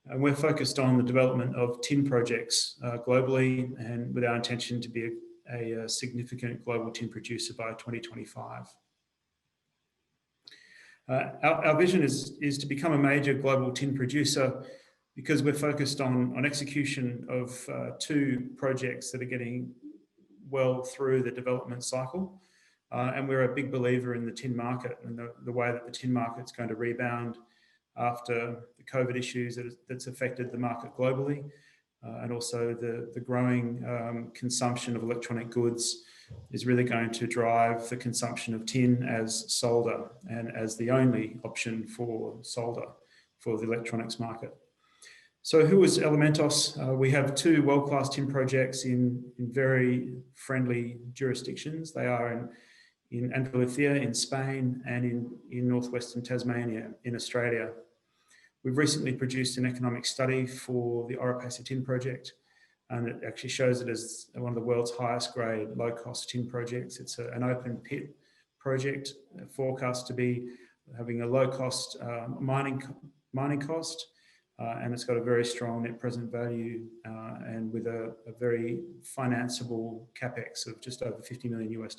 And we're focused on the development of tin projects globally, and with our intention to be a significant global tin producer by 2025. Our vision is to become a major global tin producer because we're focused on execution of two projects that are getting well through the development cycle. And we're a big believer in the tin market and the way that the tin market's going to rebound after the COVID issues that's affected the market globally, and also the growing consumption of electronic goods is really going to drive the consumption of tin as solder and as the only option for solder for the electronics market. So who is Elementos? We have two world-class tin projects in very friendly jurisdictions. They are in Andalusia in Spain and in northwestern Tasmania in Australia. We've recently produced an economic study for the Oropesa tin project, and it actually shows it as one of the world's highest grade low-cost tin projects. It's an open pit project forecast to be having a low-cost mining cost. And it's got a very strong net present value and with a very financeable capex of just over $50 million US.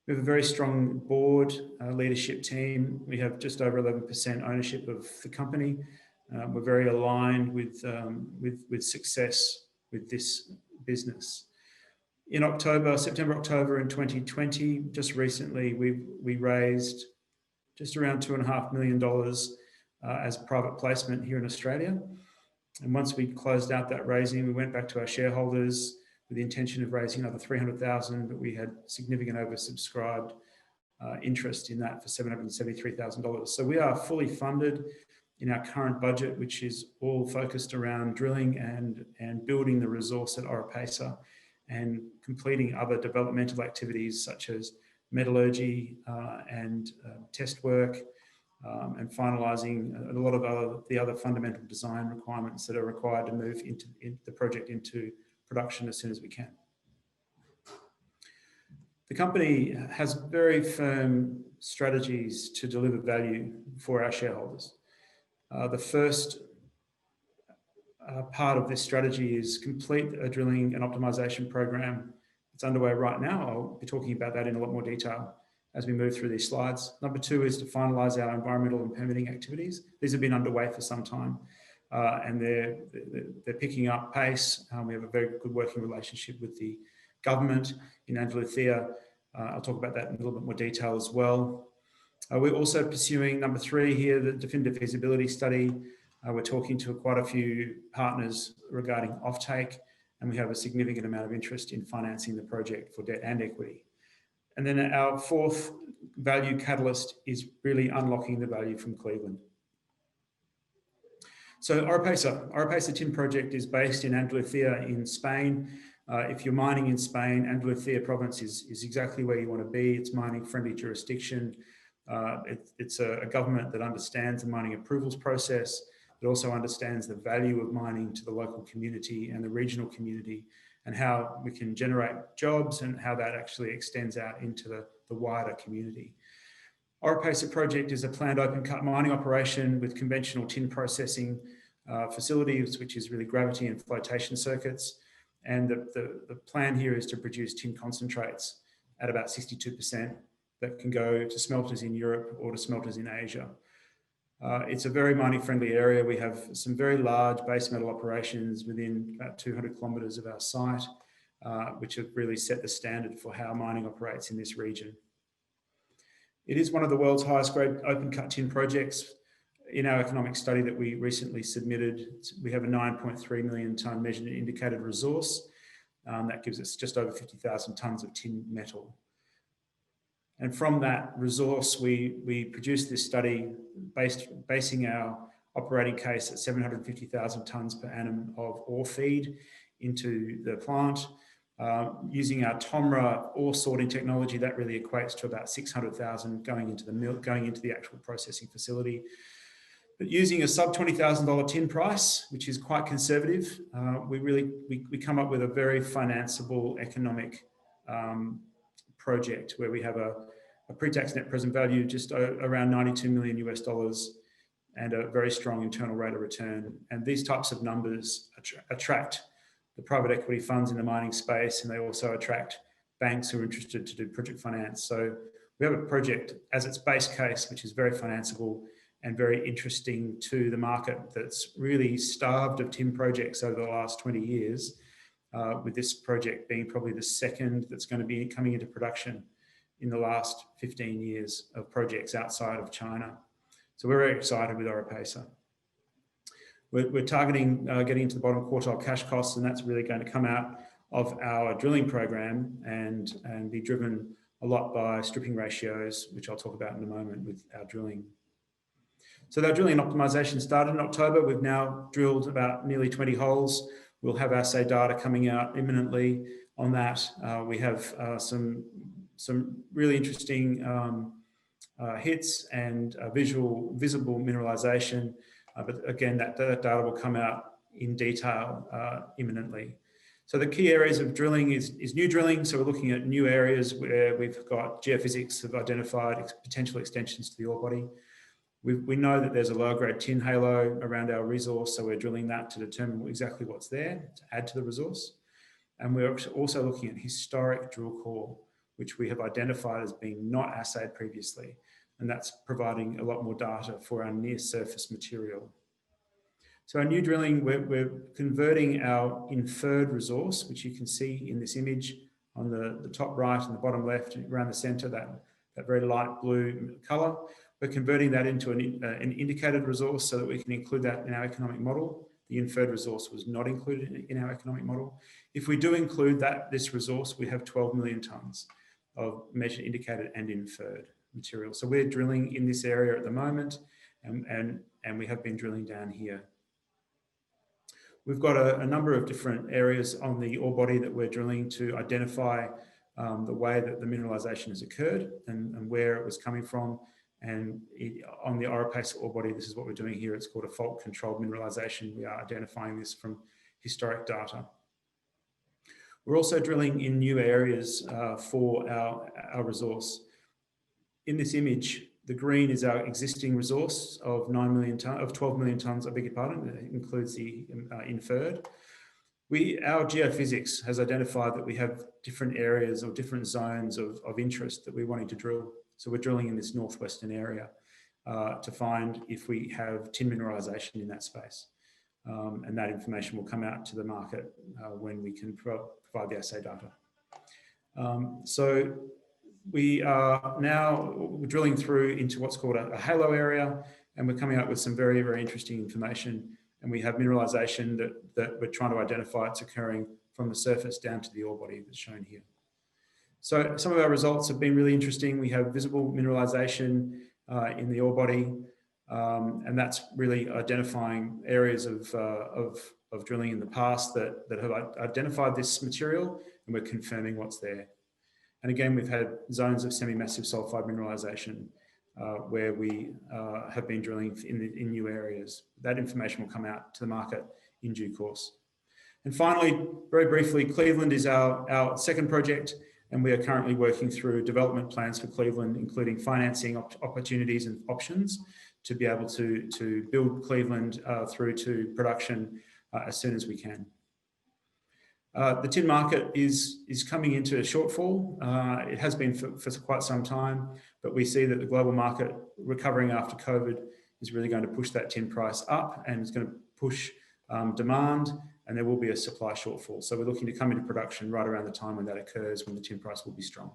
We have a very strong board leadership team. We have just over 11% ownership of the company. We're very aligned with success with this business. In September, October in 2020, just recently, we raised just around $2.5 million as private placement here in Australia. And once we closed out that raising, we went back to our shareholders with the intention of raising another 300,000, but we had significant oversubscribed interest in that for $773,000. So we are fully funded in our current budget, which is all focused around drilling and building the resource at Oropesa and completing other developmental activities such as metallurgy and test work, and finalising a lot of the other fundamental design requirements that are required to move the project into production as soon as we can. The company has very firm strategies to deliver value for our shareholders. The first part of this strategy is complete a drilling and optimisation program. It's underway right now. I'll be talking about that in a lot more detail as we move through these slides. Number two is to finalise our environmental and permitting activities. These have been underway for some time, and they're picking up pace. We have a very good working relationship with the government in Andalusia. I'll talk about that in a little bit more detail as well. We're also pursuing number three here, the definitive feasibility study. We're talking to quite a few partners regarding offtake, and we have a significant amount of interest in financing the project for debt and equity. And then our fourth value catalyst is really unlocking the value from Cleveland. So Oropesa Tin Project is based in Andalusia in Spain. If you're mining in Spain, Andalusia province is exactly where you want to be. It's mining friendly jurisdiction. It's a government that understands the mining approvals process. It also understands the value of mining to the local community and the regional community, and how we can generate jobs and how that actually extends out into the wider community. Oropesa project is a planned open cut mining operation with conventional tin processing facilities, which is really gravity and flotation circuits. And the plan here is to produce tin concentrates at about 62% that can go to smelters in Europe or to smelters in Asia. It's a very mining friendly area. We have some very large base metal operations within about 200 kilometres of our site, which have really set the standard for how mining operates in this region. It is one of the world's highest grade open cut tin projects. In our economic study that we recently submitted, we have a 9.3 million tonne measured and indicated resource. That gives us just over 50,000 tonnes of tin metal. And from that resource, we produced this study basing our operating case at 750,000 tonnes per annum of ore feed into the plant. Using our TOMRA ore sorting technology, that really equates to about 600,000 going into the mill, going into the actual processing facility. But using a sub $20,000 tin price, which is quite conservative, we come up with a very financeable economic project where we have a pre-tax net present value just around $92 million US and a very strong internal rate of return. And these types of numbers attract the private equity funds in the mining space, and they also attract banks who are interested to do project finance. So we have a project as its base case, which is very financeable and very interesting to the market that's really starved of tin projects over the last 20 years, with this project being probably the second that's going to be coming into production in the last 15 years of projects outside of China. So we're very excited with Oropesa. We're targeting getting into the bottom quartile cash costs, and that's really going to come out of our drilling program and be driven a lot by stripping ratios, which I'll talk about in a moment with our drilling. So our drilling and optimization started in October. We've now drilled about nearly 20 holes. We'll have assay data coming out imminently on that. We have some really interesting hits and visible mineralization. But again, that data will come out in detail imminently. So the key areas of drilling is new drilling. So we're looking at new areas where we've got geophysics have identified potential extensions to the ore body. We know that there's a lower grade tin halo around our resource, so we're drilling that to determine exactly what's there to add to the resource. And we're also looking at historic drill core, which we have identified as being not assayed previously. And that's providing a lot more data for our near surface material. So our new drilling, we're converting our inferred resource, which you can see in this image on the top right and the bottom left, around the center, that very light blue color. We're converting that into an indicated resource so that we can include that in our economic model. The inferred resource was not included in our economic model. If we do include this resource, we have 12 million tonnes of measured, indicated and inferred material. So we're drilling in this area at the moment, and we have been drilling down here. We've got a number of different areas on the ore body that we're drilling to identify the way that the mineralization has occurred and where it was coming from. And on the Oropesa ore body, this is what we're doing here. It's called a fault-controlled mineralization. We are identifying this from historic data. We're also drilling in new areas for our resource. In this image, the green is our existing resource of 12 million tonnes, I beg your pardon. It includes the inferred. Our geophysics has identified that we have different areas or different zones of interest that we're wanting to drill. So we're drilling in this northwestern area to find if we have tin mineralization in that space. And that information will come out to the market when we can provide the assay data. So we are now drilling through into what's called a halo area, and we're coming up with some very, very interesting information. And we have mineralization that we're trying to identify. It's occurring from the surface down to the ore body that's shown here. So some of our results have been really interesting. We have visible mineralization in the ore body, and that's really identifying areas of drilling in the past that have identified this material, and we're confirming what's there. And again, we've had zones of semi-massive sulfide mineralization where we have been drilling in new areas. That information will come out to the market in due course. And finally, very briefly, Cleveland is our second project, and we are currently working through development plans for Cleveland, including financing opportunities and options to be able to build Cleveland through to production as soon as we can. The tin market is coming into a shortfall. It has been for quite some time, but we see that the global market recovering after COVID is really going to push that tin price up, and it's going to push demand, and there will be a supply shortfall. So we're looking to come into production right around the time when that occurs, when the tin price will be strong.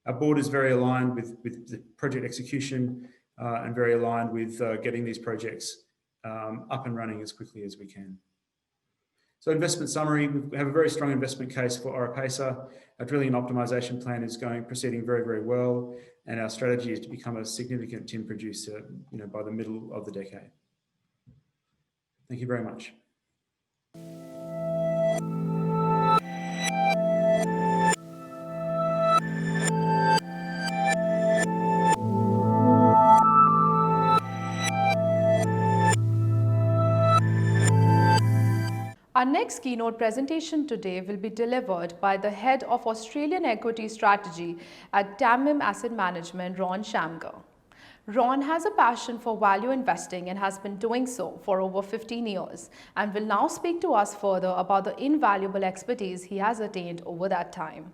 Our board is very aligned with the project execution and very aligned with getting these projects up and running as quickly as we can. So investment summary, we have a very strong investment case for Oropesa. Our drilling and optimization plan is proceeding very, very well, and our strategy is to become a significant tin producer, by the middle of the decade. Thank you very much. Our next keynote presentation today will be delivered by the head of Australian Equity Strategy at TAMIM Asset Management, Ron Shamgar. Ron has a passion for value investing and has been doing so for over 15 years, and will now speak to us further about the invaluable expertise he has attained over that time.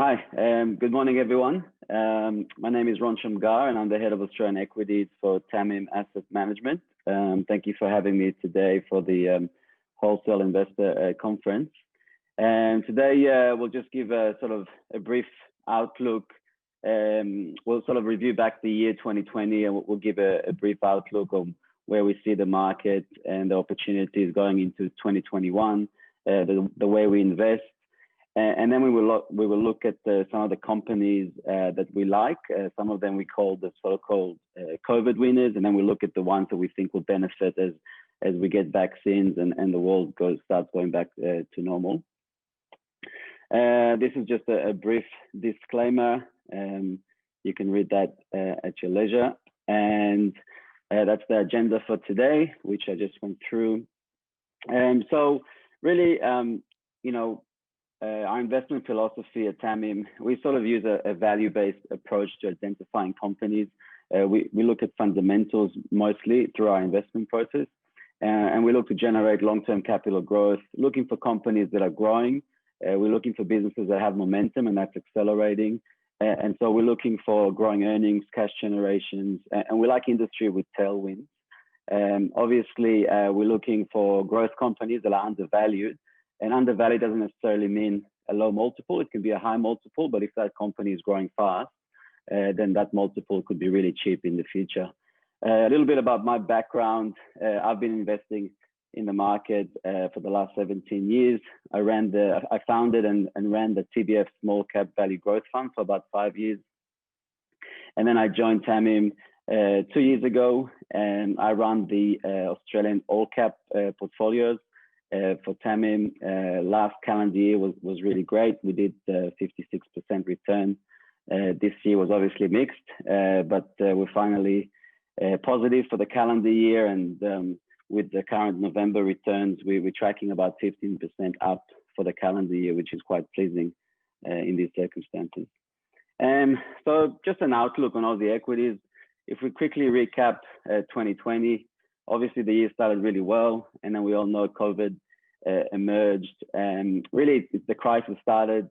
Hi, good morning, everyone. My name is Ron Shamgar, and I'm the head of Australian Equities for TAMIM Asset Management. Thank you for having me today for the Wholesale Investor Conference. And today we'll just give a sort of a brief outlook. We'll sort of review back the year 2020, and we'll give a brief outlook on where we see the market and the opportunities going into 2021, the way we invest. And then we will look at some of the companies that we like. Some of them we call the so-called COVID winners, and then we look at the ones that we think will benefit as we get vaccines and the world starts going back to normal. This is just a brief disclaimer. You can read that at your leisure. And that's the agenda for today, which I just went through. So really, our investment philosophy at TAMIM, we sort of use a value-based approach to identifying companies. We look at fundamentals mostly through our investment process, and we look to generate long-term capital growth, looking for companies that are growing. We're looking for businesses that have momentum and that's accelerating. And so we're looking for growing earnings, cash generations, and we like industry with tailwinds. Obviously, we're looking for growth companies that are undervalued. And undervalued doesn't necessarily mean a low multiple. It can be a high multiple, but if that company is growing fast, then that multiple could be really cheap in the future. A little bit about my background. I've been investing in the market for the last 17 years. I founded and ran the TBF Small Cap Value Growth Fund for about 5 years. And then I joined TAMIM 2 years ago, and I run the Australian All Cap portfolios. For TAMIM, last calendar year was really great. We did 56% return. This year was obviously mixed, but we're finally positive for the calendar year. And with the current November returns, we're tracking about 15% up for the calendar year, which is quite pleasing in these circumstances. So just an outlook on Aussie equities. If we quickly recap 2020, obviously the year started really well, and then we all know COVID emerged. And really the crisis started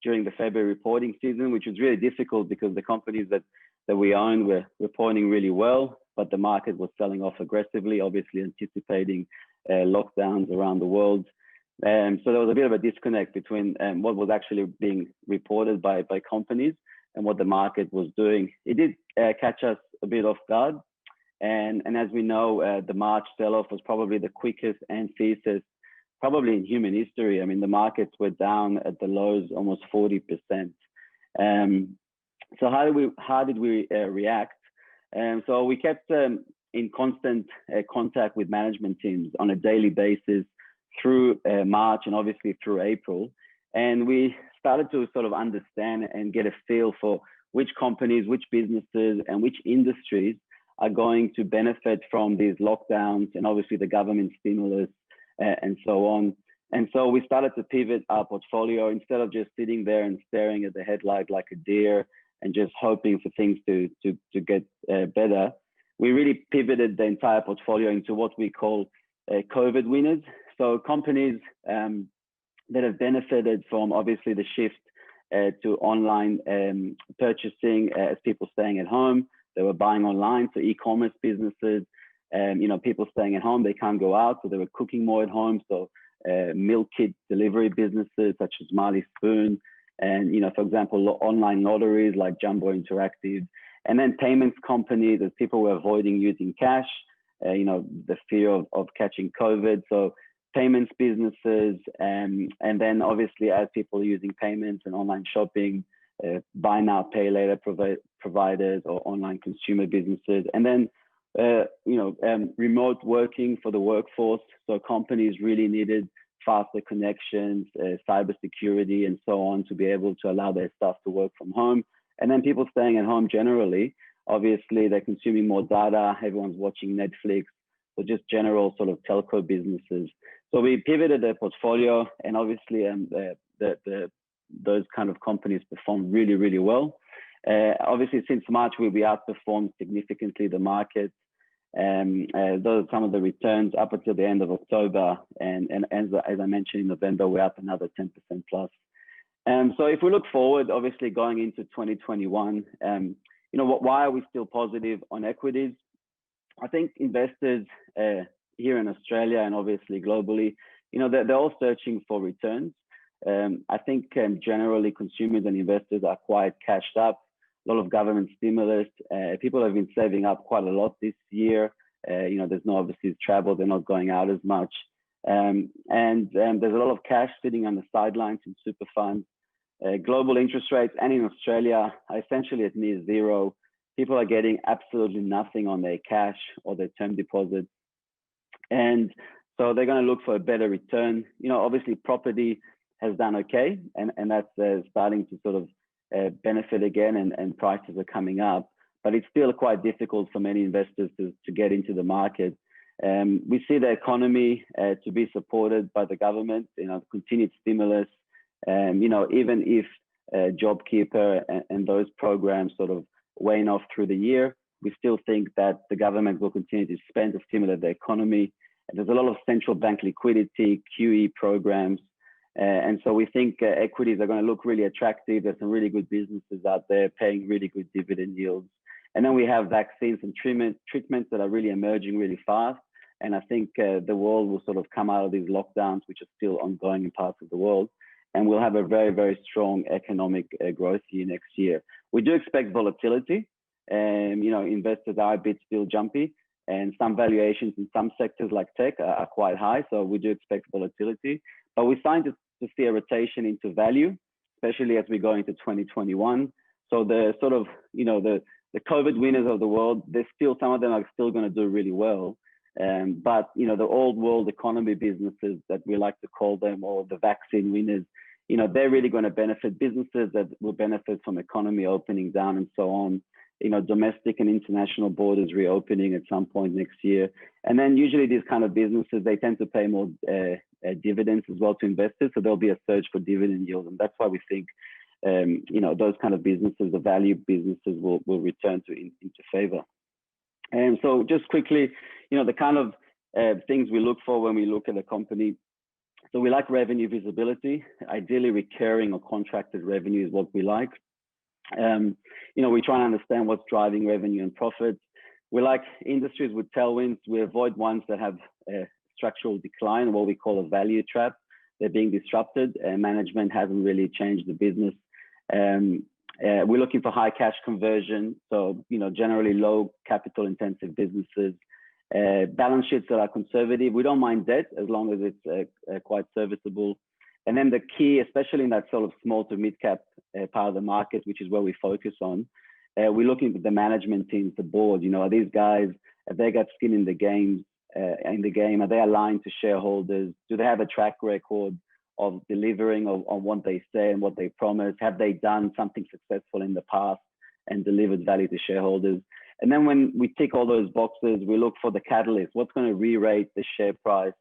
during the February reporting season, which was really difficult because the companies that we own were reporting really well, but the market was selling off aggressively, obviously anticipating lockdowns around the world. So there was a bit of a disconnect between what was actually being reported by companies and what the market was doing. It did catch us a bit off guard. And as we know, the March sell-off was probably the quickest and fiercest, probably in human history. I mean, the markets were down at the lows almost 40%. So how did we react? So we kept in constant contact with management teams on a daily basis through March and obviously through April. And we started to sort of understand and get a feel for which companies, which businesses, and which industries are going to benefit from these lockdowns and obviously the government stimulus and so on. And so we started to pivot our portfolio instead of just sitting there and staring at the headlight like a deer and just hoping for things to get better. We really pivoted the entire portfolio into what we call COVID winners. So companies that have benefited from obviously the shift to online purchasing as people staying at home. They were buying online, so e-commerce businesses. People staying at home, they can't go out, so they were cooking more at home. So meal kit delivery businesses such as Marley Spoon, and for example, online lotteries like Jumbo Interactive, and then payments companies as people were avoiding using cash. The fear of catching COVID. So payments businesses, and then obviously as people are using payments and online shopping, buy now, pay later providers or online consumer businesses, and then remote working for the workforce. So companies really needed faster connections, cybersecurity, and so on to be able to allow their staff to work from home. And then people staying at home generally, obviously they're consuming more data. Everyone's watching Netflix, so just general sort of telco businesses. So we pivoted their portfolio, and obviously those kind of companies performed really, really well. Obviously, since March, we outperformed significantly the market. Those are some of the returns up until the end of October. And as I mentioned, in November, we're up another 10% plus. So if we look forward, obviously going into 2021, why are we still positive on equities? I think investors here in Australia and obviously globally, they're all searching for returns. I think generally consumers and investors are quite cashed up. A lot of government stimulus. People have been saving up quite a lot this year. There's no overseas travel. They're not going out as much. And there's a lot of cash sitting on the sidelines in super funds. Global interest rates and in Australia are essentially at near zero. People are getting absolutely nothing on their cash or their term deposits. And so they're going to look for a better return. Obviously property has done okay, and that's starting to sort of benefit again, and prices are coming up, but it's still quite difficult for many investors to get into the market. We see the economy to be supported by the government, continued stimulus, even if JobKeeper and those programs sort of wane off through the year, we still think that the government will continue to spend to stimulate the economy. And there's a lot of central bank liquidity, QE programs. And so we think equities are going to look really attractive. There's some really good businesses out there paying really good dividend yields. And then we have vaccines and treatments that are really emerging really fast. And I think the world will sort of come out of these lockdowns, which are still ongoing in parts of the world. And we'll have a very, very strong economic growth year next year. We do expect volatility. Investors are a bit still jumpy. And some valuations in some sectors like tech are quite high. So we do expect volatility. But we're starting to see a rotation into value, especially as we go into 2021. So the sort of, the COVID winners of the world, some of them are still going to do really well. But, the old world economy businesses that we like to call them, or the vaccine winners, they're really going to benefit. Businesses that will benefit from economy opening down and so on, domestic and international borders reopening at some point next year. And then usually these kind of businesses, they tend to pay more dividends as well to investors. So there'll be a surge for dividend yield. And that's why we think, those kind of businesses, the value businesses will return into favor. And so just quickly, the kind of things we look for when we look at a company. So we like revenue visibility. Ideally recurring or contracted revenue is what we like. We try and understand what's driving revenue and profits. We like industries with tailwinds. We avoid ones that have structural decline, what we call a value trap. They're being disrupted, and management hasn't really changed the business. We're looking for high cash conversion, so generally low capital intensive businesses. Balance sheets that are conservative. We don't mind debt as long as it's quite serviceable. And then the key, especially in that sort of small to mid cap part of the market, which is where we focus on, we're looking at the management teams, the board. Are these guys, have they got skin in the game? Are they aligned to shareholders? Do they have a track record of delivering on what they say and what they promise? Have they done something successful in the past and delivered value to shareholders? And then when we tick all those boxes, we look for the catalyst. What's going to re-rate the share price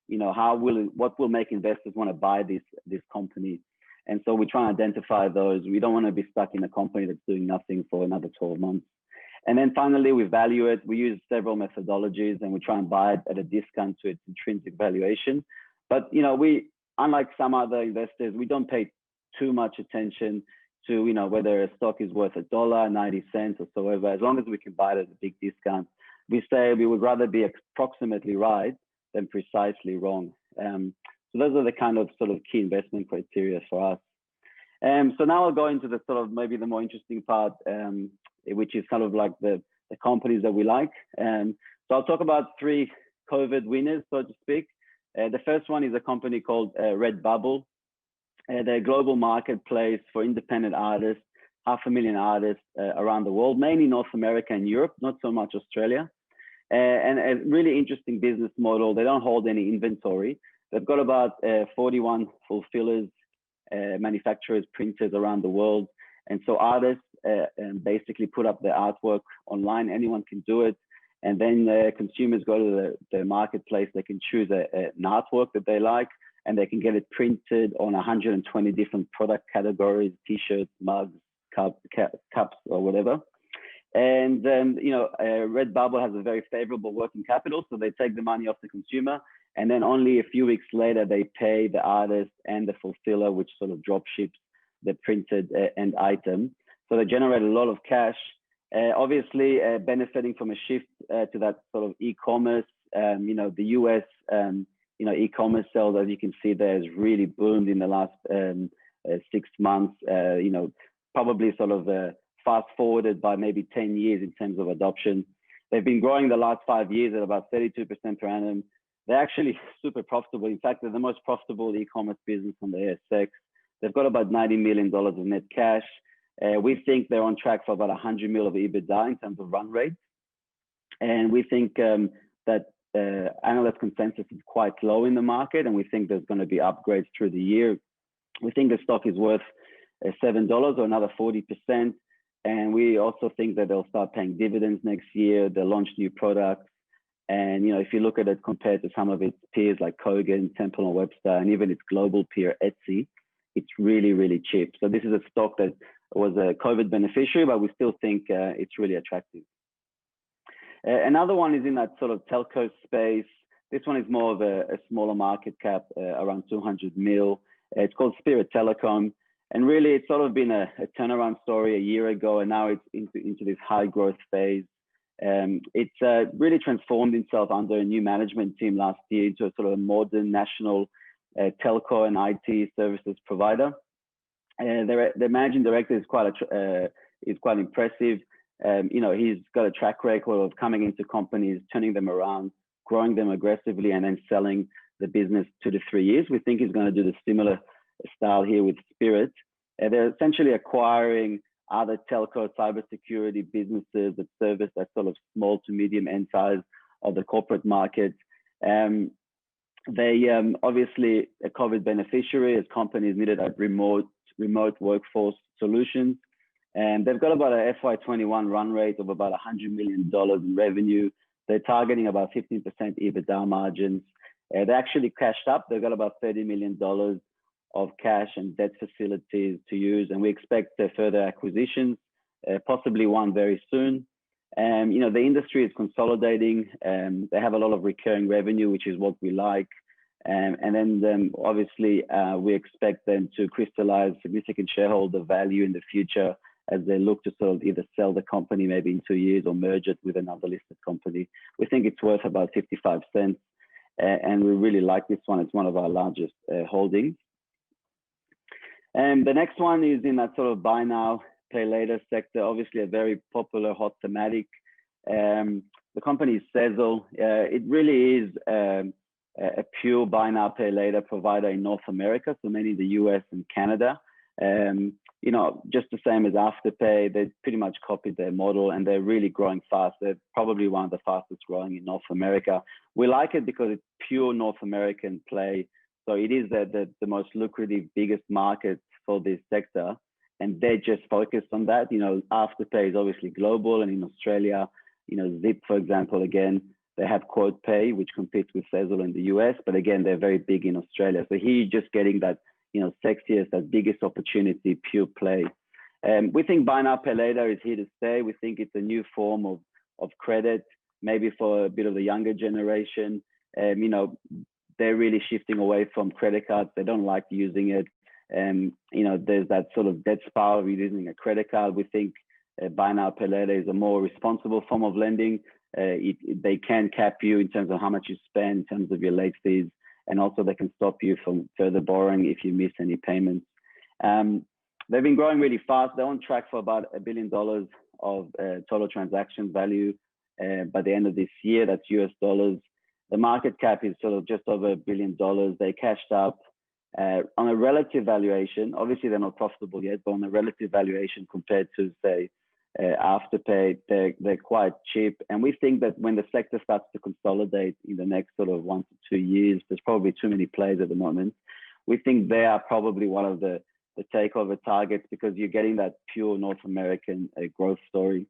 what will make investors want to buy this company. And so we try and identify those. We don't want to be stuck in a company that's doing nothing for another 12 months. And then finally, we value it. We use several methodologies and we try and buy it at a discount to its intrinsic valuation. But, we, unlike some other investors, we don't pay too much attention to, whether a stock is worth $1.90 or so ever. As long as we can buy it at a big discount, we say we would rather be approximately right than precisely wrong. So those are the kind of sort of key investment criteria for us. So now I'll go into the sort of maybe the more interesting part, which is kind of like the companies that we like. So I'll talk about 3 COVID winners, so to speak. The first one is a company called Redbubble. They're a global marketplace for independent artists, 500,000 artists around the world, mainly North America and Europe, not so much Australia. And a really interesting business model. They don't hold any inventory. They've got about 41 fulfillers, manufacturers, printers around the world. And so artists basically put up their artwork online. Anyone can do it. And then consumers go to the marketplace. They can choose an artwork that they like, and they can get it printed on 120 different product categories, t-shirts, mugs, cups, or whatever. And Redbubble has a very favorable working capital, so they take the money off the consumer, and then only a few weeks later they pay the artist and the fulfiller, which sort of drop ships the printed end item. So they generate a lot of cash, obviously benefiting from a shift to that sort of e-commerce. The US, e-commerce sales, as you can see there, has really boomed in the last 6 months. Probably sort of fast forwarded by maybe 10 years in terms of adoption. They've been growing the last 5 years at about 32% per annum. They're actually super profitable. In fact, they're the most profitable e-commerce business on the ASX. They've got about $90 million of net cash. We think they're on track for about 100 million of EBITDA in terms of run rate. And we think that analyst consensus is quite low in the market, and we think there's going to be upgrades through the year. We think the stock is worth $7 or another 40%. And we also think that they'll start paying dividends next year. They'll launch new products. And, if you look at it compared to some of its peers like Kogan, Temple & Webster, and even its global peer, Etsy, it's really, really cheap. So this is a stock that was a COVID beneficiary, but we still think it's really attractive. Another one is in that sort of telco space. This one is more of a smaller market cap, around 200 mil. It's called Spirit Telecom. And really, it's sort of been a turnaround story a year ago, and now it's into this high growth phase. It's really transformed itself under a new management team last year into a sort of modern national telco and IT services provider. Their managing director is quite impressive. He's got a track record of coming into companies, turning them around, growing them aggressively, and then selling the business 2 to 3 years. We think he's going to do the similar style here with Spirit. They're essentially acquiring other telco cybersecurity businesses that service that sort of small to medium end size of the corporate market. They obviously a COVID beneficiary as companies needed a remote workforce solutions. And they've got about a FY21 run rate of about $100 million in revenue. They're targeting about 15% EBITDA margins. They actually cashed up. They've got about $30 million of cash and debt facilities to use. And we expect further acquisitions, possibly one very soon. The industry is consolidating. They have a lot of recurring revenue, which is what we like. And then obviously, we expect them to crystallize significant shareholder value in the future as they look to sort of either sell the company maybe in 2 years or merge it with another listed company. We think it's worth about 55 cents. And we really like this one. It's one of our largest holdings. And the next one is in that sort of buy now, pay later sector, obviously a very popular hot thematic. The company is Sezzle. It really is a pure buy now, pay later provider in North America, so mainly the US and Canada. Just the same as Afterpay, they pretty much copied their model and they're really growing fast. They're probably one of the fastest growing in North America. We like it because it's pure North American play. So it is the most lucrative, biggest market for this sector. And they're just focused on that. Afterpay is obviously global, and in Australia, Zip, for example, again, They have QuotePay, which competes with Sezzle in the US, but again, they're very big in Australia. So here you're just getting that, sexiest, that biggest opportunity, pure play. We think buy now, pay later is here to stay. We think it's a new form of credit, maybe for a bit of the younger generation. They're really shifting away from credit cards. They don't like using it. There's that sort of debt spiral of using a credit card. We think buy now, pay later is a more responsible form of lending. They can cap you in terms of how much you spend, in terms of your late fees, and also they can stop you from further borrowing if you miss any payments. They've been growing really fast. They're on track for about $1 billion of total transaction value by the end of this year. That's US dollars. The market cap is sort of just over $1 billion. They cashed up on a relative valuation. Obviously, they're not profitable yet, but on a relative valuation compared to, say, Afterpay, they're quite cheap. And we think that when the sector starts to consolidate in the next sort of 1 to 2 years, there's probably too many players at the moment. We think they are probably one of the takeover targets because you're getting that pure North American growth story.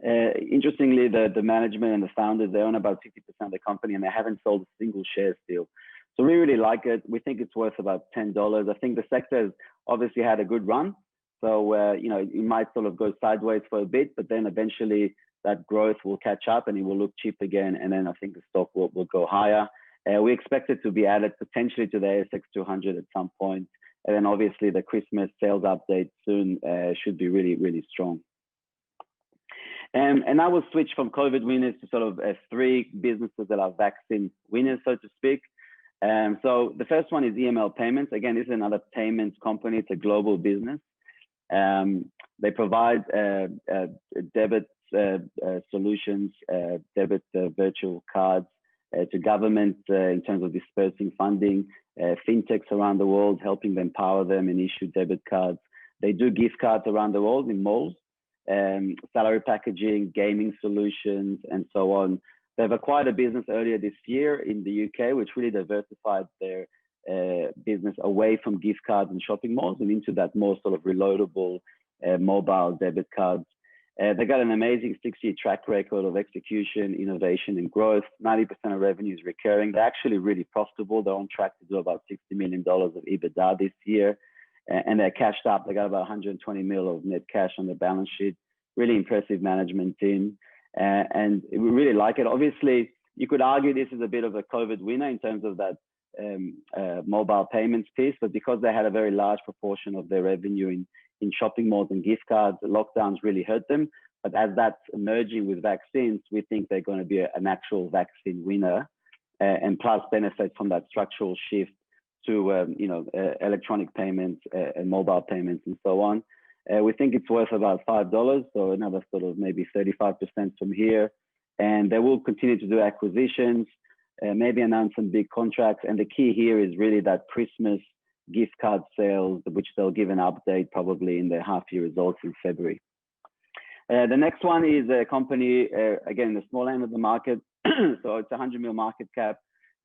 Interestingly, the management and the founders, they own about 60% of the company and they haven't sold a single share still. So we really like it. We think it's worth about $10. I think the sector has obviously had a good run. So, it might sort of go sideways for a bit, but then eventually that growth will catch up and it will look cheap again. And then I think the stock will go higher. We expect it to be added potentially to the ASX 200 at some point. And then obviously the Christmas sales update soon should be really, really strong. And I will switch from COVID winners to sort of 3 businesses that are vaccine winners, so to speak. So the first one is EML Payments. Again, this is another payments company. It's a global business. They provide debit solutions, debit virtual cards to government in terms of dispersing funding, fintechs around the world, helping them power them and issue debit cards. They do gift cards around the world in malls, salary packaging, gaming solutions, and so on. They've acquired a business earlier this year in the UK, which really diversified their business away from gift cards and shopping malls and into that more sort of reloadable mobile debit cards. They got an amazing 6-year track record of execution, innovation, and growth. 90% of revenue is recurring. They're actually really profitable. They're on track to do about $60 million of EBITDA this year. And they're cashed up. They got about 120 mil of net cash on their balance sheet. Really impressive management team. And we really like it. Obviously, you could argue this is a bit of a COVID winner in terms of that mobile payments piece, but because they had a very large proportion of their revenue in shopping malls and gift cards, the lockdowns really hurt them. But as that's emerging with vaccines, we think they're going to be an actual vaccine winner and plus benefit from that structural shift to electronic payments and mobile payments and so on. We think it's worth about $5, so another sort of maybe 35% from here. And they will continue to do acquisitions, maybe announce some big contracts. And the key here is really that Christmas gift card sales, which they'll give an update probably in their half-year results in February. The next one is a company, again, the small end of the market. So it's a 100 mil market cap.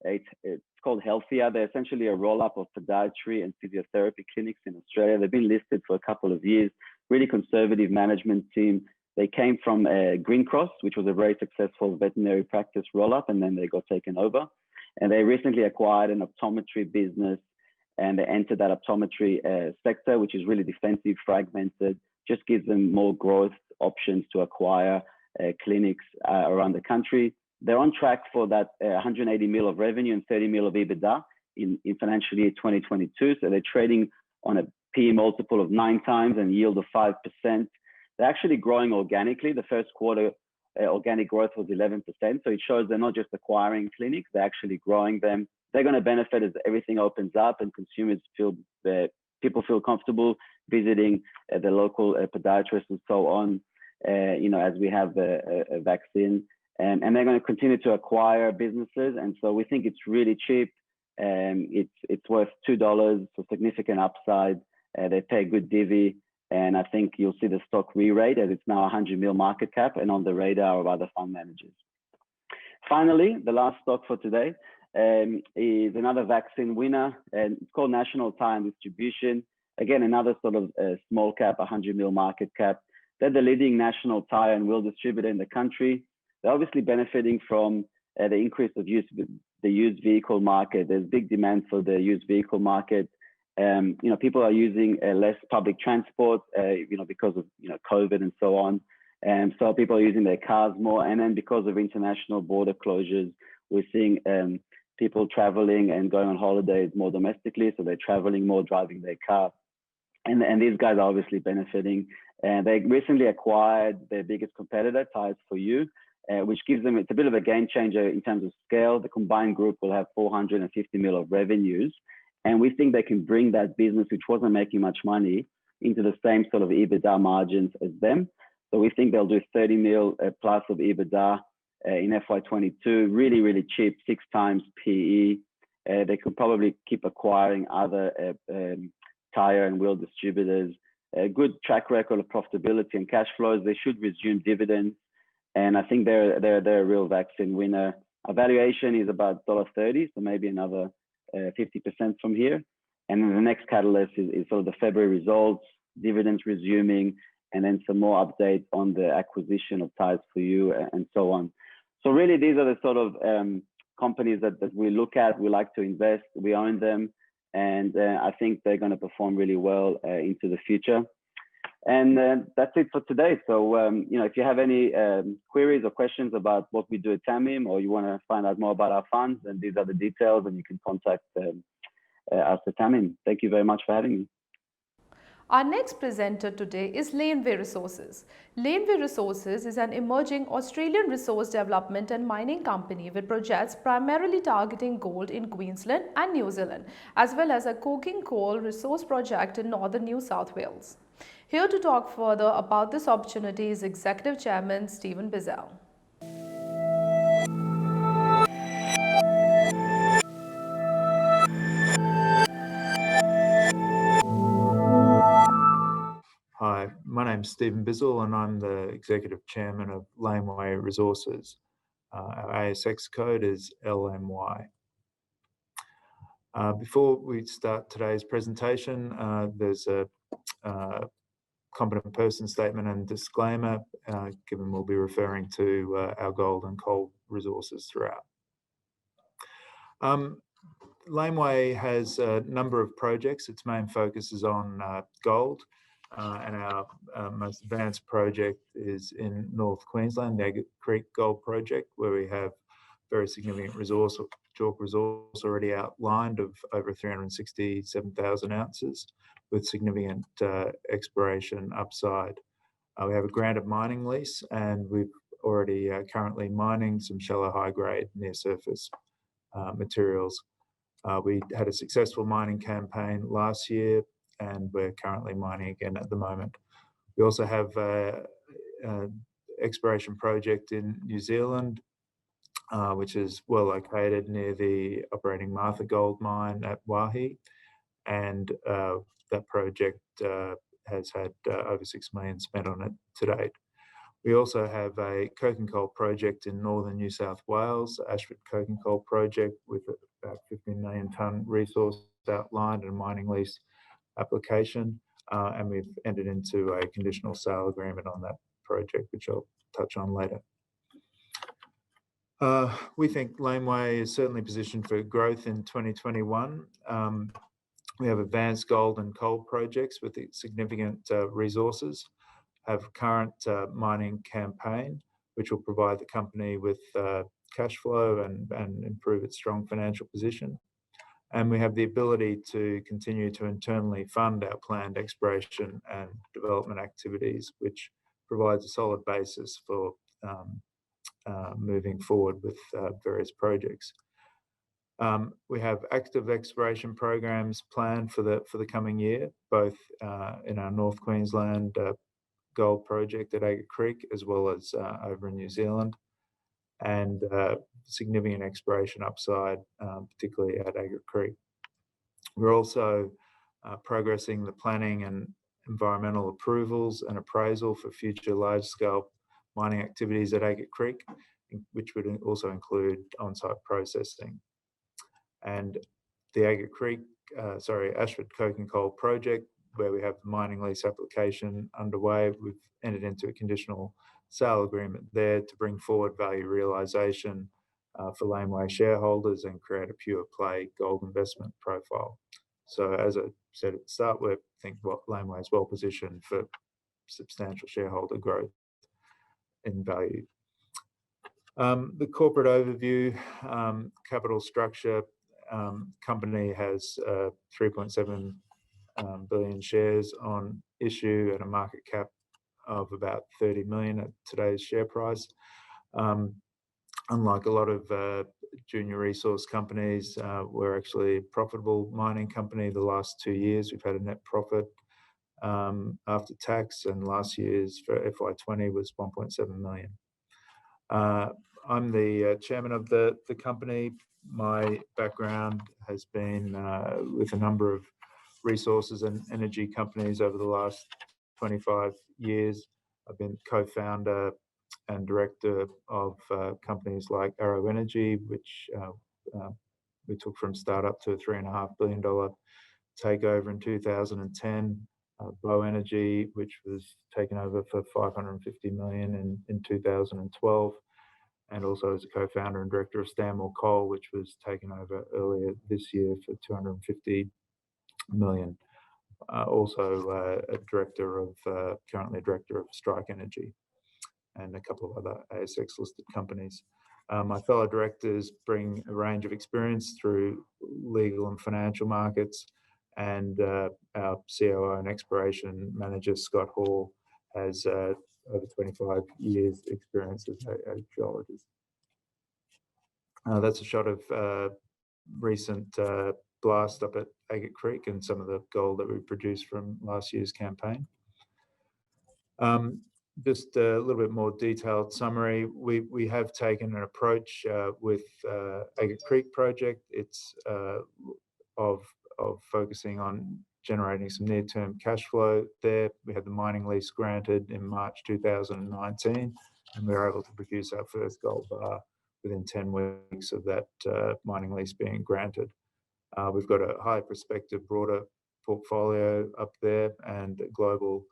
It's called Healthier. They're essentially a roll-up of podiatry and physiotherapy clinics in Australia. They've been listed for a couple of years, really conservative management team. They came from Green Cross, which was a very successful veterinary practice roll-up, and then they got taken over. And they recently acquired an optometry business, and they entered that optometry sector, which is really defensive, fragmented, just gives them more growth options to acquire clinics around the country. They're on track for that 180 mil of revenue and 30 mil of EBITDA in financial year 2022. So they're trading on a PE multiple of 9 times and yield of 5%. They're actually growing organically. The first quarter organic growth was 11%. So it shows they're not just acquiring clinics, they're actually growing them. They're going to benefit as everything opens up and consumers people feel comfortable visiting the local podiatrists and so on, as we have a vaccine. And they're going to continue to acquire businesses. And so we think it's really cheap. It's worth $2, so significant upside. They pay good divvy. And I think you'll see the stock re-rate as it's now 100 mil market cap and on the radar of other fund managers. Finally, the last stock for today is another vaccine winner, and it's called National Tire and Distribution. Again, another sort of small cap, 100 mil market cap. They're the leading national tire and wheel distributor in the country. they're obviously benefiting from the increase of the used vehicle market. There's big demand for the used vehicle market. People are using less public transport, because of COVID and so on. And so people are using their cars more. And then because of international border closures, we're seeing people traveling and going on holidays more domestically. So they're traveling more, driving their car. And these guys are obviously benefiting. And they recently acquired their biggest competitor, Tires for You, which gives them, it's a bit of a game changer in terms of scale. The combined group will have 450 mil of revenues. And we think they can bring that business, which wasn't making much money, into the same sort of EBITDA margins as them. So we think they'll do 30 mil plus of EBITDA in FY22, really, really cheap, 6 times PE. They could probably keep acquiring other tire and wheel distributors. A good track record of profitability and cash flows. They should resume dividends. And I think they're a real vaccine winner. Our valuation is about $30, so maybe another 50% from here. And then the next catalyst is sort of the February results, dividends resuming, and then some more updates on the acquisition of Tires for You and so on. So really, these are the sort of companies that we look at, we like to invest, we own them, and I think they're going to perform really well into the future. And that's it for today. So, if you have any queries or questions about what we do at TAMIM, or you want to find out more about our funds, then these are the details, and you can contact us at TAMIM. Thank you very much for having me. Our next presenter today is Laneway Resources. Laneway Resources is an emerging Australian resource development and mining company with projects primarily targeting gold in Queensland and New Zealand, as well as a coking coal resource project in northern New South Wales. Here to talk further about this opportunity is Executive Chairman Stephen Bizzell. Hi, my name's Stephen Bizzell and I'm the Executive Chairman of Laneway Resources. Our ASX code is LMY. Before we start today's presentation, there's a competent person statement and disclaimer, given we'll be referring to our gold and coal resources throughout. Laneway has a number of projects. Its main focus is on gold. And our most advanced project is in North Queensland, the Agate Creek Gold Project, where we have very significant JORC resource already outlined of over 367,000 ounces with significant exploration upside. We have a granted mining lease and we've already currently mining some shallow high-grade near surface materials. We had a successful mining campaign last year and we're currently mining again at the moment. We also have an exploration project in New Zealand, which is well located near the operating Martha Gold Mine at Waihi. And that project has had over $6 million spent on it to date. We also have a coking coal project in northern New South Wales, Ashford Coking Coal Project, with about 15 million tonne resource outlined and a mining lease application, and we've entered into a conditional sale agreement on that project, which I'll touch on later. We think Laneway is certainly positioned for growth in 2021. We have advanced gold and coal projects with significant resources, have current mining campaign, which will provide the company with cash flow and improve its strong financial position. And we have the ability to continue to internally fund our planned exploration and development activities, which provides a solid basis for moving forward with various projects. We have active exploration programs planned for the coming year, both in our North Queensland gold project at Agate Creek, as well as over in New Zealand, and significant exploration upside, particularly at Agate Creek. We're also progressing the planning and environmental approvals and appraisal for future large-scale mining activities at Agate Creek, which would also include on-site processing. And the Ashford Coking Coal Project, where we have the mining lease application underway, we've entered into a conditional sale agreement there to bring forward value realisation for Laneway shareholders and create a pure play gold investment profile. So as I said at the start, we think Laneway is well positioned for substantial shareholder growth in value. The corporate overview, capital structure, company has 3.7 billion shares on issue at a market cap of about 30 million at today's share price. Unlike a lot of junior resource companies, we're actually a profitable mining company. The last 2 years, we've had a net profit after tax, and last year's for FY20 was 1.7 million. I'm the chairman of the company. My background has been with a number of resources and energy companies over the last 25 years. I've been co-founder and director of companies like Arrow Energy, which we took from startup to a $3.5 billion takeover in 2010. Bow Energy, which was taken over for 550 million in 2012, and also as a co-founder and director of Stanmore Coal, which was taken over earlier this year for 250 million. Also a director of, currently a director of Strike Energy and a couple of other ASX listed companies. My fellow directors bring a range of experience through legal and financial markets, and our COO and exploration manager, Scott Hall, has over 25 years experience as a geologist. That's a shot of recent blast up at Agate Creek and some of the gold that we produced from last year's campaign. Just a little bit more detailed summary. We have taken an approach with Agate Creek project. It's of focusing on generating some near-term cash flow there. We had the mining lease granted in March 2019, and we were able to produce our first gold bar within 10 weeks of that mining lease being granted. We've got a high prospective broader portfolio up there and a global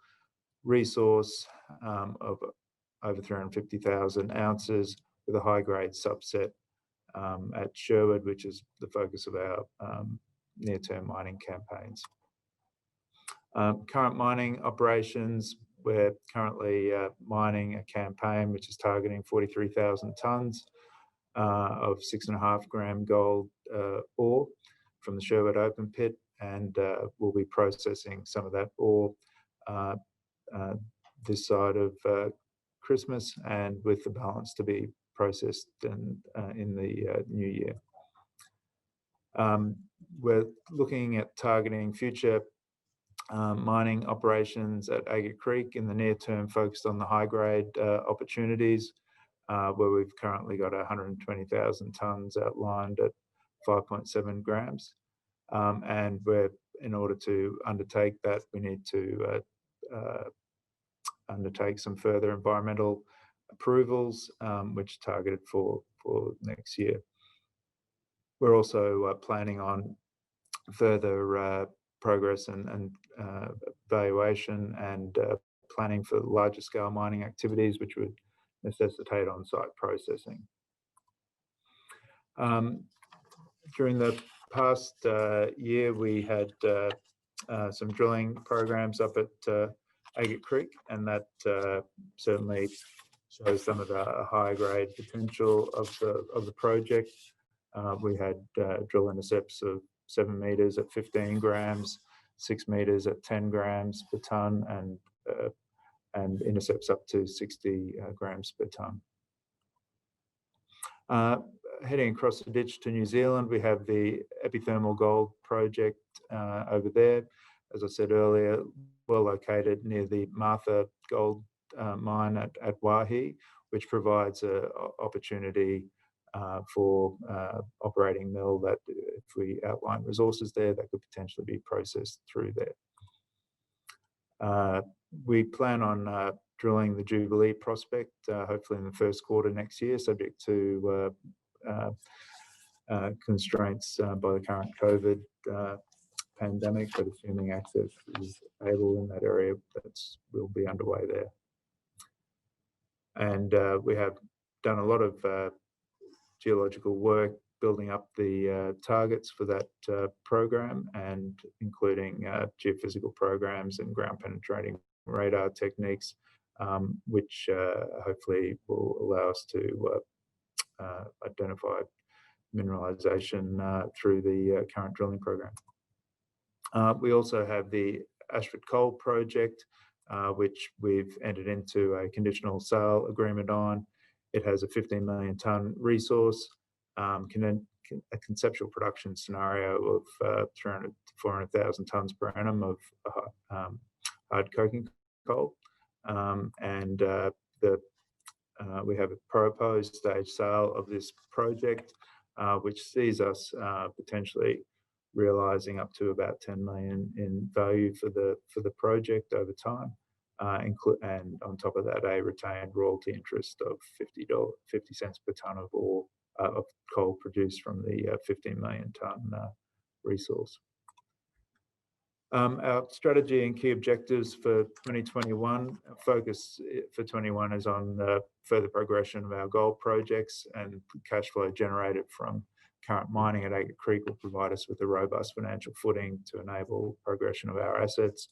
resource of over 350,000 ounces with a high-grade subset at Sherwood, which is the focus of our near-term mining campaigns. Current mining operations, we're currently mining a campaign which is targeting 43,000 tonnes of 6.5 gram gold ore from the Sherwood open pit, and we'll be processing some of that ore this side of Christmas, and with the balance to be processed in the new year. We're looking at targeting future mining operations at Agate Creek in the near term, focused on the high grade opportunities, where we've currently got 120,000 tonnes outlined at 5.7 grams. And in order to undertake that, we need to undertake some further environmental approvals, which are targeted for next year. We're also planning on further progress and valuation and planning for larger scale mining activities, which would necessitate on-site processing. During the past year, we had some drilling programs up at Agate Creek, and that certainly shows some of the high grade potential of the project. We had drill intercepts of 7 meters at 15 grams, 6 meters at 10 grams per tonne, and intercepts up to 60 grams per tonne. Heading across the ditch to New Zealand, we have the epithermal gold project over there. As I said earlier, well located near the Martha gold mine at Waihi, which provides an opportunity for operating mill that, if we outline resources there, that could potentially be processed through there. We plan on drilling the Jubilee prospect, hopefully in the first quarter next year, subject to constraints by the current COVID pandemic, but assuming access is able in that area, we'll be underway there. And we have done a lot of geological work building up the targets for that program, and including geophysical programs and ground penetrating radar techniques, which hopefully will allow us to identify mineralization through the current drilling program. We also have the Ashford Coal project, which we've entered into a conditional sale agreement on. It has a 15 million tonne resource, a conceptual production scenario of 300 to 400,000 tonnes per annum of hard coking coal. We have a proposed stage sale of this project, which sees us potentially realising up to about 10 million in value for the project over time, and on top of that, a retained royalty interest of 50 cents per tonne of ore of coal produced from the 15 million tonne resource. Our strategy and key objectives for 2021, focus for 21 is on the further progression of our gold projects, and cash flow generated from current mining at Agate Creek will provide us with a robust financial footing to enable progression of our assets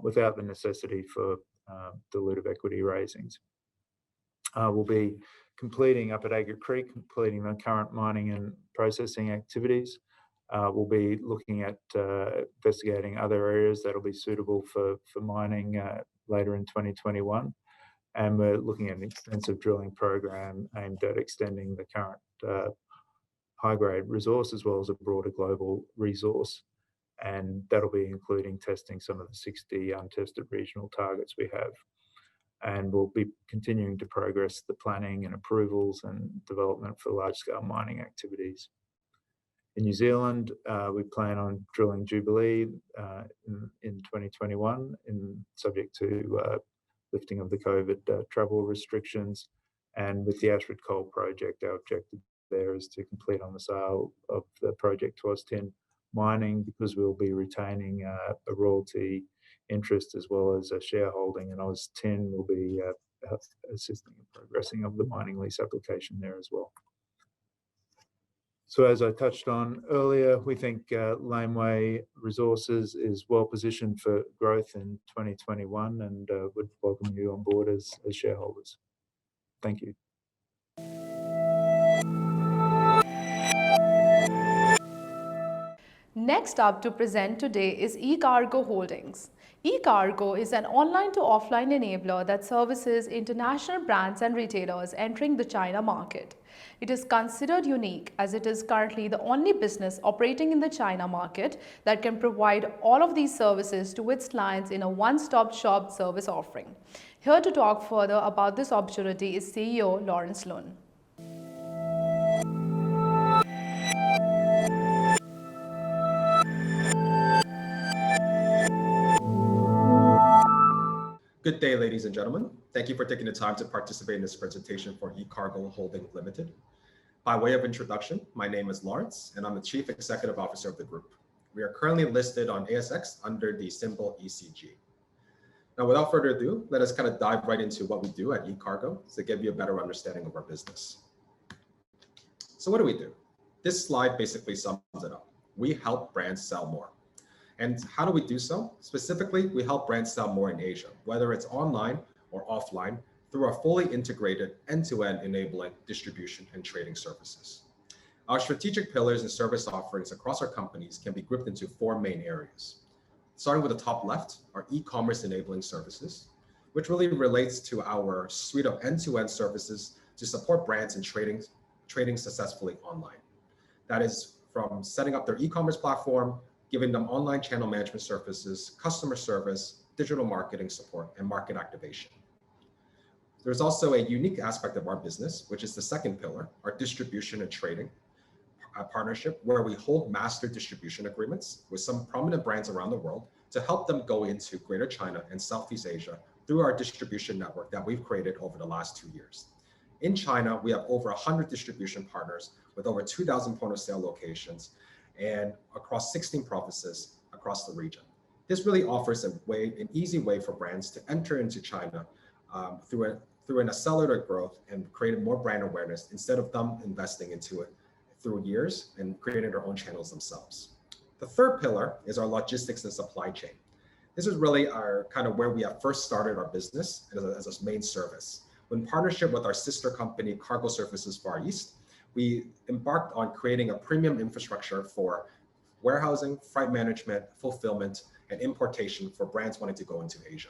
without the necessity for dilutive equity raisings. We'll be completing up at Agate Creek, completing the current mining and processing activities. We'll be looking at investigating other areas that will be suitable for mining later in 2021. And we're looking at an extensive drilling program aimed at extending the current high-grade resource as well as a broader global resource. And that'll be including testing some of the 60 untested regional targets we have. And we'll be continuing to progress the planning and approvals and development for large-scale mining activities. In New Zealand, we plan on drilling Jubilee in 2021, subject to lifting of the COVID travel restrictions. And with the Ashford Coal project, our objective there is to complete on the sale of the project to Oztin Mining, because we'll be retaining a royalty interest as well as a shareholding, and Oztin will be assisting in progressing of the mining lease application there as well. So as I touched on earlier, we think Laneway Resources is well positioned for growth in 2021, and would welcome you on board as shareholders. Thank you. Next up to present today is eCargo Holdings. eCargo is an online to offline enabler that services international brands and retailers entering the China market. It is considered unique as it is currently the only business operating in the China market that can provide all of these services to its clients in a one-stop shop service offering. Here to talk further about this opportunity is CEO Lawrence Lun. Good day, ladies and gentlemen. Thank you for taking the time to participate in this presentation for eCargo Holdings Limited. By way of introduction, my name is Lawrence, and I'm the Chief Executive Officer of the group. We are currently listed on ASX under the symbol ECG. Now, without further ado, let us kind of dive right into what we do at eCargo to give you a better understanding of our business. So what do? This slide basically sums it up. We help brands sell more. And how do we do so? Specifically, we help brands sell more in Asia, whether it's online or offline, through our fully integrated end-to-end enabling distribution and trading services. Our strategic pillars and service offerings across our companies can be grouped into four main areas. Starting with the top left, our e-commerce enabling services, which really relates to our suite of end-to-end services to support brands in trading successfully online. That is from setting up their e-commerce platform, giving them online channel management services, customer service, digital marketing support, and market activation. There's also a unique aspect of our business, which is the second pillar, our distribution and trading partnership, where we hold master distribution agreements with some prominent brands around the world to help them go into Greater China and Southeast Asia through our distribution network that we've created over the last 2 years. In China, we have over 100 distribution partners with over 2,000 point of sale locations and across 16 provinces across the region. This really offers an easy way for brands to enter into China through an accelerated growth and created more brand awareness instead of them investing into it through years and creating their own channels themselves. The third pillar is our logistics and supply chain. This is really our kind of where we have first started our business as a main service. In partnership with our sister company, Cargo Services Far East, we embarked on creating a premium infrastructure for warehousing, freight management, fulfillment, and importation for brands wanting to go into Asia.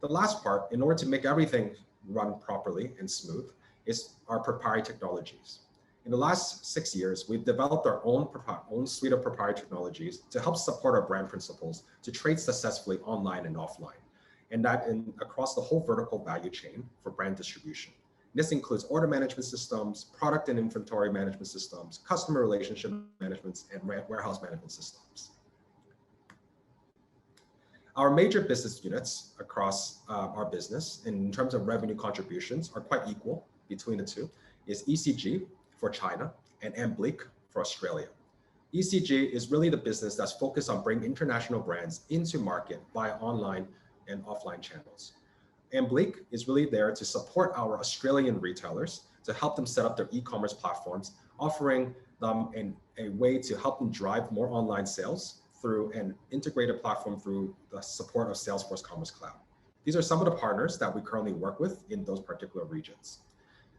The last part, in order to make everything run properly and smooth, is our proprietary technologies. In the last 6 years, we've developed our own suite of proprietary technologies to help support our brand principles to trade successfully online and offline, and that across the whole vertical value chain for brand distribution. This includes order management systems, product and inventory management systems, customer relationship management, and warehouse management systems. Our major business units across our business in terms of revenue contributions are quite equal between the two, is ECG for China and Ambleek for Australia. ECG is really the business that's focused on bringing international brands into market via online and offline channels. Ambleek is really there to support our Australian retailers to help them set up their e-commerce platforms, offering them a way to help them drive more online sales through an integrated platform through the support of Salesforce Commerce Cloud. These are some of the partners that we currently work with in those particular regions.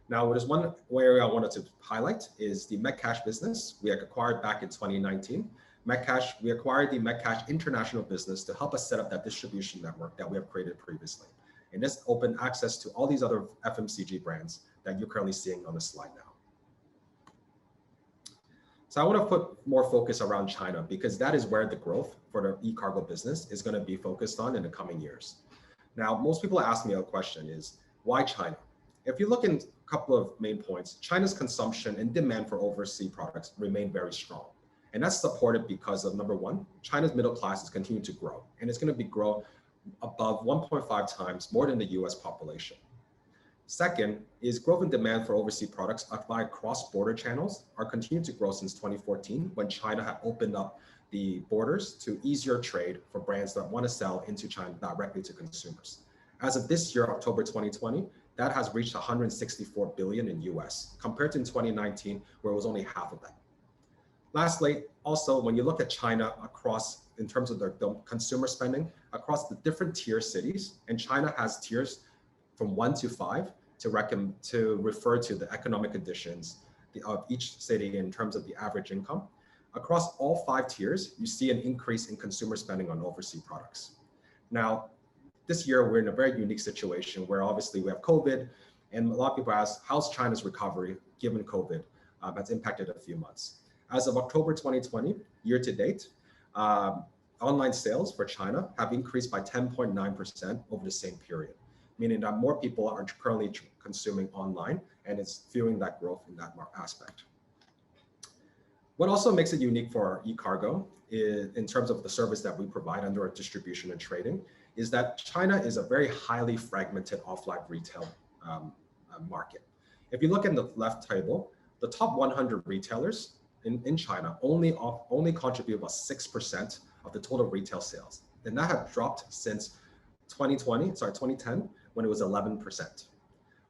Now, there's one area I wanted to highlight is the Metcash business we acquired back in 2019. We acquired the Metcash international business to help us set up that distribution network that we have created previously. And this opened access to all these other FMCG brands that you're currently seeing on the slide now. So I want to put more focus around China because that is where the growth for the e-cargo business is going to be focused on in the coming years. Now, most people ask me a question is, why China? If you look in a couple of main points, China's consumption and demand for overseas products remain very strong. And that's supported because of, number one, China's middle class is continuing to grow, and it's going to grow above 1.5 times more than the US population. Second is growth in demand for overseas products by cross-border channels are continuing to grow since 2014 when China had opened up the borders to easier trade for brands that want to sell into China directly to consumers. As of this year, October 2020, that has reached 164 billion in US compared to in 2019 where it was only half of that. Lastly, also, when you look at China across, in terms of the consumer spending, across the different tier cities, and China has tiers from 1 to 5 to refer to the economic conditions of each city in terms of the average income. Across all 5 tiers, you see an increase in consumer spending on overseas products. Now, this year, we're in a very unique situation where obviously we have COVID, and a lot of people ask, how's China's recovery given COVID that's impacted a few months? As of October 2020, year to date, online sales for China have increased by 10.9% over the same period, meaning that more people are currently consuming online, and it's fueling that growth in that aspect. What also makes it unique for our e-cargo in terms of the service that we provide under our distribution and trading is that China is a very highly fragmented offline retail market. If you look in the left table, the top 100 retailers in China only contribute about 6% of the total retail sales. And that has dropped since 2010, when it was 11%.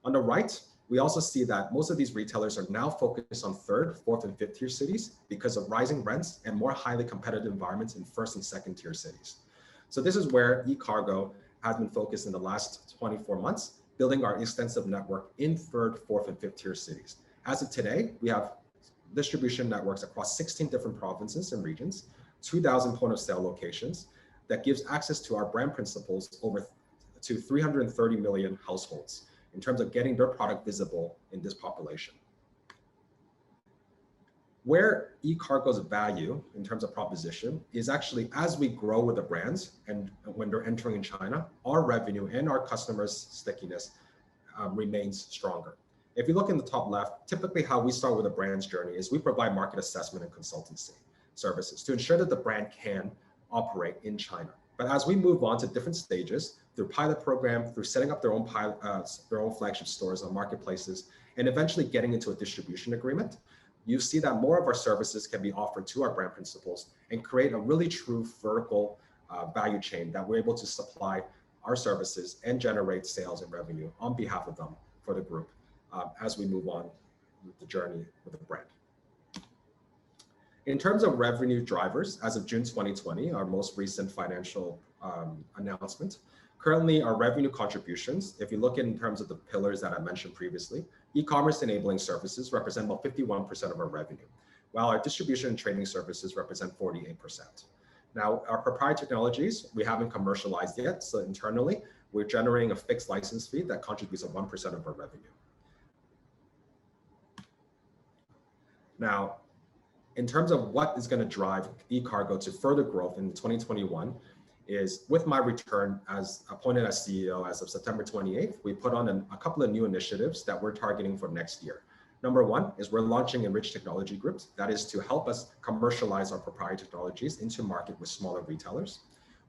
On the right, we also see that most of these retailers are now focused on 3rd, 4th, and 5th tier cities because of rising rents and more highly competitive environments in 1st and 2nd tier cities. So this is where e-cargo has been focused in the last 24 months, building our extensive network in 3rd, 4th, and 5th tier cities. As of today, we have distribution networks across 16 different provinces and regions, 2,000 point of sale locations that gives access to our brand principles over to 330 million households in terms of getting their product visible in this population. Where e-cargo's value in terms of proposition is actually as we grow with the brands and when they're entering in China, our revenue and our customers' stickiness remains stronger. If you look in the top left, typically how we start with a brand's journey is we provide market assessment and consultancy services to ensure that the brand can operate in China. But as we move on to different stages, through pilot program, through setting up their own flagship stores on marketplaces, and eventually getting into a distribution agreement, you see that more of our services can be offered to our brand principals and create a really true vertical value chain that we're able to supply our services and generate sales and revenue on behalf of them for the group as we move on with the journey with the brand. In terms of revenue drivers, as of June 2020, our most recent financial announcement, currently our revenue contributions, if you look in terms of the pillars that I mentioned previously, e-commerce enabling services represent about 51% of our revenue, while our distribution and trading services represent 48%. Now, our proprietary technologies, we haven't commercialized yet, so internally, we're generating a fixed license fee that contributes to 1% of our revenue. Now, in terms of what is going to drive eCargo to further growth in 2021 is with my return as appointed as CEO as of September 28th, we put on a couple of new initiatives that we're targeting for next year. Number one is we're launching Enriched Technology Groups. That is to help us commercialize our proprietary technologies into market with smaller retailers.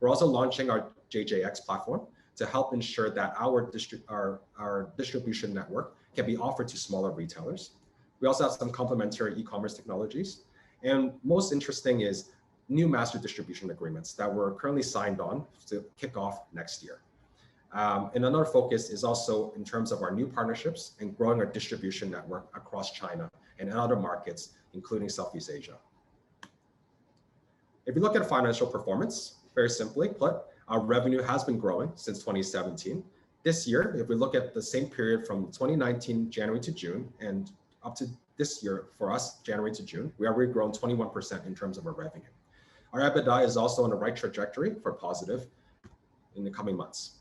We're also launching our JJX platform to help ensure that our distribution network can be offered to smaller retailers. We also have some complementary e-commerce technologies. And most interesting is new master distribution agreements that we're currently signed on to kick off next year. And another focus is also in terms of our new partnerships and growing our distribution network across China and in other markets, including Southeast Asia. If you look at financial performance, very simply put, our revenue has been growing since 2017. This year, if we look at the same period from 2019, January to June, and up to this year for us, January to June, we have already grown 21% in terms of our revenue. Our EBITDA is also on the right trajectory for positive in the coming months.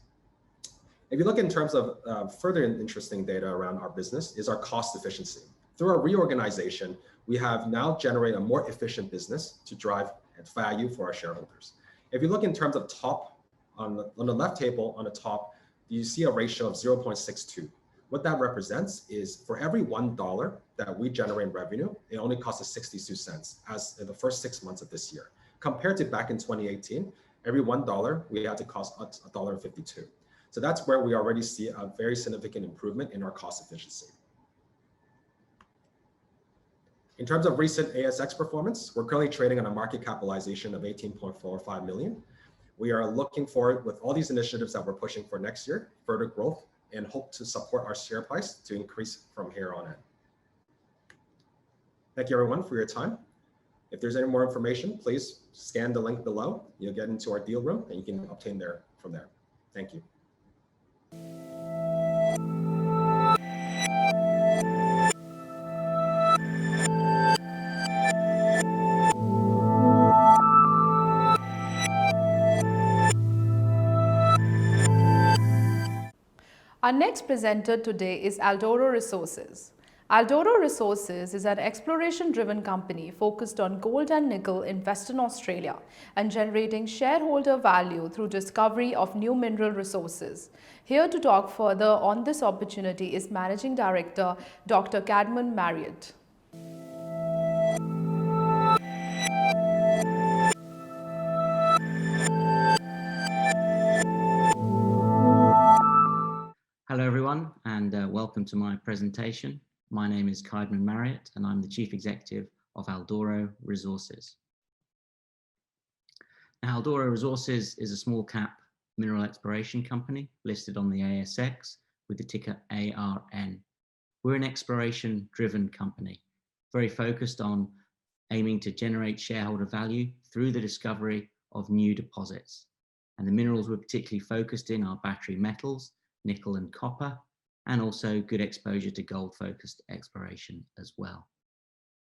If you look in terms of further interesting data around our business is our cost efficiency. Through our reorganization, we have now generated a more efficient business to drive value for our shareholders. If you look in terms of top, on the left table on the top, you see a ratio of 0.62. What that represents is for every $1 that we generate in revenue, it only costs us 62 cents as in the first 6 months of this year. Compared to back in 2018, every $1 we had to cost $1.52. So that's where we already see a very significant improvement in our cost efficiency. In terms of recent ASX performance, we're currently trading on a market capitalization of 18.45 million. We are looking forward with all these initiatives that we're pushing for next year, further growth, and hope to support our share price to increase from here on in. Thank you everyone for your time. If there's any more information, please scan the link below. You'll get into our deal room and you can obtain from there. Thank you. Our next presenter today is Aldoro Resources. Aldoro Resources is an exploration-driven company focused on gold and nickel in Western Australia and generating shareholder value through discovery of new mineral resources. Here to talk further on this opportunity is Managing Director Dr. Cadman Marriott. Hello everyone and welcome to my presentation. My name is Cadman Marriott and I'm the Chief Executive of Aldoro Resources. Now, Aldoro Resources is a small cap mineral exploration company listed on the ASX with the ticker ARN. We're an exploration driven company, very focused on aiming to generate shareholder value through the discovery of new deposits. And the minerals we're particularly focused in are battery metals, nickel and copper, and also good exposure to gold-focused exploration as well.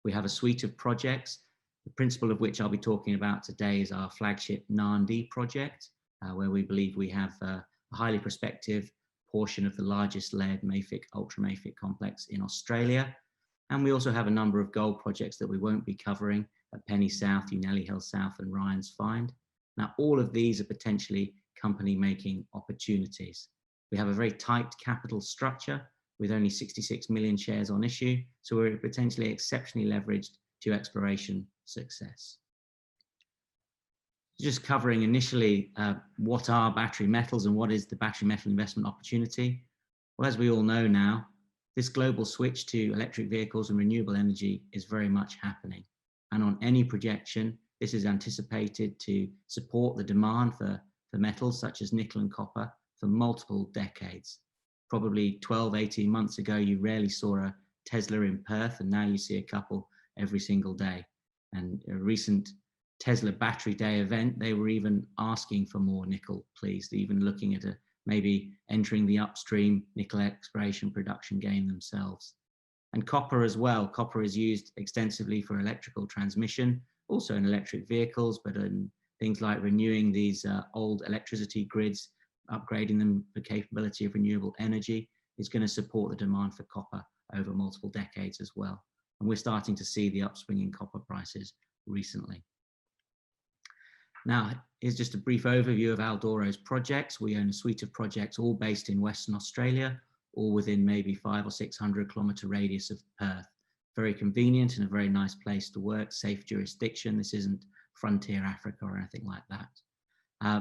We have a suite of projects, the principal of which I'll be talking about today is our flagship Nandi project, where we believe we have a highly prospective portion of the largest layered mafic, ultramafic complex in Australia. And we also have a number of gold projects that we won't be covering at Penny South, Unelli Hill South and Ryan's Find. Now, all of these are potentially company-making opportunities. We have a very tight capital structure with only 66 million shares on issue, so we're potentially exceptionally leveraged to exploration success. Just covering initially what are battery metals and what is the battery metal investment opportunity. Well, as we all know now, this global switch to electric vehicles and renewable energy is very much happening. And on any projection, this is anticipated to support the demand for metals such as nickel and copper for multiple decades. Probably 12, 18 months ago, you rarely saw a Tesla in Perth, and now you see a couple every single day. And a recent Tesla Battery Day event, they were even asking for more nickel, please, even looking at maybe entering the upstream nickel exploration production game themselves. And copper as well. Copper is used extensively for electrical transmission, also in electric vehicles, but in things like renewing these old electricity grids, upgrading them for capability of renewable energy is going to support the demand for copper over multiple decades as well. And we're starting to see the upswing in copper prices recently. Now, here's just a brief overview of Aldoro's projects. We own a suite of projects all based in Western Australia, all within maybe 500 or 600 kilometre radius of Perth. Very convenient and a very nice place to work, safe jurisdiction. This isn't frontier Africa or anything like that.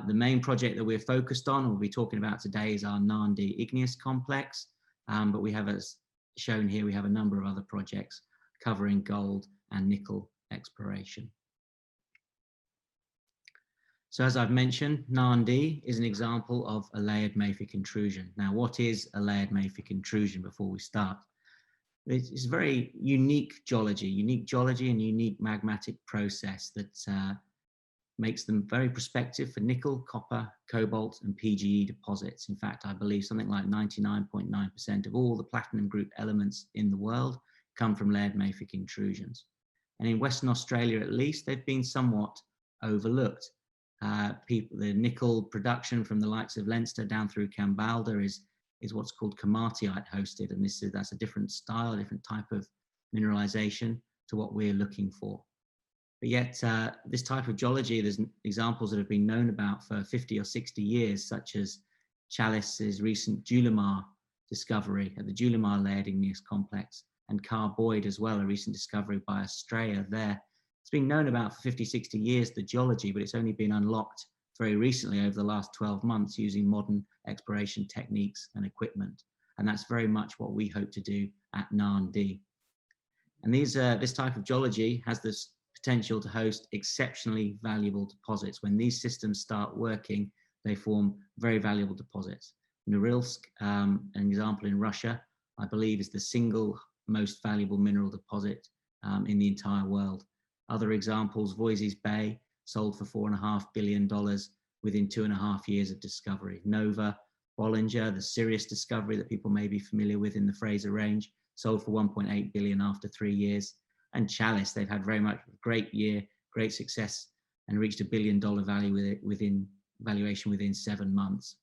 The main project that we're focused on, we'll be talking about today, is our Nandi Igneous Complex. But we have, as shown here, we have a number of other projects covering gold and nickel exploration. So as I've mentioned, Nandi is an example of a layered mafic intrusion. Now, what is a layered mafic intrusion before we start? It's a very unique geology and unique magmatic process that makes them very prospective for nickel, copper, cobalt, and PGE deposits. In fact, I believe something like 99.9% of all the platinum group elements in the world come from layered mafic intrusions. And in Western Australia, at least, they've been somewhat overlooked. The nickel production from the likes of Leinster down through Kambalda is what's called komatiite hosted, and that's a different style, a different type of mineralization to what we're looking for. But yet, this type of geology, there's examples that have been known about for 50 or 60 years, such as Chalice's recent Julimar discovery at the Julimar layered igneous complex, and Carboyd as well, a recent discovery by Australia there. It's been known about for 50, 60 years, the geology, but it's only been unlocked very recently over the last 12 months using modern exploration techniques and equipment. And that's very much what we hope to do at Nandi. And this type of geology has this potential to host exceptionally valuable deposits. When these systems start working, they form very valuable deposits. Norilsk, an example in Russia, I believe is the single most valuable mineral deposit in the entire world. Other examples, Voisey's Bay, sold for $4.5 billion within 2.5 years of discovery. Nova, Bollinger, the Sirius discovery that people may be familiar with in the Fraser Range, sold for 1.8 billion after 3 years. And Chalice, they've had very much a great year, great success, and reached $1 billion valuation within 7 months.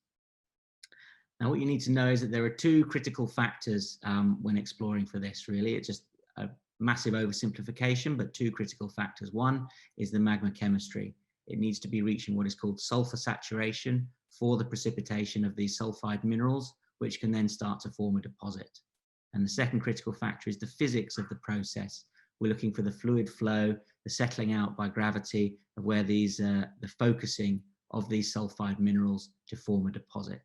Now, what you need to know is that there are two critical factors when exploring for this, really. It's just a massive oversimplification, but two critical factors. One is the magma chemistry. It needs to be reaching what is called sulfur saturation for the precipitation of these sulfide minerals, which can then start to form a deposit. And the second critical factor is the physics of the process. We're looking for the fluid flow, the settling out by gravity of where these, the focusing of these sulfide minerals to form a deposit.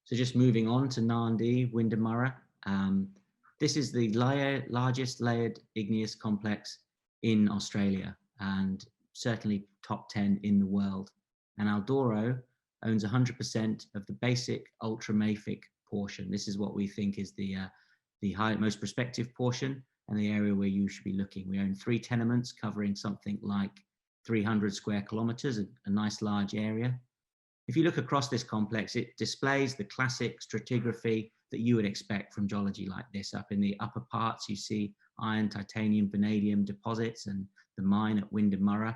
So just moving on to Nandi, Windermurra. This is the largest layered igneous complex in Australia and certainly top 10 in the world. And Aldoro owns 100% of the basic ultramafic portion. This is what we think is the most prospective portion and the area where you should be looking. We own 3 tenements covering something like 300 square kilometers, a nice large area. If you look across this complex, it displays the classic stratigraphy that you would expect from geology like this. Up in the upper parts, you see iron, titanium, vanadium deposits and the mine at Windermurra.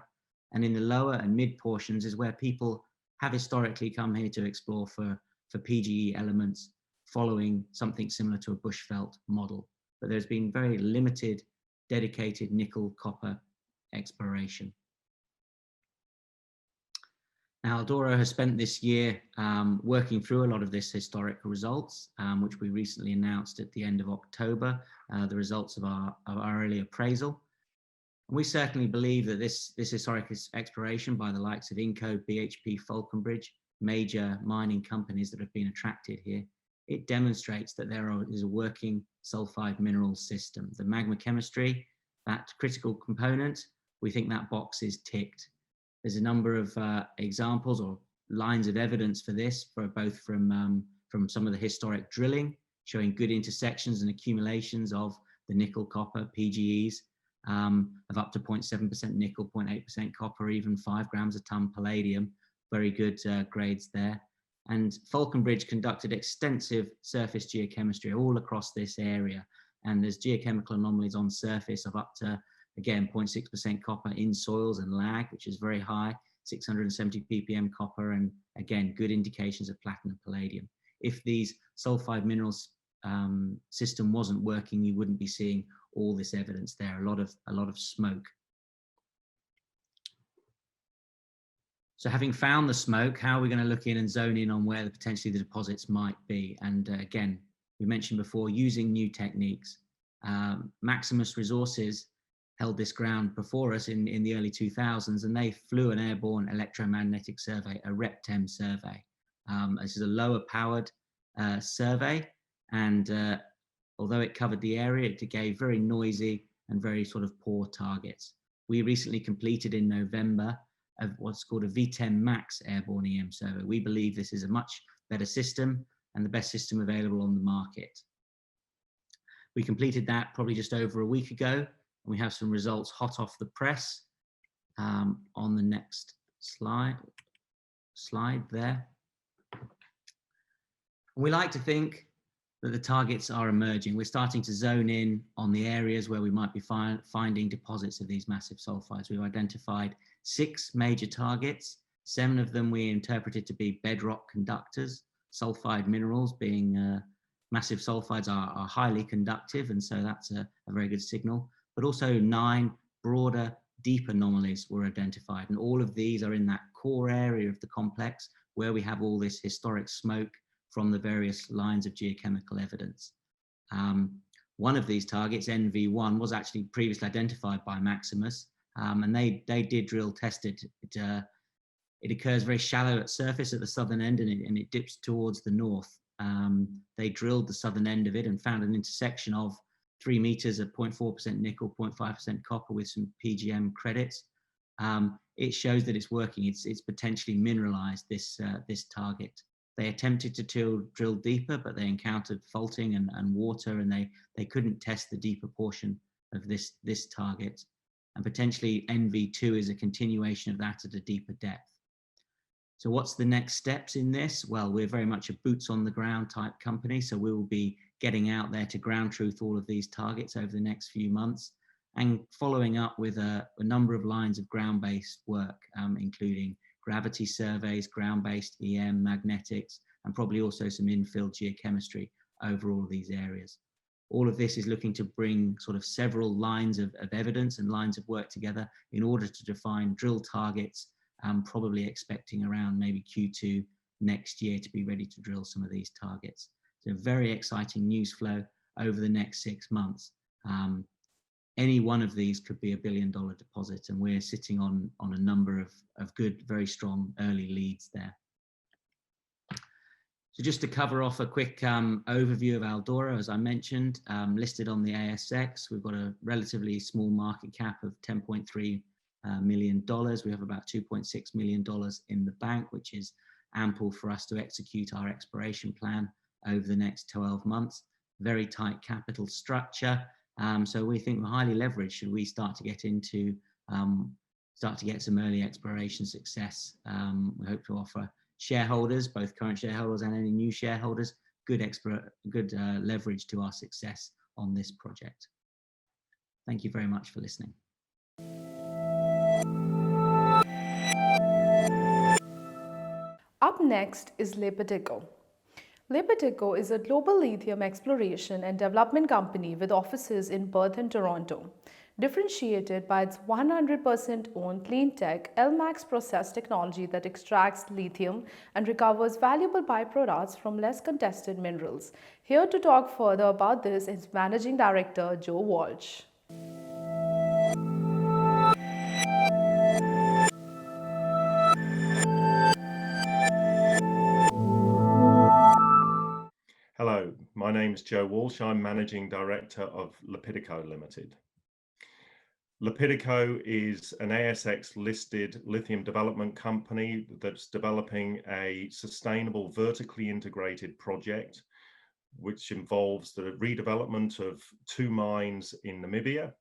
And in the lower and mid portions is where people have historically come here to explore for PGE elements following something similar to a bushveld model. But there's been very limited dedicated nickel copper exploration. Now, Aldoro has spent this year working through a lot of this historic results, which we recently announced at the end of October, the results of our early appraisal. And we certainly believe that this historic exploration by the likes of Inco, BHP, Falconbridge, major mining companies that have been attracted here, it demonstrates that there is a working sulfide mineral system. The magma chemistry, that critical component, we think that box is ticked. There's a number of examples or lines of evidence for this, both from some of the historic drilling, showing good intersections and accumulations of the nickel copper PGEs of up to 0.7% nickel, 0.8% copper, even 5 grams a ton palladium. Very good grades there. And Falconbridge conducted extensive surface geochemistry all across this area. And there's geochemical anomalies on surface of up to, again, 0.6% copper in soils and lag, which is very high, 670 ppm copper, and again, good indications of platinum palladium. If these sulfide minerals system wasn't working, you wouldn't be seeing all this evidence there, a lot of smoke. So having found the smoke, how are we going to look in and zone in on where potentially the deposits might be? And again, we mentioned before, using new techniques. Maximus Resources held this ground before us in the early 2000s, and they flew an airborne electromagnetic survey, a REPTEM survey. This is a lower powered survey, and although it covered the area, it gave very noisy and very sort of poor targets. We recently completed in November of what's called a V10 Max airborne EM survey. We believe this is a much better system and the best system available on the market. We completed that probably just over a week ago, and we have some results hot off the press on the next slide there. We like to think that the targets are emerging. We're starting to zone in on the areas where we might be finding deposits of these massive sulfides. We've identified 6 major targets. 7 of them we interpreted to be bedrock conductors. Sulfide minerals being massive sulfides are highly conductive, and so that's a very good signal. But also 9 broader, deep anomalies were identified, and all of these are in that core area of the complex where we have all this historic smoke from the various lines of geochemical evidence. One of these targets, NV1, was actually previously identified by Maximus, and they did drill test it. It occurs very shallow at surface at the southern end, and it dips towards the north. They drilled the southern end of it and found an intersection of 3 meters at 0.4% nickel, 0.5% copper with some PGM credits. It shows that it's working. It's potentially mineralized, this target. They attempted to drill deeper, but they encountered faulting and water, and they couldn't test the deeper portion of this target. And potentially NV2 is a continuation of that at a deeper depth. So what's the next steps in this? Well, we're very much a boots on the ground type company, so we will be getting out there to ground truth all of these targets over the next few months, and following up with a number of lines of ground-based work, including gravity surveys, ground-based EM, magnetics, and probably also some infill geochemistry over all of these areas. All of this is looking to bring sort of several lines of evidence and lines of work together in order to define drill targets, probably expecting around maybe Q2 next year to be ready to drill some of these targets. So very exciting news flow over the next 6 months. Any one of these could be $1 billion deposit, and we're sitting on a number of good, very strong early leads there. So just to cover off a quick overview of Aldora, as I mentioned, listed on the ASX, we've got a relatively small market cap of $10.3 million. We have about $2.6 million in the bank, which is ample for us to execute our exploration plan over the next 12 months. Very tight capital structure. So we think we're highly leveraged should we start to get some early exploration success. We hope to offer shareholders, both current shareholders and any new shareholders, good leverage to our success on this project. Thank you very much for listening. Up next is Lepetico. Lepetico is a global lithium exploration and development company with offices in Perth and Toronto. Differentiated by its 100% owned clean tech LMAX process technology that extracts lithium and recovers valuable byproducts from less contested minerals. Here to talk further about this is Managing Director Joe Walsh. Hello, my name is Joe Walsh. I'm Managing Director of Lepetico Limited. Lepidico is an ASX-listed lithium development company that's developing a sustainable, vertically integrated project, which involves the redevelopment of 2 mines in Namibia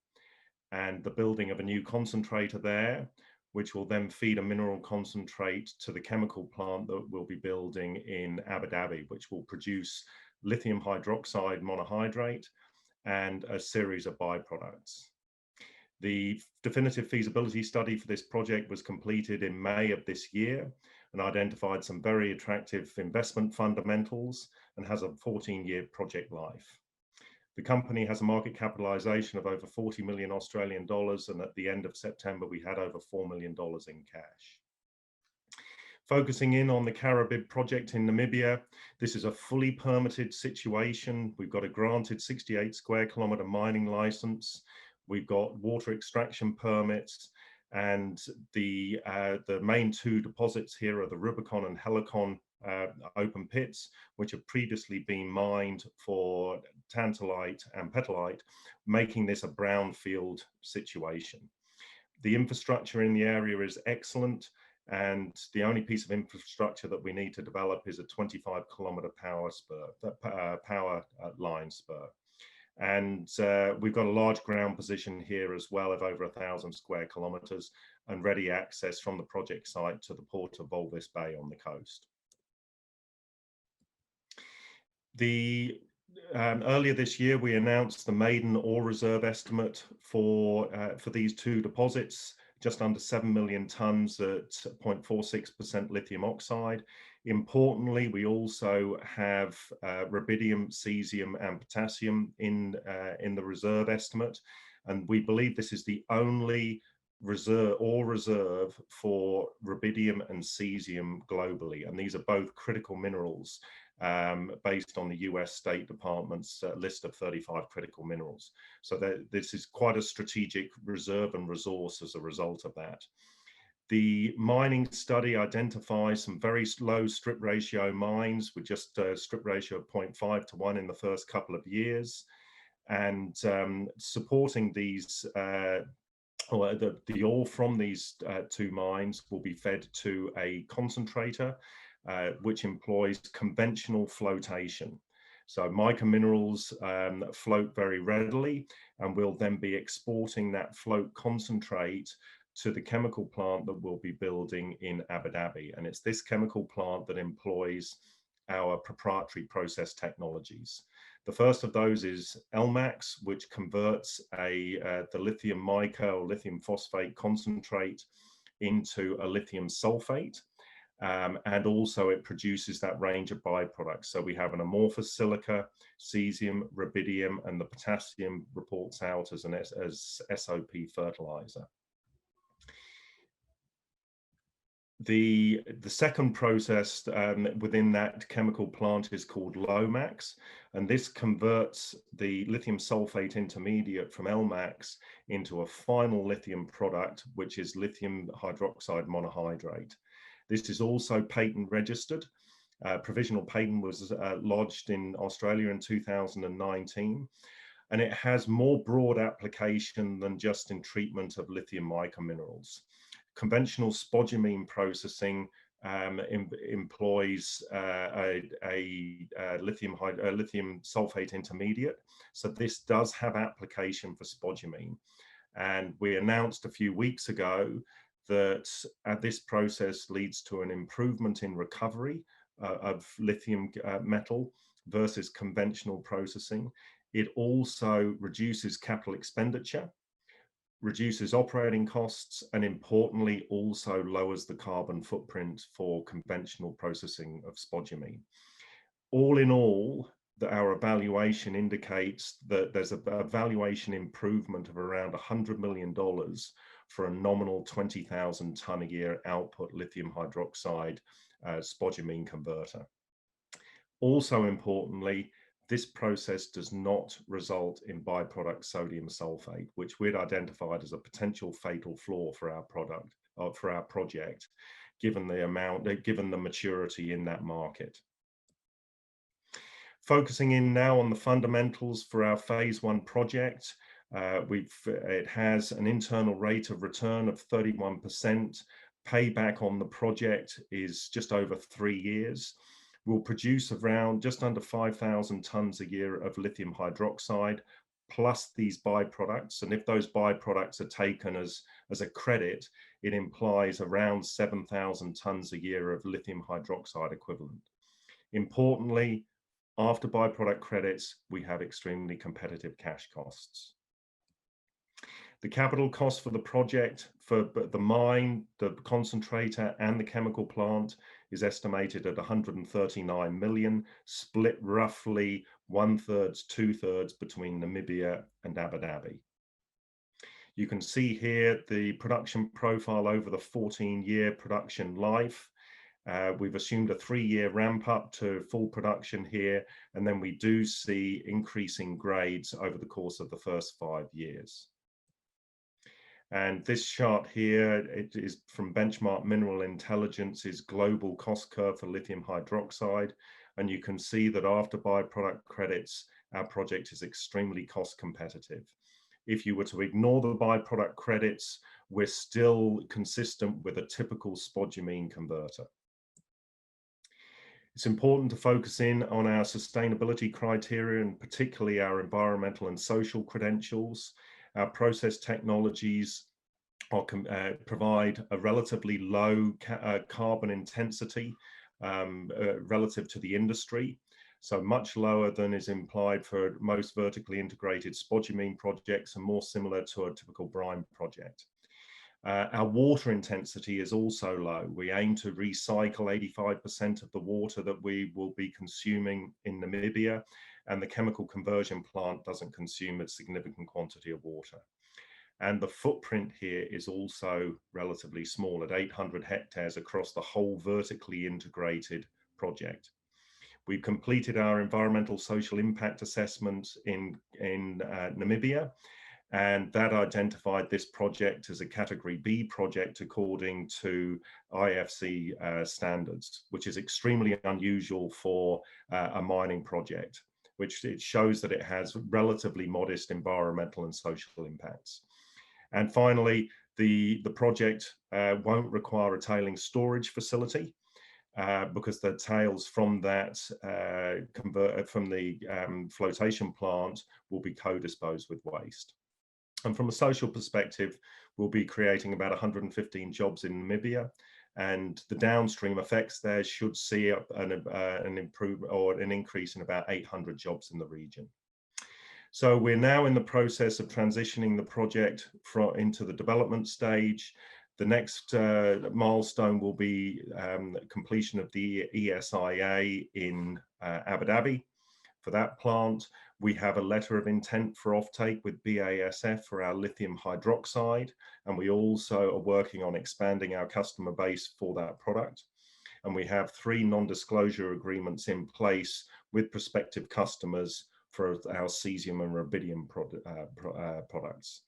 and the building of a new concentrator there, which will then feed a mineral concentrate to the chemical plant that we'll be building in Abu Dhabi, which will produce lithium hydroxide monohydrate and a series of byproducts. The definitive feasibility study for this project was completed in May of this year and identified some very attractive investment fundamentals and has a 14-year project life. The company has a market capitalization of over 40 million Australian dollars, and at the end of September, we had over $4 million in cash. Focusing in on the Caribib project in Namibia, this is a fully permitted situation. We've got a granted 68 square kilometre mining license. We've got water extraction permits, and the main 2 deposits here are the Rubicon and Helicon open pits, which have previously been mined for tantalite and petalite, making this a brownfield situation. The infrastructure in the area is excellent, and the only piece of infrastructure that we need to develop is a 25-kilometre power line spur. And we've got a large ground position here as well of over 1,000 square kilometres and ready access from the project site to the port of Walvis Bay on the coast. Earlier this year, we announced the maiden ore reserve estimate for these 2 deposits, just under 7 million tonnes at 0.46% lithium oxide. Importantly, we also have rubidium, cesium and potassium in the reserve estimate, and we believe this is the only ore reserve for rubidium and cesium globally, and these are both critical minerals based on the US State Department's list of 35 critical minerals. So this is quite a strategic reserve and resource as a result of that. The mining study identifies some very low strip ratio mines with just a strip ratio of 0.5 to 1 in the first couple of years. And supporting these, the ore from these 2 mines will be fed to a concentrator, which employs conventional flotation. So mica minerals float very readily, and we'll then be exporting that float concentrate to the chemical plant that we'll be building in Abu Dhabi. And it's this chemical plant that employs our proprietary process technologies. The first of those is LMAX, which converts the lithium mica or lithium phosphate concentrate into a lithium sulfate. And also it produces that range of byproducts. So we have an amorphous silica, cesium, rubidium, and the potassium reports out as an SOP fertilizer. The second process within that chemical plant is called LOMAX, and this converts the lithium sulfate intermediate from LMAX into a final lithium product, which is lithium hydroxide monohydrate. This is also patent registered. Provisional patent was lodged in Australia in 2019, and it has more broad application than just in treatment of lithium mica minerals. Conventional spodumene processing employs a lithium sulfate intermediate. So this does have application for spodumene. And we announced a few weeks ago that this process leads to an improvement in recovery of lithium metal versus conventional processing. It also reduces capital expenditure, reduces operating costs, and importantly, also lowers the carbon footprint for conventional processing of spodumene. All in all, our evaluation indicates that there's a valuation improvement of around $100 million for a nominal 20,000 tonne a year output lithium hydroxide spodumene converter. Also importantly, this process does not result in byproduct sodium sulfate, which we'd identified as a potential fatal flaw for our product, or for our project, given the maturity in that market. Focusing in now on the fundamentals for our phase 1 project, It has an internal rate of return of 31%. Payback on the project is just over 3 years. We'll produce around just under 5,000 tons a year of lithium hydroxide, plus these byproducts. And if those byproducts are taken as a credit, it implies around 7,000 tons a year of lithium hydroxide equivalent. Importantly, after byproduct credits, we have extremely competitive cash costs. The capital cost for the project, for the mine, the concentrator and the chemical plant is estimated at 139 million, split roughly 1/3, 2/3 between Namibia and Abu Dhabi. You can see here the production profile over the 14-year production life. We've assumed a 3-year ramp up to full production here, and then we do see increasing grades over the course of the first 5 years. And this chart here, it is from Benchmark Mineral Intelligence's global cost curve for lithium hydroxide. And you can see that after byproduct credits, our project is extremely cost competitive. If you were to ignore the byproduct credits, we're still consistent with a typical spodumene converter. It's important to focus in on our sustainability criteria, and particularly our environmental and social credentials. Our process technologies provide a relatively low carbon intensity relative to the industry, so much lower than is implied for most vertically integrated spodumene projects and more similar to a typical brine project. Our water intensity is also low. We aim to recycle 85% of the water that we will be consuming in Namibia, and the chemical conversion plant doesn't consume a significant quantity of water. And the footprint here is also relatively small at 800 hectares across the whole vertically integrated project. We've completed our environmental social impact assessment in Namibia, and that identified this project as a Category B project according to IFC standards, which is extremely unusual for a mining project, which it shows that it has relatively modest environmental and social impacts. And finally, the project won't require a tailings storage facility because the tails from that from the flotation plant will be co-disposed with waste. And from a social perspective, we'll be creating about 115 jobs in Namibia, and the downstream effects there should see an improvement or an increase in about 800 jobs in the region. So we're now in the process of transitioning the project into the development stage. The next milestone will be completion of the ESIA in Abu Dhabi. For that plant, we have a letter of intent for offtake with BASF for our lithium hydroxide, and we also are working on expanding our customer base for that product. And we have 3 non-disclosure agreements in place with prospective customers for our cesium and rubidium products.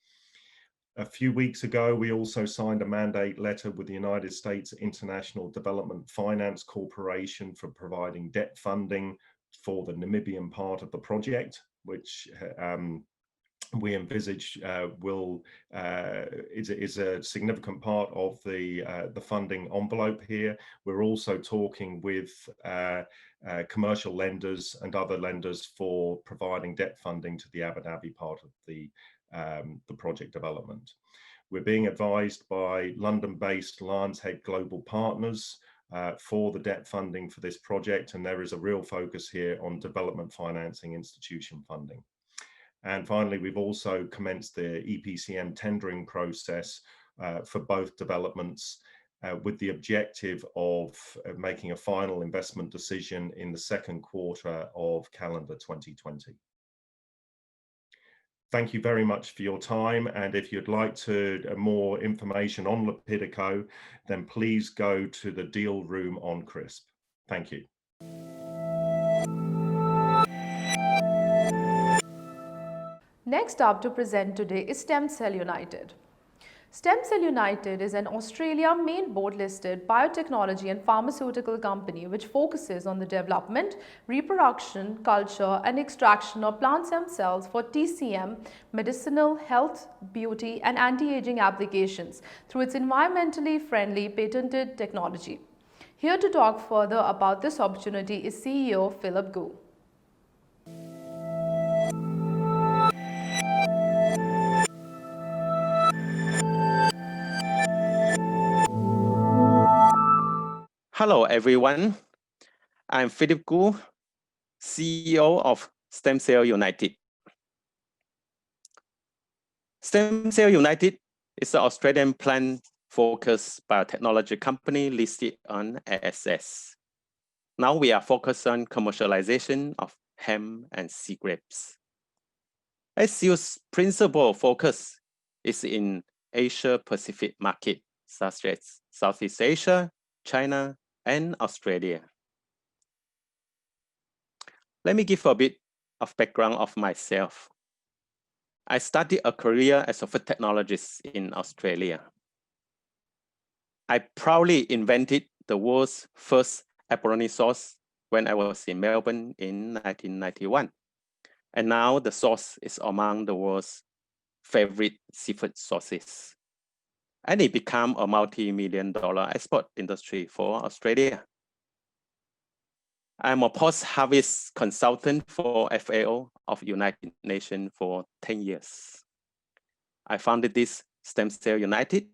A few weeks ago, we also signed a mandate letter with the United States International Development Finance Corporation for providing debt funding for the Namibian part of the project, which we envisage is a significant part of the funding envelope here. We're also talking with commercial lenders and other lenders for providing debt funding to the Abu Dhabi part of the project development. We're being advised by London-based Lions Head Global Partners for the debt funding for this project, and there is a real focus here on development financing institution funding. And finally, we've also commenced the EPCM tendering process for both developments with the objective of making a final investment decision in the second quarter of calendar 2020. Thank you very much for your time, and if you'd like more information on Lepidico, then please go to the deal room on CRISP. Thank you. Next up to present today is Stem Cell United. Stem Cell United is an Australia main board-listed biotechnology and pharmaceutical company which focuses on the development, reproduction, culture and extraction of plant stem cells for TCM, medicinal, health, beauty and anti-aging applications through its environmentally friendly patented technology. Here to talk further about this opportunity is CEO Philip Gu. Hello, everyone. I'm Philip Gu, CEO of Stem Cell United. Stem Cell United is an Australian plant-focused biotechnology company listed on ASX. Now we are focused on commercialization of hemp and sea grapes. SCU's principal focus is in Asia-Pacific market, such as Southeast Asia, China, and Australia. Let me give a bit of background of myself. I started a career as a food technologist in Australia. I proudly invented the world's first abalone sauce when I was in Melbourne in 1991. And now the sauce is among the world's favorite seafood sauces. And it became a multi-million-dollar export industry for Australia. I'm a post-harvest consultant for FAO of United Nations for 10 years. I founded this Stem Cell United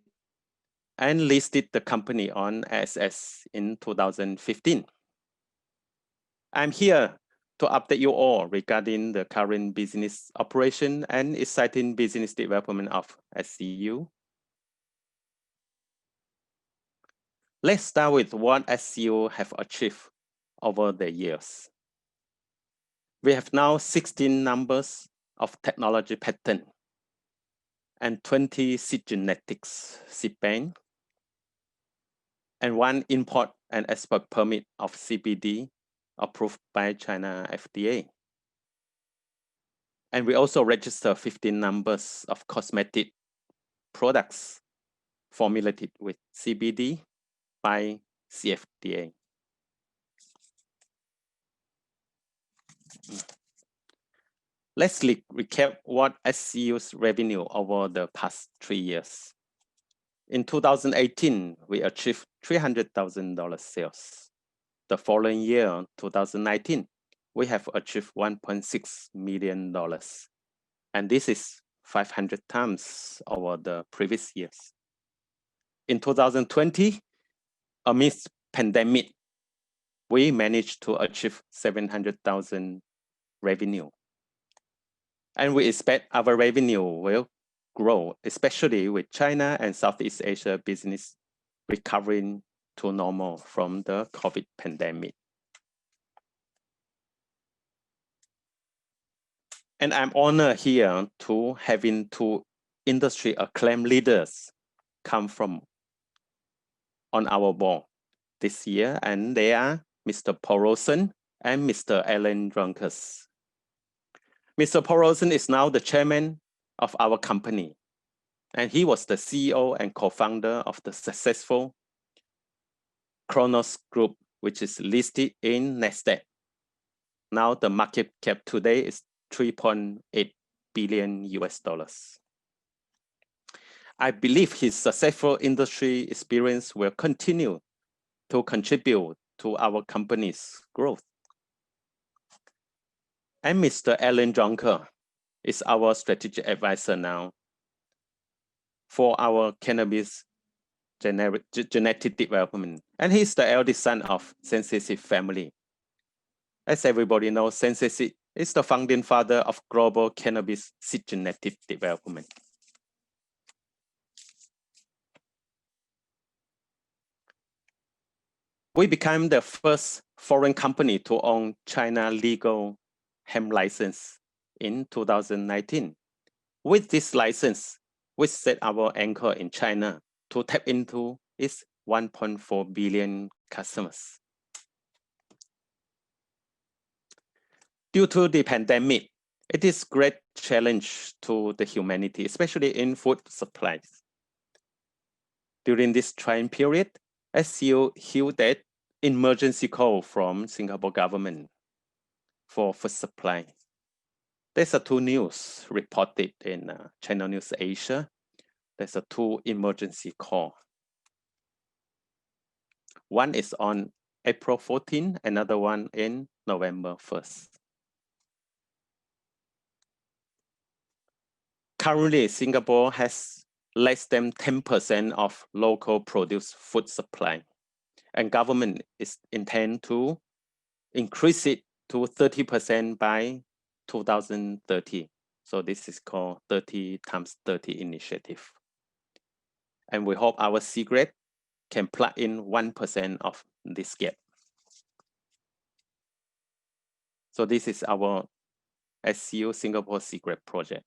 and listed the company on ASX in 2015. I'm here to update you all regarding the current business operation and exciting business development of SCU. Let's start with what SCU have achieved over the years. We have now 16 numbers of technology patent and 20 seed genetics seed bank, and 1 import and export permit of CBD approved by China FDA. And we also register 15 numbers of cosmetic products formulated with CBD by CFDA. Let's recap what SCU's revenue over the past 3 years. In 2018, we achieved $300,000 sales. The following year, 2019, we have achieved $1.6 million. And this is 500 times over the previous years. In 2020, amidst pandemic, we managed to achieve 700,000 revenue. And we expect our revenue will grow, especially with China and Southeast Asia business recovering to normal from the COVID pandemic. And I'm honored here to having 2 industry acclaimed leaders come from on our board this year, and they are Mr. Paul Rosen and Mr. Alan Drunkers. Mr. Paul Rosen is now the chairman of our company, and he was the CEO and co-founder of the successful Kronos Group, which is listed in Nasdaq. Now the market cap today is $3.8 billion US. I believe his successful industry experience will continue to contribute to our company's growth. And Mr. Alan Drunker is our strategic advisor now for our cannabis genetic development. And he's the eldest son of Sensei family. As everybody knows, Sensei is the founding father of global cannabis seed genetic development. We became the first foreign company to own China legal hemp license in 2019. With this license, we set our anchor in China to tap into its 1.4 billion customers. Due to the pandemic, it is a great challenge to the humanity, especially in food supplies. During this trying period, SCU heeded emergency call from Singapore government for food supply. There's a two news reported in Channel News Asia. There's a two emergency call. One is on April 14, another one in November 1st. Currently, Singapore has less than 10% of local produce food supply, and government is intend to increase it to 30% by 2030. So this is called 30 times 30 initiative. And we hope our secret can plug in 1% of this gap. So this is our SCU Singapore Secret project.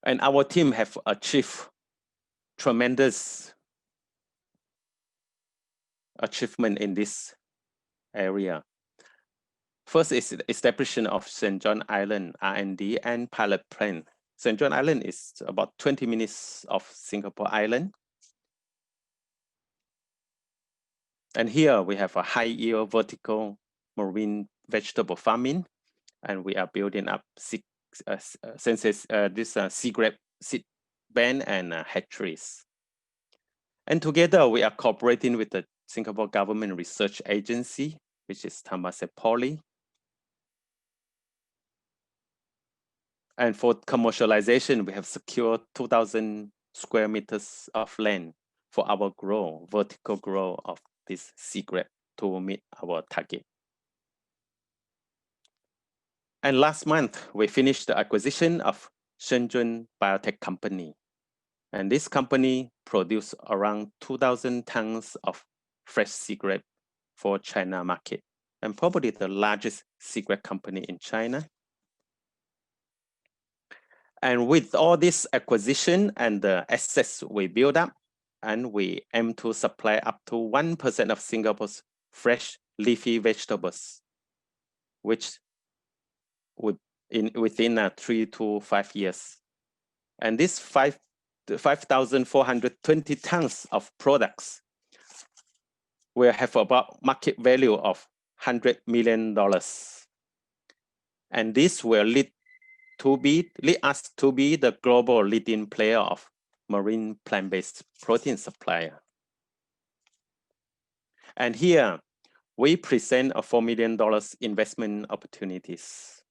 And our team have achieved tremendous achievement in this area. First is the establishment of St. John Island R&D and pilot plant. St. John Island is about 20 minutes of Singapore Island. And here we have a high yield vertical marine vegetable farming, and we are building up secret seed bank and hatcheries. And together we are cooperating with the Singapore Government Research Agency, which is Temasek Poly. And for commercialization, we have secured 2,000 square meters of land for our vertical growth of this secret to meet our target. And last month, we finished the acquisition of Shenzhen Biotech Company. And this company produced around 2,000 tons of fresh cigarette for China market, and probably the largest cigarette company in China. And with all this acquisition and the assets we build up, and we aim to supply up to 1% of Singapore's fresh leafy vegetables, which would within 3 to 5 years. And this 5,420 tons of products will have about market value of $100 million. And this will lead us to be the global leading player of marine plant-based protein supplier. And here we present a $4 million investment opportunities.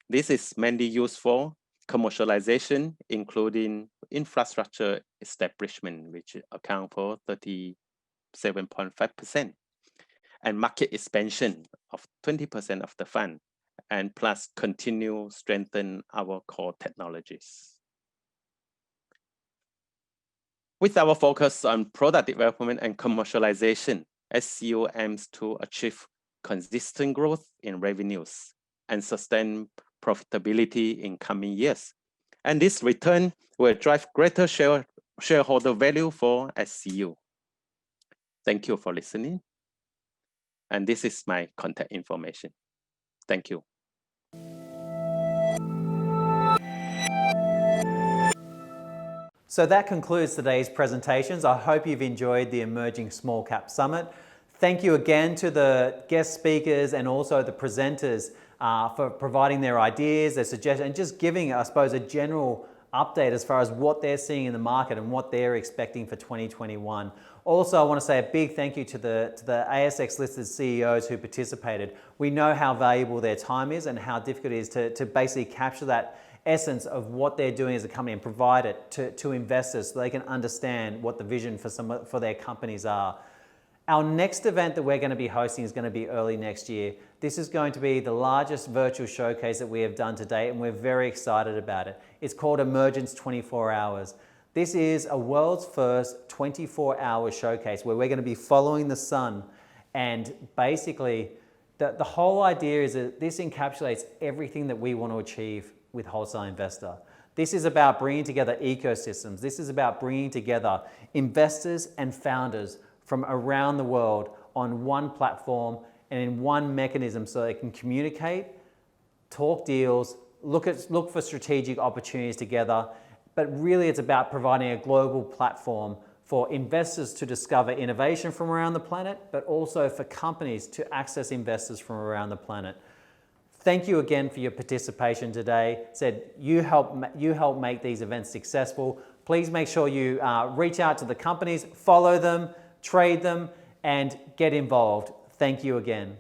This is mainly used for commercialization, including infrastructure establishment, which account for 37.5%, and market expansion of 20% of the fund, and plus continue strengthen our core technologies. With our focus on product development and commercialization, SCU aims to achieve consistent growth in revenues and sustain profitability in coming years. And this return will drive greater shareholder value for SCU. Thank you for listening. And this is my contact information. Thank you. So that concludes today's presentations. I hope you've enjoyed the Emerging Small Cap Summit. Thank you again to the guest speakers and also the presenters for providing their ideas, their suggestions, and just giving, I suppose, a general update as far as what they're seeing in the market and what they're expecting for 2021. Also, I want to say a big thank you to the ASX listed CEOs who participated. We know how valuable their time is and how difficult it is to basically capture that essence of what they're doing as a company and provide it to investors so they can understand what the vision for their companies are. Our next event that we're going to be hosting is going to be early next year. This is going to be the largest virtual showcase that we have done to date, and we're very excited about it. It's called Emergence 24 Hours. This is a world's first 24-hour showcase where we're going to be following the sun, and basically the whole idea is that this encapsulates everything that we want to achieve with Wholesale Investor. This is about bringing together ecosystems. This is about bringing together investors and founders from around the world on one platform and in one mechanism so they can communicate, talk deals, look for strategic opportunities together, but really it's about providing a global platform for investors to discover innovation from around the planet, but also for companies to access investors from around the planet. Thank you again for your participation today. You help make these events successful. Please make sure you reach out to the companies, follow them, trade them, and get involved. Thank you again.